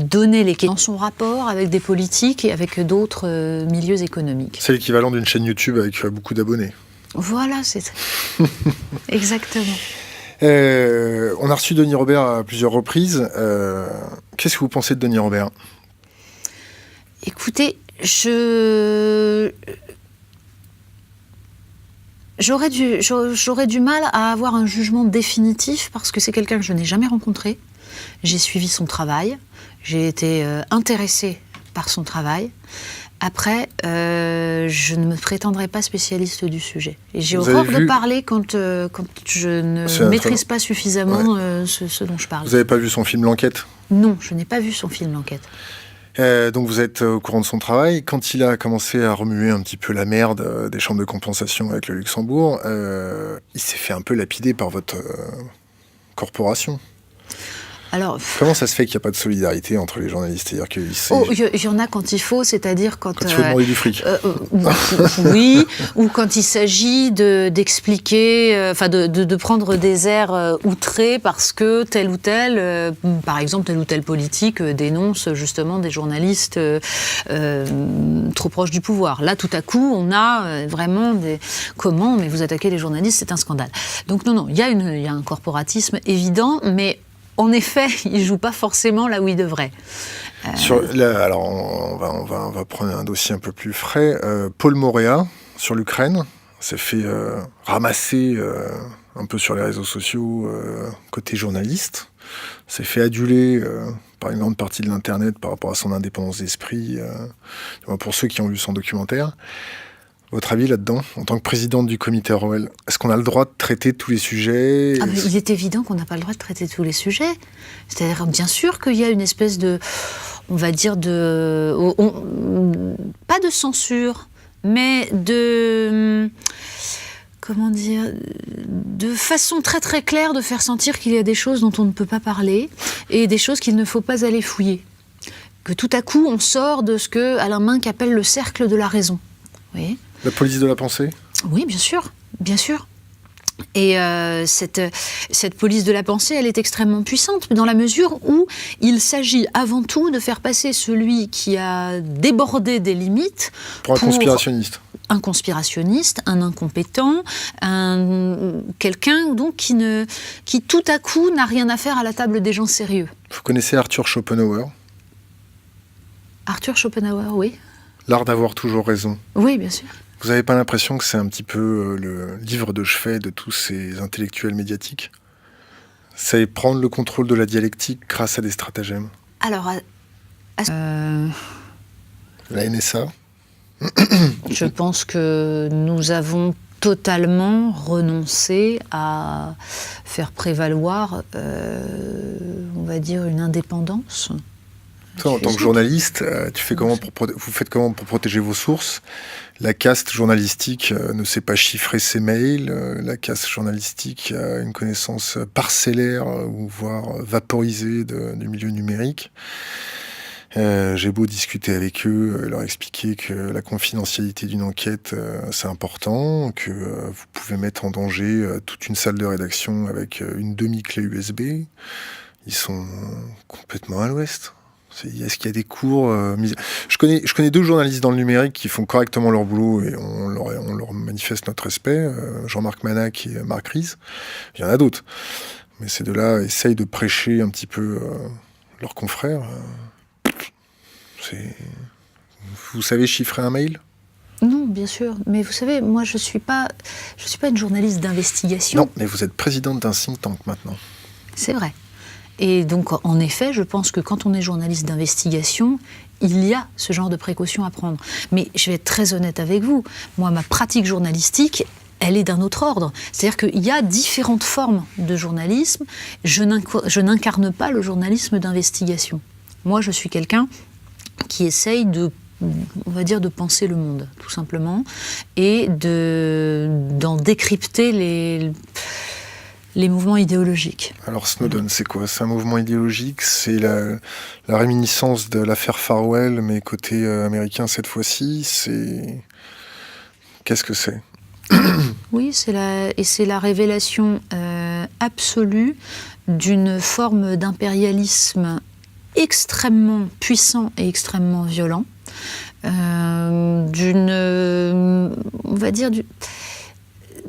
Donner les questions dans son rapport avec des politiques et avec d'autres milieux économiques. C'est l'équivalent d'une chaîne YouTube avec beaucoup d'abonnés. Voilà, c'est ça. Exactement. On a reçu Denis Robert à plusieurs reprises. Qu'est-ce que vous pensez de Denis Robert? Écoutez, j'aurais du mal à avoir un jugement définitif parce que c'est quelqu'un que je n'ai jamais rencontré. J'ai suivi son travail, j'ai été intéressée par son travail. Après, je ne me prétendrai pas spécialiste du sujet. Et j'ai horreur de parler quand je ne maîtrise pas suffisamment ce dont je parle. Vous n'avez pas vu son film L'Enquête? Non, je n'ai pas vu son film L'Enquête. Donc vous êtes au courant de son travail. Quand il a commencé à remuer un petit peu la merde des chambres de compensation avec le Luxembourg, il s'est fait un peu lapider par votre corporation. Alors, comment ça se fait qu'il n'y a pas de solidarité entre les journalistes? C'est-à-dire il y en a quand il faut, c'est-à-dire quand il faut demander du fric. Oui, ou quand il s'agit d'expliquer, de prendre des airs outrés parce que tel ou tel, par exemple tel ou tel politique dénonce justement des journalistes trop proches du pouvoir. Là, tout à coup, on a vraiment des... Comment? Mais vous attaquez les journalistes, c'est un scandale. Donc non, il y a un corporatisme évident, mais en effet, il ne joue pas forcément là où il devrait. Alors, on va prendre un dossier un peu plus frais. Paul Moréa, sur l'Ukraine, s'est fait ramasser un peu sur les réseaux sociaux côté journaliste. S'est fait aduler par une grande partie de l'Internet par rapport à son indépendance d'esprit, pour ceux qui ont vu son documentaire. Votre avis là-dedans, en tant que présidente du comité Orwell, est-ce qu'on a le droit de traiter tous les sujets? Il est évident qu'on n'a pas le droit de traiter tous les sujets. C'est-à-dire, bien sûr qu'il y a une espèce de, on va dire, pas de censure, mais de façon très très claire de faire sentir qu'il y a des choses dont on ne peut pas parler et des choses qu'il ne faut pas aller fouiller. Que tout à coup, on sort de ce que Alain Minc appelle le cercle de la raison. Vous voyez ? La police de la pensée? Oui, bien sûr, bien sûr. Et cette police de la pensée, elle est extrêmement puissante dans la mesure où il s'agit avant tout de faire passer celui qui a débordé des limites pour un conspirationniste. un conspirationniste, un incompétent, quelqu'un donc qui tout à coup n'a rien à faire à la table des gens sérieux. Vous connaissez Arthur Schopenhauer? Arthur Schopenhauer, oui. L'art d'avoir toujours raison. Oui, bien sûr. Vous n'avez pas l'impression que c'est un petit peu le livre de chevet de tous ces intellectuels médiatiques? C'est prendre le contrôle de la dialectique grâce à des stratagèmes. Alors, La NSA? je pense que nous avons totalement renoncé à faire prévaloir, on va dire, une indépendance. Toi, en tant que journaliste, vous faites comment pour protéger vos sources? La caste journalistique ne sait pas chiffrer ses mails. La caste journalistique a une connaissance parcellaire, ou voire vaporisée du milieu numérique. J'ai beau discuter avec eux, leur expliquer que la confidentialité d'une enquête, c'est important, que vous pouvez mettre en danger toute une salle de rédaction avec une demi-clé USB. Ils sont complètement à l'ouest. Est-ce qu'il y a des cours je connais 2 journalistes dans le numérique qui font correctement leur boulot et on leur manifeste notre respect, Jean-Marc Manac et Marc Ries. Il y en a d'autres. Mais ces 2-là essayent de prêcher un petit peu leurs confrères. Vous savez chiffrer un mail? Non, bien sûr. Mais vous savez, moi, je suis pas une journaliste d'investigation. Non, mais vous êtes présidente d'un think tank maintenant. C'est vrai. Et donc, en effet, je pense que quand on est journaliste d'investigation, il y a ce genre de précautions à prendre. Mais je vais être très honnête avec vous. Moi, ma pratique journalistique, elle est d'un autre ordre. C'est-à-dire qu'il y a différentes formes de journalisme. Je n'incarne pas le journalisme d'investigation. Moi, je suis quelqu'un qui essaye on va dire, de penser le monde, tout simplement, et d'en décrypter les mouvements idéologiques. Alors Snowden, c'est quoi? C'est un mouvement idéologique? C'est la réminiscence de l'affaire Farwell, mais côté américain cette fois-ci? Qu'est-ce que c'est? Oui, c'est la révélation absolue d'une forme d'impérialisme extrêmement puissant et extrêmement violent, on va dire,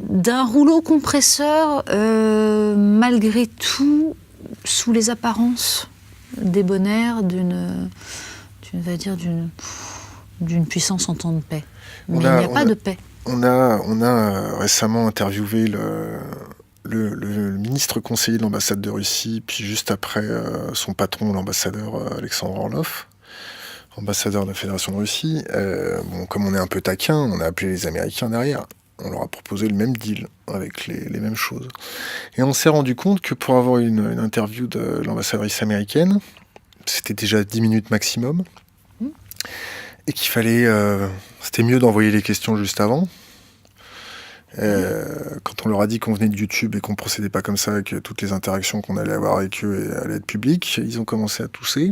d'un rouleau compresseur, malgré tout, sous les apparences débonnaires d'une puissance en temps de paix. Mais il n'y a pas de paix. On a récemment interviewé le ministre conseiller de l'ambassade de Russie, puis juste après son patron, l'ambassadeur Alexandre Orlov, ambassadeur de la Fédération de Russie. Comme on est un peu taquin, on a appelé les Américains derrière. On leur a proposé le même deal, avec les mêmes choses. Et on s'est rendu compte que pour avoir une interview de l'ambassadrice américaine, c'était déjà 10 minutes maximum, et qu'il fallait... c'était mieux d'envoyer les questions juste avant. Quand on leur a dit qu'on venait de YouTube et qu'on procédait pas comme ça, que toutes les interactions qu'on allait avoir avec eux allaient être publiques, ils ont commencé à tousser.